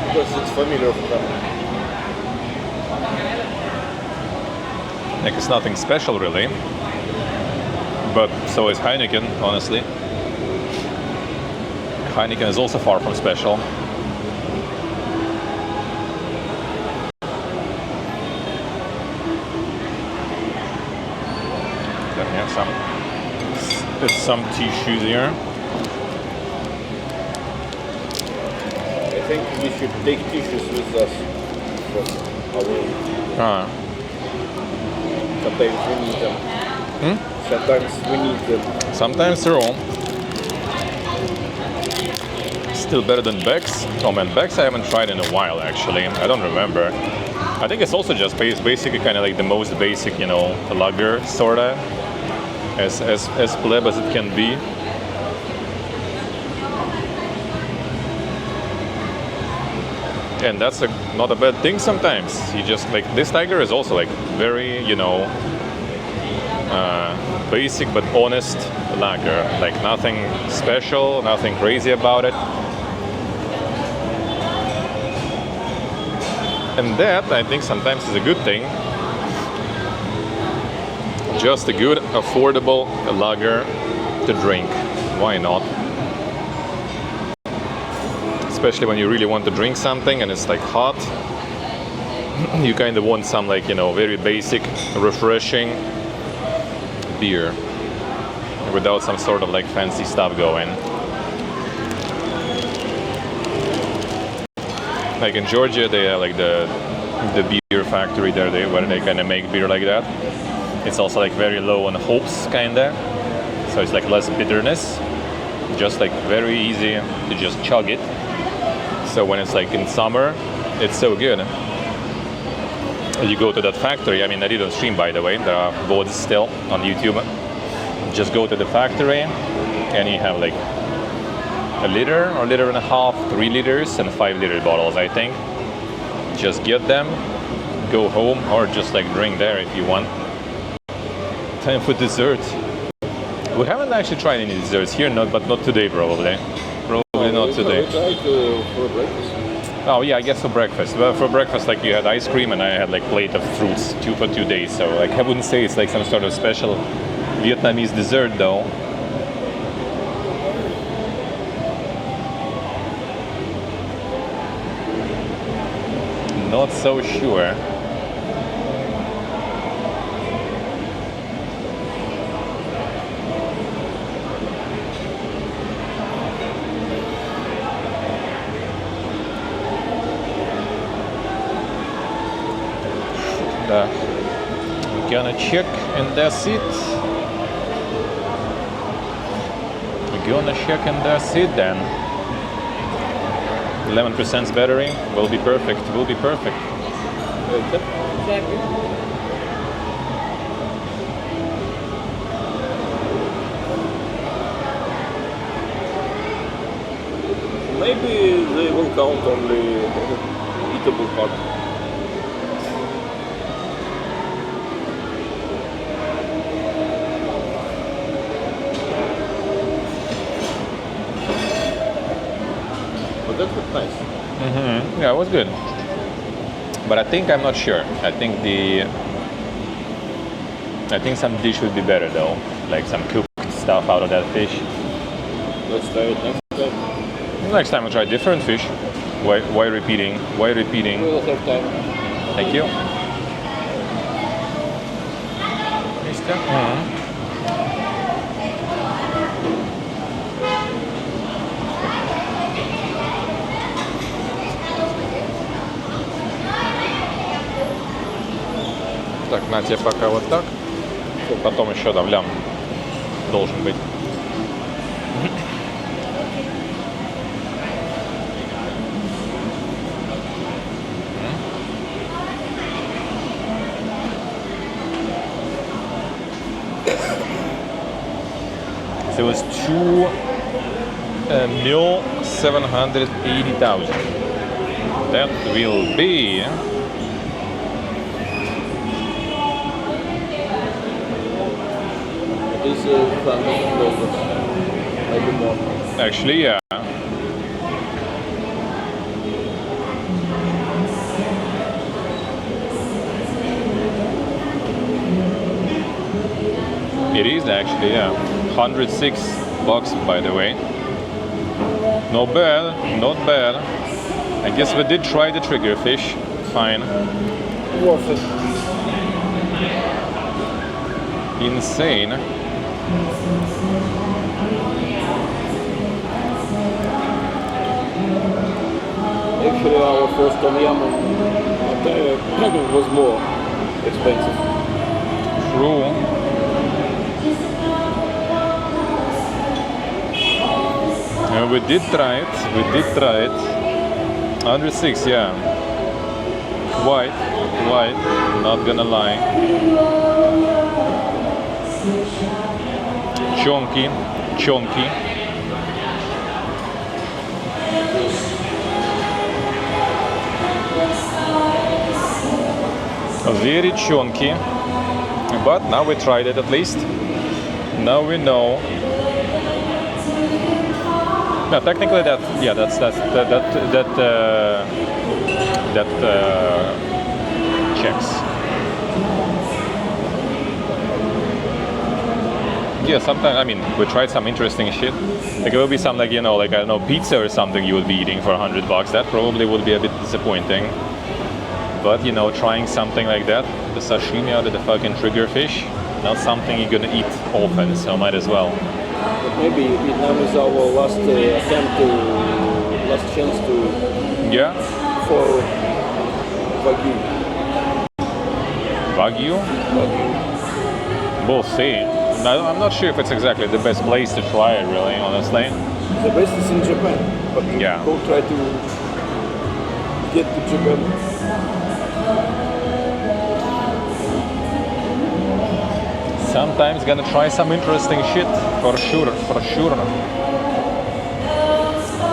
Because it's familiar for them. Like it's nothing special really. But so is Heineken, honestly. Heineken is also far from special. Then we have some tissues here. I think we should take tissues with us from our Sometimes we need them. Sometimes we need them. Sometimes they're all. Still better than Beck's. Oh man, Beck's I haven't tried in a while actually. I don't remember. I think it's also just basically kind of like the most basic, you know, lager sorta, as pleb as it can be. And that's not a bad thing sometimes. You just like this tiger is also like very, you know, basic but honest lager. Like nothing special, nothing crazy about it. And that, I think, sometimes is a good thing. Just a good, affordable lager to drink. Why not? Especially when you really want to drink something and it's like hot. You kind of want some like, you know, very basic, refreshing beer without some sort of like fancy stuff going. Like in Georgia, they have like the beer factory there, where they kind of make beer like that. It's also like very low on hops, kinda. So it's like less bitterness. Just like very easy to just chug it. So when it's like in summer, it's so good. You go to that factory. I mean, I didn't stream, by the way. There are VODs still on YouTube. Just go to the factory, and you have like a liter or liter and a half, 3 liters, and 5-liter bottles, I think. Just get them, go home, or just like drink there if you want. Time for dessert. We haven't actually tried any desserts here, but not today probably. Probably not today. We tried for breakfast. Oh yeah, I guess for breakfast. Well, for breakfast, like you had ice cream, and I had like plate of fruits, 2 for 2 days. So like I wouldn't say it's like some sort of special Vietnamese dessert though. Not so sure. We're gonna check, and that's it. We're gonna check, and that's it then. 11% battery will be perfect. Will be perfect. Exactly. Maybe they will count only eatable part. But that was nice. Mm-hmm. Yeah, it was good. But I'm not sure. I think some dish would be better though, like some cooked stuff out of that fish. Let's try it next time. Next time I'll try different fish. Why repeating? Why repeating? We will have time. Thank you. Mister? Mm-hmm. Так, на тебе пока вот так. Потом еще там лям должен быть. So it was 2,780,000. That will be This $100, maybe more. actually, yeah. It is actually, yeah. $106 by the way. Not bad, not bad. I guess we did try the triggerfish. Fine. Worth it. Insane. Actually, our first Tom Yum was more expensive. True. We did try it. We did try it. 106, yeah. White. Not gonna lie. Chunky. Very chunky. But now we tried it at least. Now we know. No, technically that checks. Yeah, sometimes, I mean, we tried some interesting shit. Like it would be some, like, you know, like, I don't know, pizza or something you would be eating for $100. That probably would be a bit disappointing. But, you know, trying something like that, the sashimi out of the fucking triggerfish, not something you're gonna eat often, so might as well. But maybe Vietnam is our last chance to Yeah? for Wagyu. Wagyu? We'll see. I'm not sure if it's exactly the best place to try it, really, honestly. The best is in Japan, but Yeah. go try to get to Japan. Sometimes gonna try some interesting shit, for sure.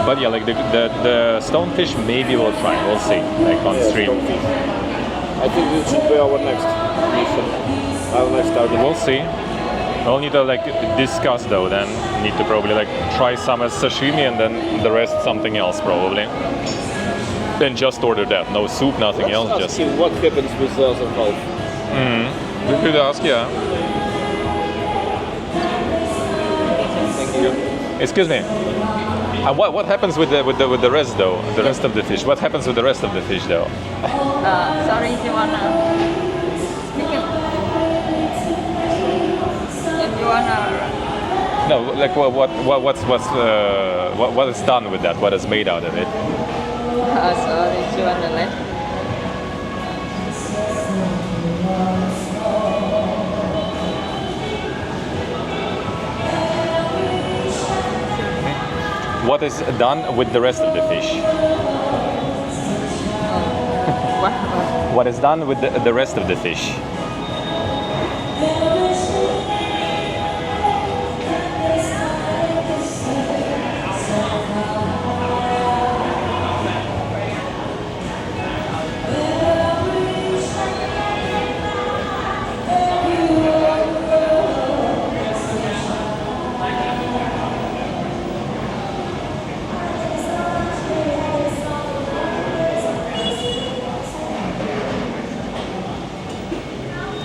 But yeah, like the stonefish, maybe we'll try. We'll see, like on stream. Stonefish. I think this should be our next mission, our next target. We'll see. We'll need to like discuss though. Then need to probably like try some as sashimi and then the rest something else probably. Then just order that. No soup, nothing else. Let's Just ask him what happens with the other half. we could ask, yeah. Thank you. Excuse me. What happens with the rest though? The rest of the fish. What happens with the rest of the fish though? Sorry, if you wanna speak it. If you wanna. No, like what is done with that? What is made out of it? Sorry, if you wanna let. What is done with the rest of the fish? What? What is done with the rest of the fish?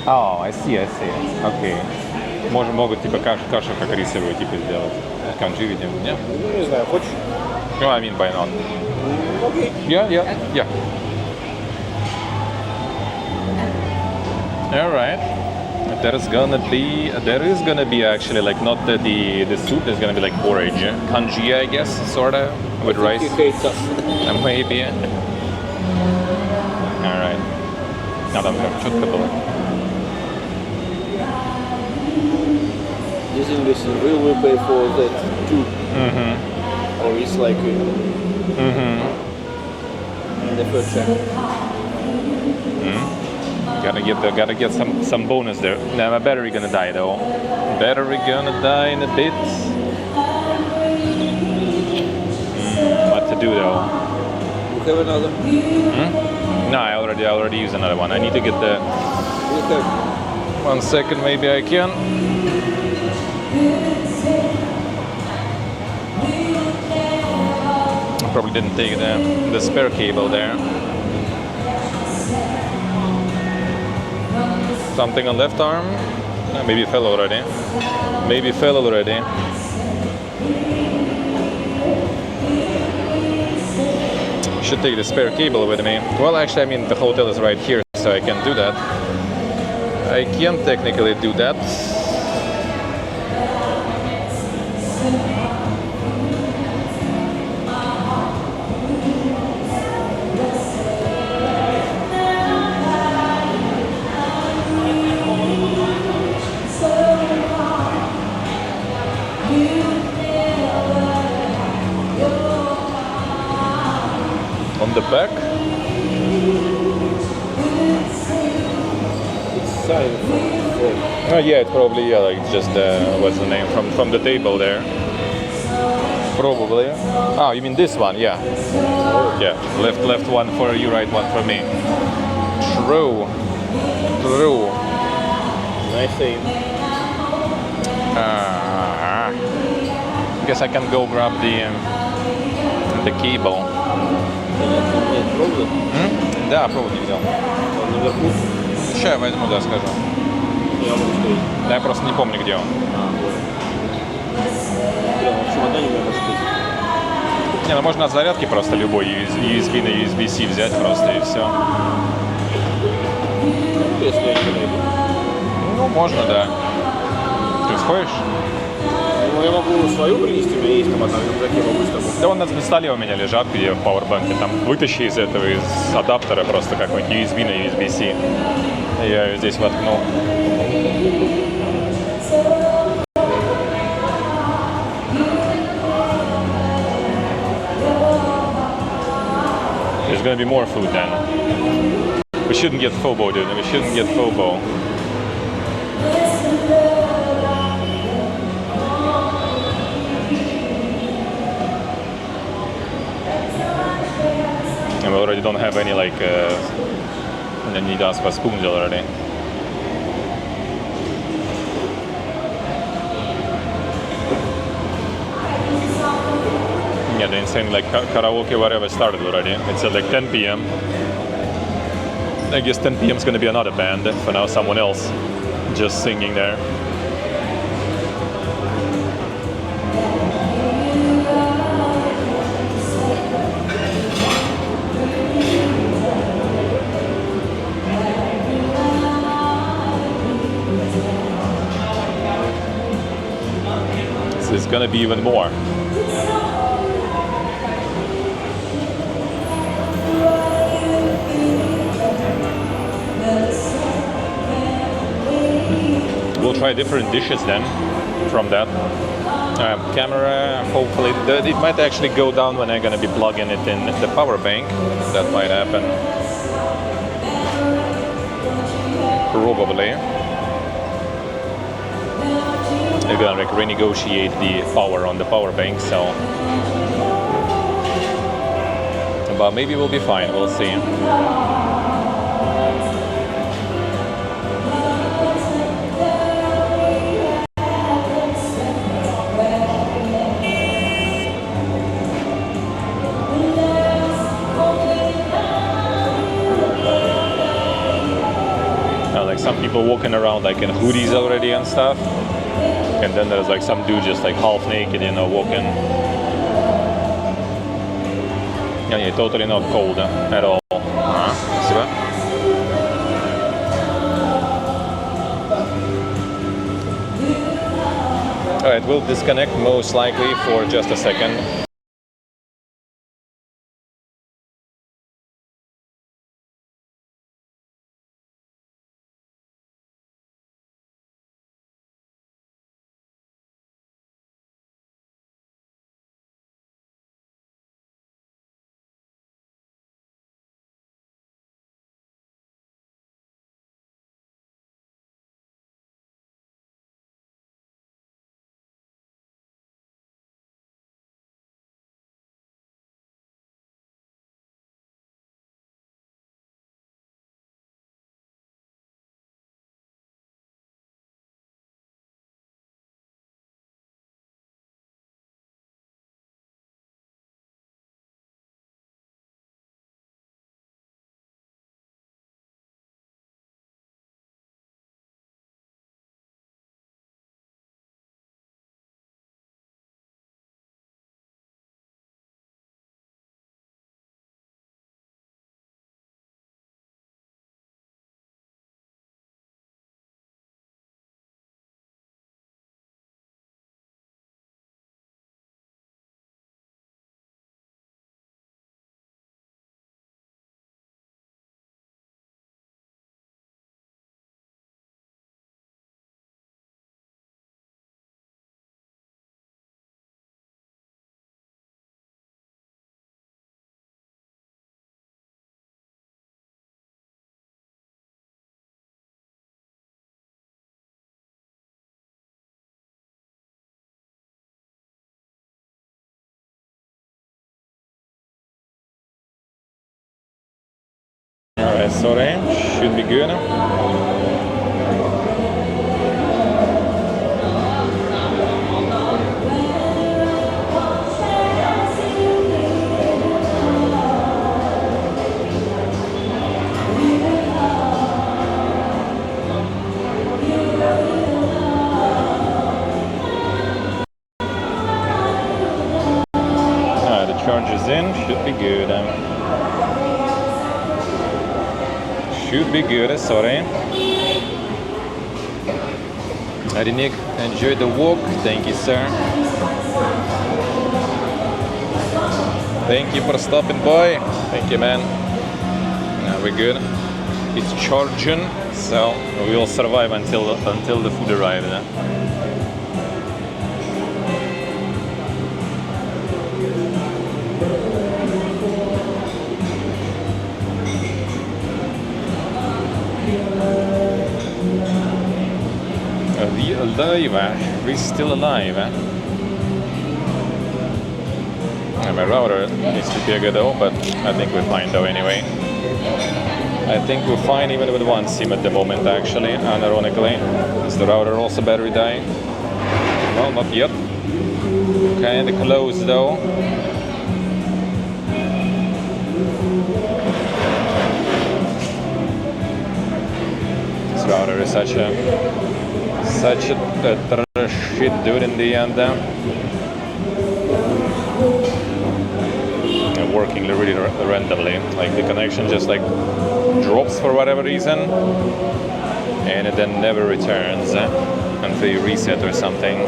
Oh, I see. Окей. Могут типа кашу как рисовую типа сделать. Канджи, видимо, нет? Ну, не знаю, хочешь? No, I mean by not. Окей. Yeah. All right. There is gonna be actually like not the soup. There's gonna be like porridge, kanji, I guess, sorta with rice. He hates us. Maybe. All right. Надо четко было. Using this, will we pay for that too? Or it's like the first check? Gotta get some bonus there. Now my battery gonna die though. Battery gonna die in a bit. What to do though? You have another? No, I already used another one. I need to get the. You have. 1 second, maybe I can. I probably didn't take the spare cable there. Something on left arm. Maybe fell already. Should take the spare cable with me. Well, actually, I mean, the hotel is right here, so I can do that. I can technically do that. the back. It's signed from Yeah, it's probably like just what's the name from the table there. Probably. Ah, you mean this one? Yeah. Yeah. Left one for you, right one for me. True. nice thing. Guess I can go grab the cable. Нет, провода. Да, провод не взял. Он наверху. Сейчас я возьму, да, скажу. Я могу сказать. Да, я просто не помню, где он. Прямо в чемодане у меня может быть. Не, ну можно от зарядки просто любой USB на USB-C взять просто и все. Если я не найду. Ну, можно, да. Ты сходишь? Ну, я могу свою принести, у меня есть там одна в рюкзаке, могу с тобой. Да он на столе у меня лежат, где в пауэрбанке. Там вытащи из этого, из адаптера просто какой-нибудь USB на USB-C. Я ее здесь воткнул. There's gonna be more food then. We shouldn't get FOBO, dude. We shouldn't get FOBO. And we already don't have any like and then need to ask for spoons already. Yeah, the insane like karaoke whatever started already. It's at like 10 p.m. I guess 10 p.m. is gonna be another band. For now, someone else just singing there. So it's gonna be even more. We'll try different dishes then from that. Camera, hopefully, it might actually go down when I'm gonna be plugging it in the power bank. That might happen. Probably. They're gonna like renegotiate the power on the power bank, so. But maybe we'll be fine, we'll see. Like some people walking around like in hoodies already and stuff, and then there's like some dude just like half naked, you know, walking. Yeah, totally not cold at all. Спасибо. Alright, we'll disconnect most likely for just a second. Alright, sorry, should be good. The charge is in, should be good. Should be good, sorry. Nick, enjoy the walk. Thank you, sir. Thank you for stopping by. Thank you, man. Now we're good. It's charging, so we will survive until the food arrives. We're still alive. My router needs to be bigger though, but I think we're fine though anyway. I think we're fine even with one SIM at the moment actually, unironically. Is the router also battery dying? Well, not yet. Kinda close though. This router is such a shit dude in the end. Working really randomly, like the connection just like drops for whatever reason, and it then never returns until you reset or something.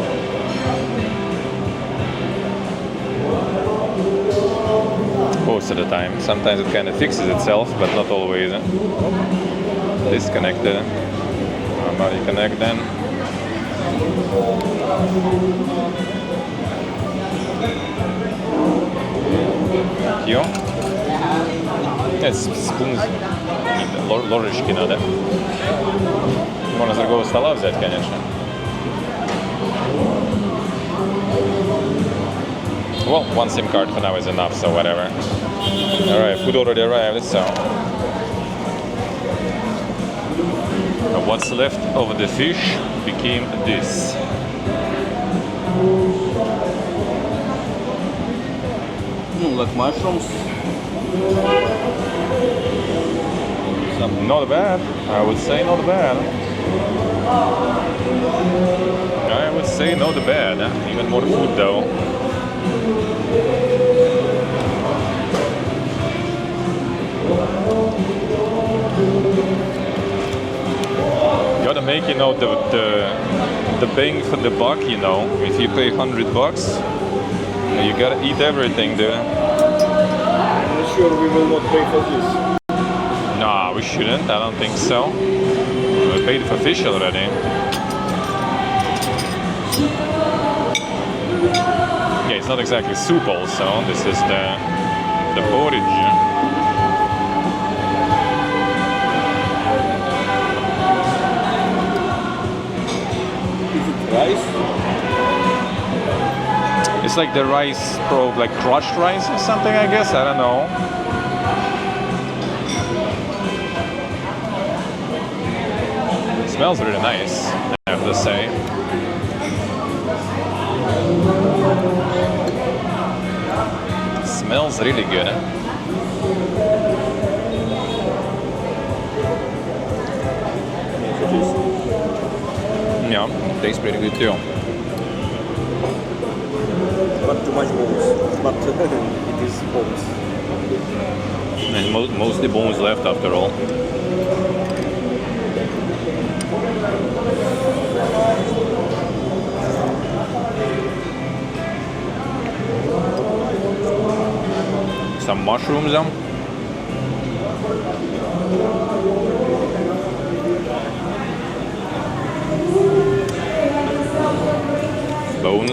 Most of the time. Sometimes it kind of fixes itself, but not always. Disconnected. Body connect then. Thank you. Yes, spoons. Ложечки надо. Можно с другого стола взять, конечно. Well, one SIM card for now is enough, so whatever. Alright, food already arrived, so... What's left of the fish became this. Like mushrooms. Not bad. I would say not bad. I would say not bad. Even more food though. Gotta make, you know, the bang for the buck, you know. If you pay $100, you gotta eat everything, dude. I'm not sure we will not pay for this. Nah, we shouldn't. I don't think so. We paid for fish already. Yeah, it's not exactly soup also. This is the porridge. Is it rice? It's like the rice, like crushed rice or something, I guess. I don't know. It smells really nice, I have to say. It smells really good. Yeah, tastes pretty good too. Not too much bones, but it is bones. And mostly bones left after all. Some mushrooms. Bones.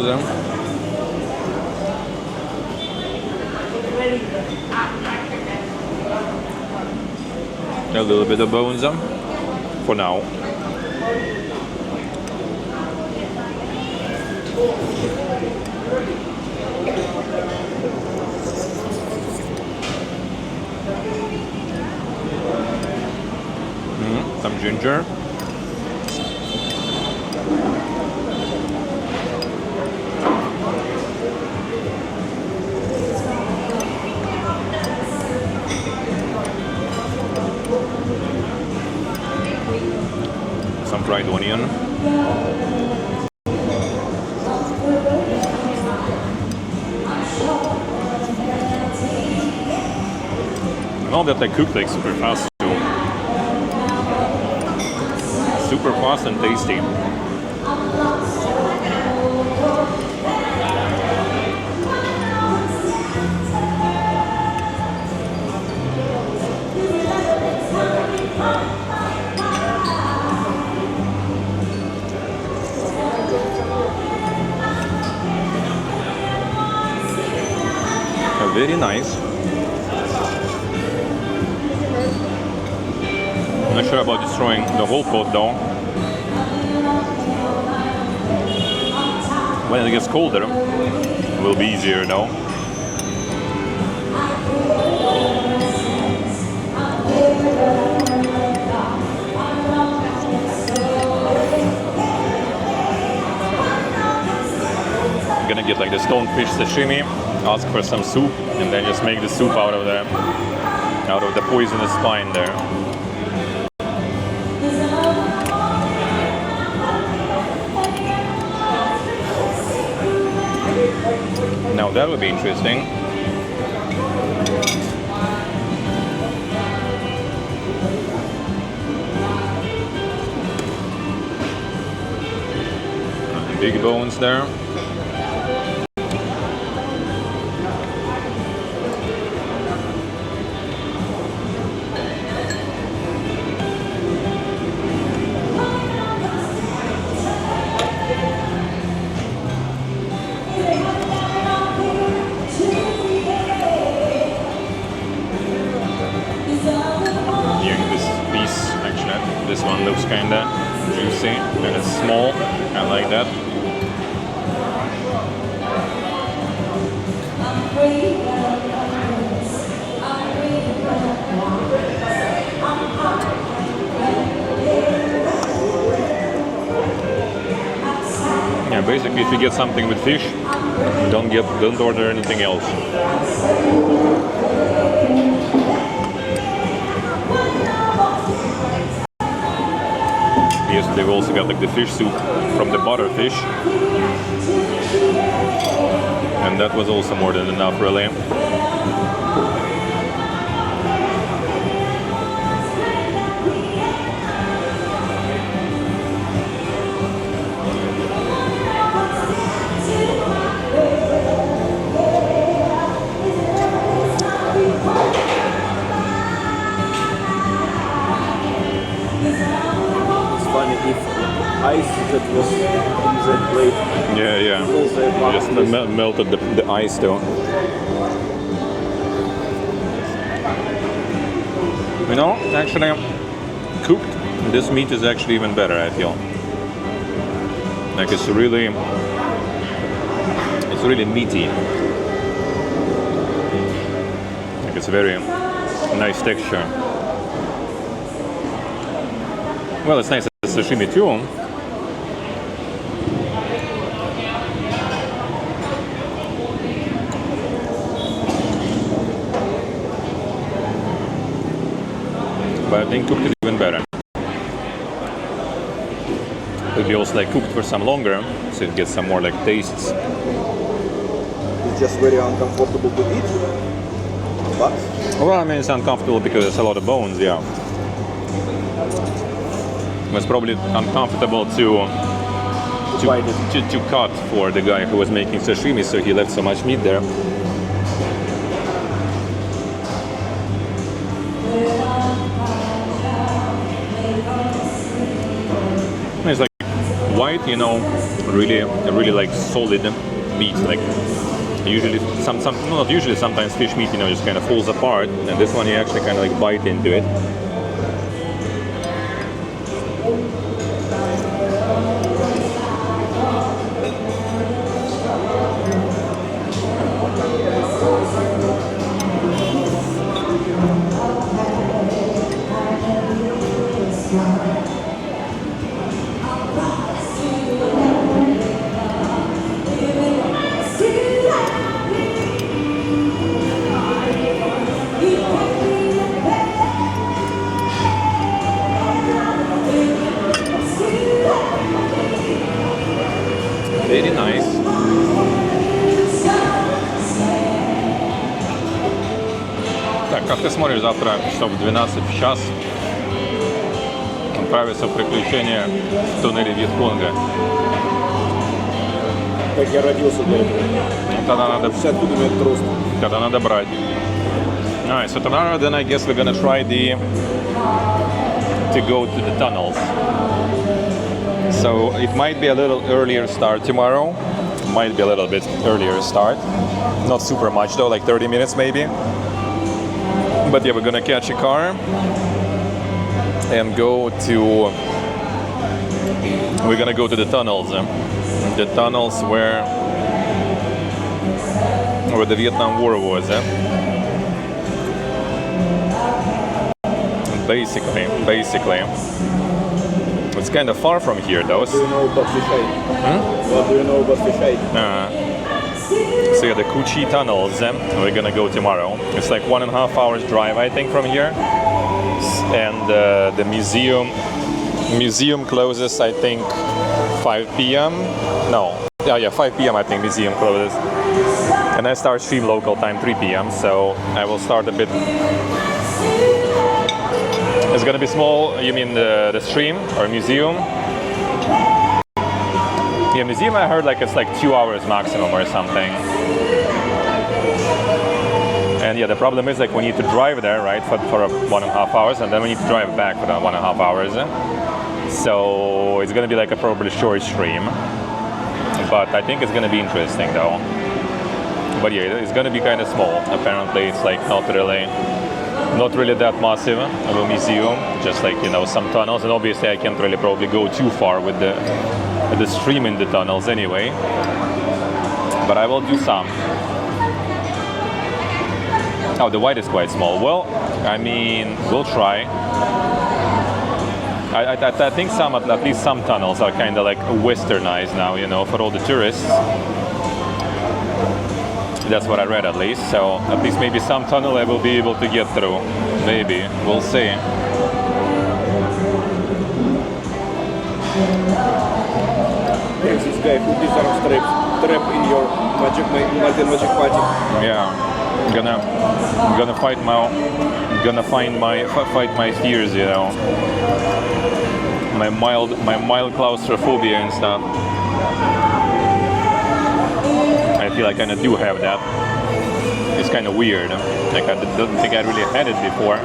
A little bit of bones for now. ginger. Some fried onion. And all that they cook like super fast too. Super fast and tasty. Very nice. I'm not sure about destroying the whole pot though. When it gets colder, it will be easier now. I'm gonna get like the stonefish sashimi, ask for some soup, and then just make the soup out of the poisonous spine there. Now that would be interesting. Big bones there. This one looks kinda juicy and it's small. I like that. Yeah, basically if you get something with fish, don't order anything else. Yes, they've also got like the fish soup from the butterfish. And that was also more than enough, really. Ice that was in the plate. Yeah. Just melted the ice though. You know, actually, cooked, this meat is actually even better, I feel. Like it's really meaty. Like it's a very nice texture. Well, it's nice as sashimi too. But I think cooked is even better. It'll be also like cooked for some longer, so it gets some more like tastes. It's just very uncomfortable to eat. But Well, I mean it's uncomfortable because there's a lot of bones, yeah. It's probably uncomfortable to cut for the guy who was making sashimi, so he left so much meat there. It's like white, you know, really like solid meat. Like usually, not usually, sometimes fish meat, you know, just kind of falls apart, and this one you actually kind of like bite into it. А как ты смотришь завтра часов в 12 в час отправиться в приключения в туннеле Вьетконга? Как я родился для этого. Ну, тогда надо, 50 километров рост. тогда надо брать. Alright, so tomorrow then I guess we're gonna try to go to the tunnels. So it might be a little earlier start tomorrow. Might be a little bit earlier start. Not super much though, like 30 minutes maybe. But yeah, we're gonna catch a car and we're gonna go to the tunnels. The tunnels where the Vietnam War was. Basically. It's kind of far from here though. Do you know about Fishai? What do you know about Fishai? So yeah, the Chi tunnels, we're gonna go tomorrow. It's like 1.5 hours drive, I think, from here. And the museum closes, I think, 5 p.m. No, yeah, 5 p.m. I think museum closes. And I start stream local time 3 p.m. So I will start a bit. It's gonna be small. You mean the stream or museum? Yeah, museum I heard like it's like 2 hours maximum or something. And yeah, the problem is like we need to drive there, right, for 1.5 hours, and then we need to drive back for 1.5 hours. So it's gonna be like a probably short stream, but I think it's gonna be interesting though. But yeah, it's gonna be kind of small. Apparently, it's like not really that massive of a museum. Just like, you know, some tunnels, and obviously I can't really probably go too far with the stream in the tunnels anyway. But I will do some. Oh, the white is quite small. Well, I mean, we'll try. I think at least some tunnels are kind of like westernized now, you know, for all the tourists. That's what I read at least. So at least maybe some tunnel I will be able to get through. Maybe. We'll see. There's this guy who disarms trap in your magic party. Yeah. Gonna find my fears, you know. My mild claustrophobia and stuff. I feel like I kind of do have that. It's kind of weird. Like I don't think I really had it before,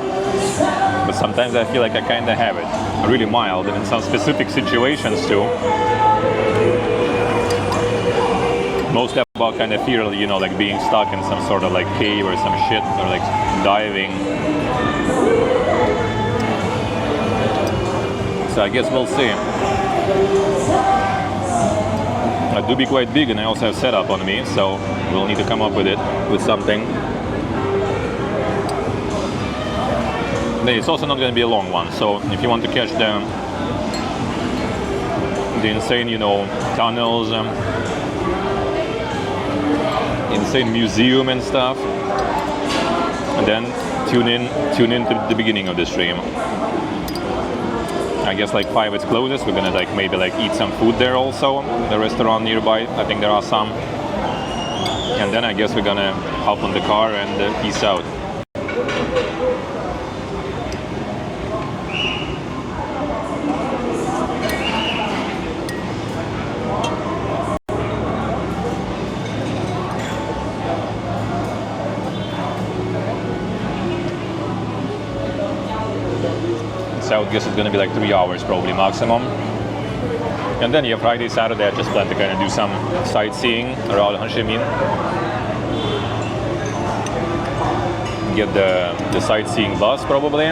but sometimes I feel like I kind of have it. Really mild, and in some specific situations too. Mostly about kind of fear, you know, like being stuck in some sort of like cave or some shit, or like diving. So I guess we'll see. I do be quite big, and I also have setup on me, so we'll need to come up with something. It's also not going to be a long one, so if you want to catch the insane, you know, tunnels, insane museum and stuff, and then tune in to the beginning of the stream. I guess like 5 it's closest. We're gonna like maybe like eat some food there also. The restaurant nearby, I think there are some. And then I guess we're gonna hop on the car and peace out. So I would guess it's gonna be like 3 hours probably maximum. And then yeah, Friday, Saturday I just plan to kind of do some sightseeing around Chi Minh. Get the sightseeing bus probably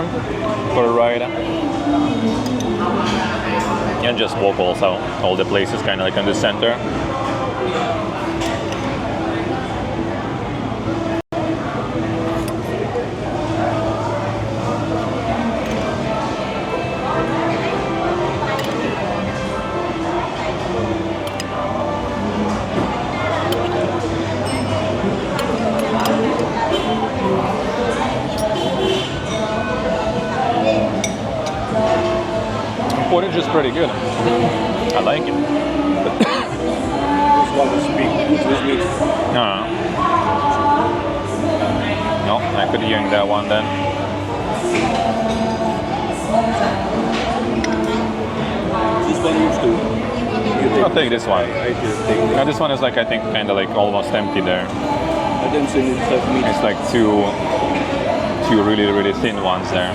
for a ride. And just walk also all the places kind of like in the center. Porridge is pretty good. I like it. This one is big with meat. No, look at eating that one then. This one used to. I'll take this one. I just take Now this one is like, I think, kind of like almost empty there. I don't think it has meat. It's like two really, really thin ones there.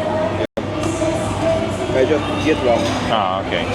I just get one. Ah, okay.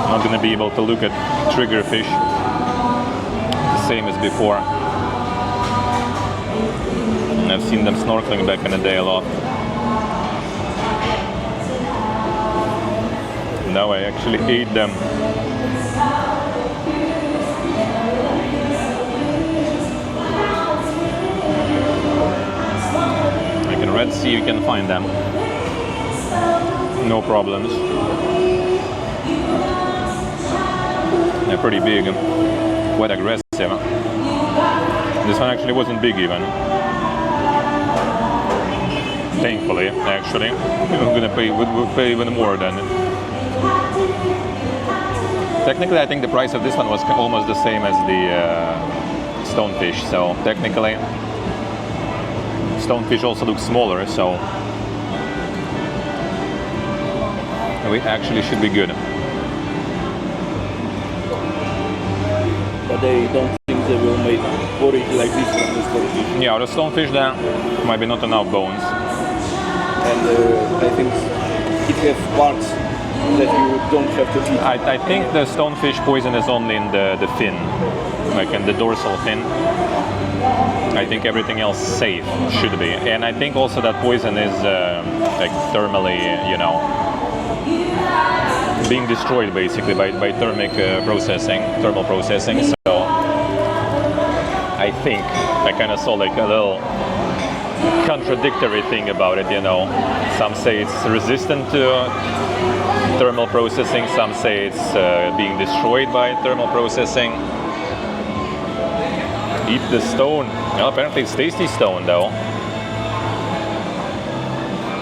Not gonna be able to look at triggerfish the same as before. I've seen them snorkeling back in the day a lot. Now I actually ate them. Like in Red Sea you can find them. No problems. They're pretty big, quite aggressive. This one actually wasn't big even. Thankfully, actually. We're gonna pay, we'll pay even more than it. Technically, I think the price of this one was almost the same as the stonefish, so technically stonefish also looks smaller, so we actually should be good. But they don't think they will make porridge like this from the stonefish. Yeah, the stonefish there might be not enough bones. And I think it has parts that you don't have to eat. I think the stonefish poison is only in the fin, like in the dorsal fin. I think everything else safe should be, and I think also that poison is like thermally, you know, being destroyed basically by thermal processing. So I think I kind of saw like a little contradictory thing about it, you know. Some say it's resistant to thermal processing, some say it's being destroyed by thermal processing. Eat the stone. Well, apparently it's tasty stone though.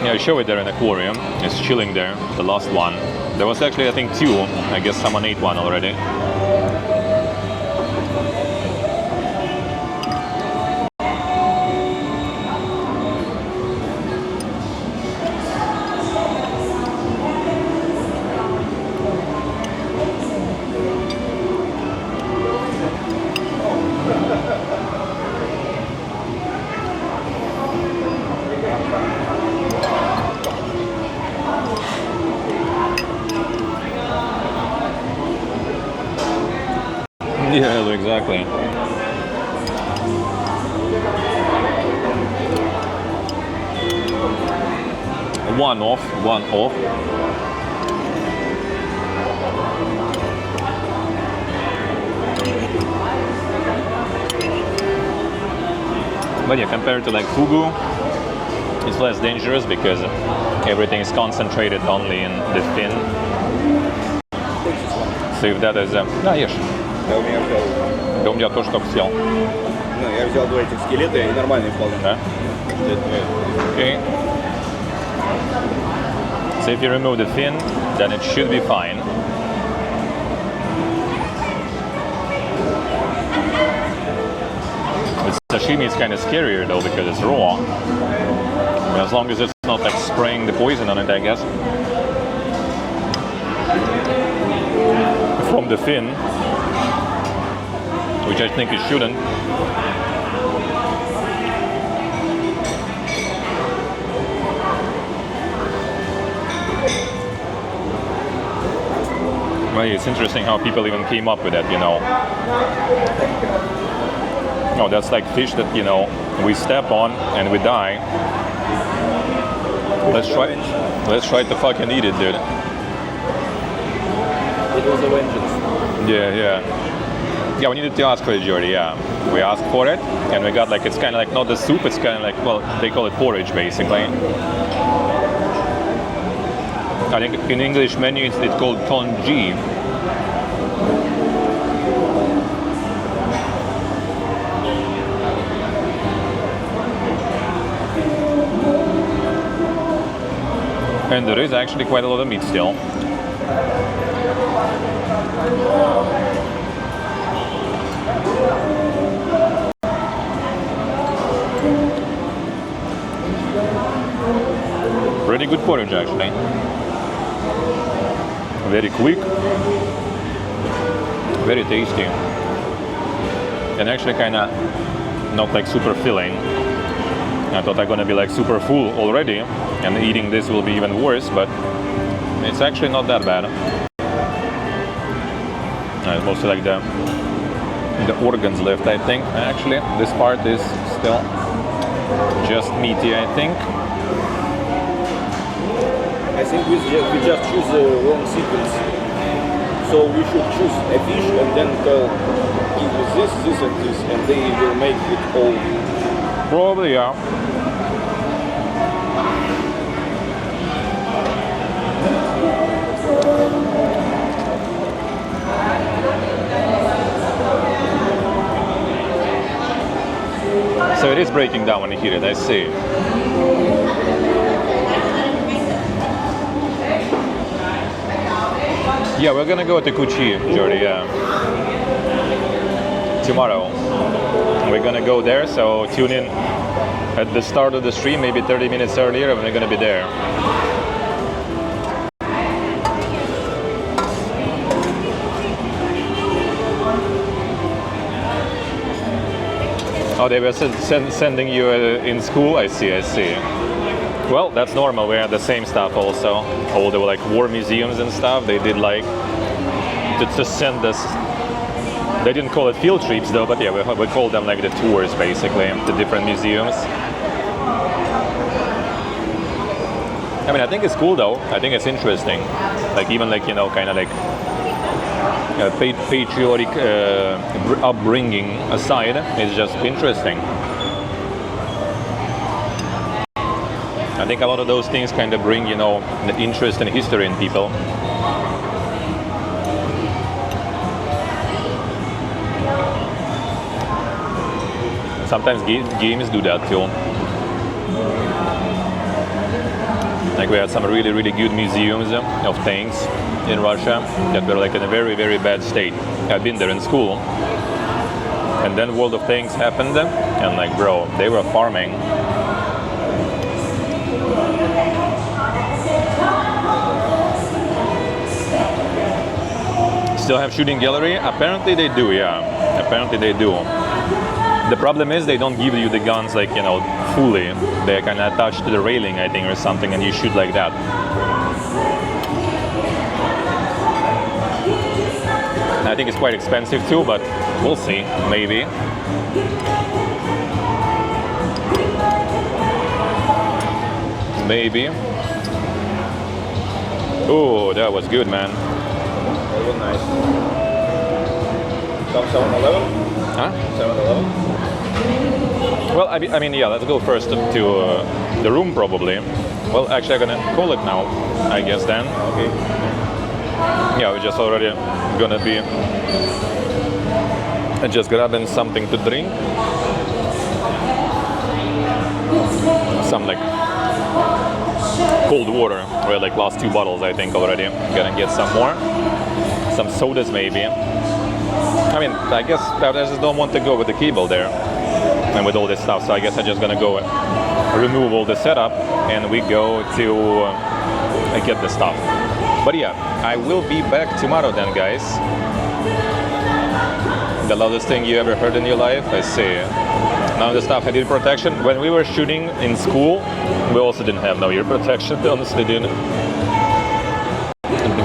Yeah, I show it there in the aquarium. It's chilling there, the last one. There was actually, I think, two. I guess someone ate one already. Yeah, exactly. One off. But yeah, compared to like fugu, it's less dangerous because everything is concentrated only in the fin. So if that is да, ешь. Я у меня взял. Да у меня тоже только съел. Ну, я взял два этих скелета и нормальные вполне. Да? Okay. So if you remove the fin, then it should be fine. With sashimi, it's kind of scarier though because it's raw. As long as it's not like spraying the poison on it, I guess. From the fin, which I think it shouldn't. Well, it's interesting how people even came up with that, you know. No, that's like fish that, you know, we step on and we die. Let's try to fucking eat it, dude. It was a vengeance. Yeah. Yeah, we needed to ask for it, Jordy. Yeah, we asked for it, and we got like, it's kind of like not the soup. It's kind of like, well, they call it porridge basically. I think in English menu it's called congee. And there is actually quite a lot of meat still. Pretty good porridge actually. Very quick, very tasty, and actually kind of not like super filling. I thought I'm gonna be like super full already, and eating this will be even worse, but it's actually not that bad. It's mostly like the organs left, I think. Actually, this part is still just meaty, I think. I think we just choose the wrong sequence. So we should choose a fish and then tell, give me this, this and this, and they will make it all. Probably, yeah. So it is breaking down when you heat it, I see. Yeah, we're gonna go to Chi, Jordy, yeah. Tomorrow. We're gonna go there, so tune in at the start of the stream, maybe 30 minutes earlier, and we're gonna be there. Oh, they were sending you in school? I see, I see. Well, that's normal. We had the same stuff also. All the like war museums and stuff. They did like to send us. They didn't call it field trips though, but yeah, we called them like the tours basically to different museums. I mean, I think it's cool though. I think it's interesting. Like even like, you know, kind of like patriotic upbringing aside, it's just interesting. I think a lot of those things kind of bring, you know, the interest in history in people. Sometimes games do that too. Like we had some really, really good museums of tanks in Russia that were like in a very, very bad state. I've been there in school. And then World of Tanks happened, and like, bro, they were farming. Still have shooting gallery? Apparently they do, yeah. Apparently they do. The problem is they don't give you the guns like, you know, fully. They're kind of attached to the railing, I think, or something, and you shoot like that. I think it's quite expensive too, but we'll see, maybe. Maybe. Oh, that was good, man. That was nice. Some 7-Eleven? Huh? 7-Eleven? Well, I mean, yeah, let's go first to the room probably. Well, actually, I'm gonna call it now, I guess then. Okay. Yeah, we're just already gonna be just grabbing something to drink. Some like cold water. We had like last 2 bottles, I think, already. Gonna get some more. Some sodas maybe. I mean, I guess I just don't want to go with the cable there and with all this stuff, so I guess I'm just gonna go remove all the setup and we go to get the stuff. But yeah, I will be back tomorrow then, guys. The loudest thing you ever heard in your life? I see. Now the stuff had ear protection. When we were shooting in school, we also didn't have no ear protection, honestly didn't.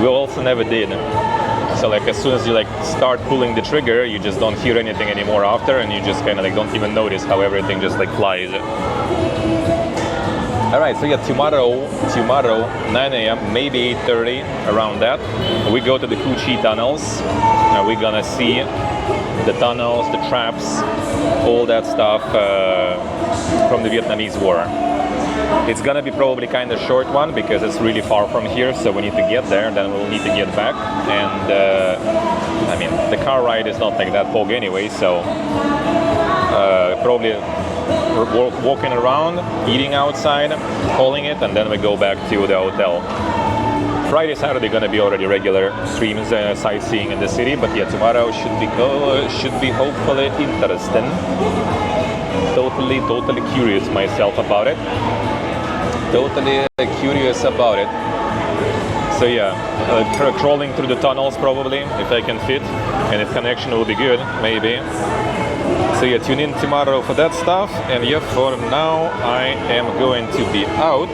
We also never did. So like as soon as you like start pulling the trigger, you just don't hear anything anymore after, and you just kind of like don't even notice how everything just like flies. Alright, so yeah, tomorrow, 9 a.m., maybe 8:30, around that, we go to the Chi tunnels, and we're gonna see the tunnels, the traps, all that stuff from the Vietnamese War. It's gonna be probably kind of short one because it's really far from here, so we need to get there, then we'll need to get back. And I mean, the car ride is not like that fog anyway, so probably walking around, eating outside, calling it, and then we go back to the hotel. Friday, Saturday gonna be already regular streams, sightseeing in the city, but yeah, tomorrow should be hopefully interesting. Totally curious myself about it. Totally curious about it. So yeah, crawling through the tunnels probably, if I can fit, and if connection will be good, maybe. So yeah, tune in tomorrow for that stuff. And yeah, for now, I am going to be out.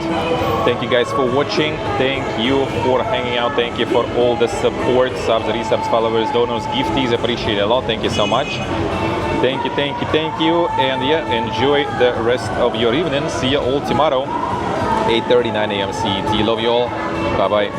Thank you guys for watching. Thank you for hanging out. Thank you for all the support, subs, resubs, followers, donors, gifties. Appreciate it a lot. Thank you so much. Thank you. And yeah, enjoy the rest of your evening. See you all tomorrow, 8:30, 9 a.m. CET. Love you all. Bye-bye.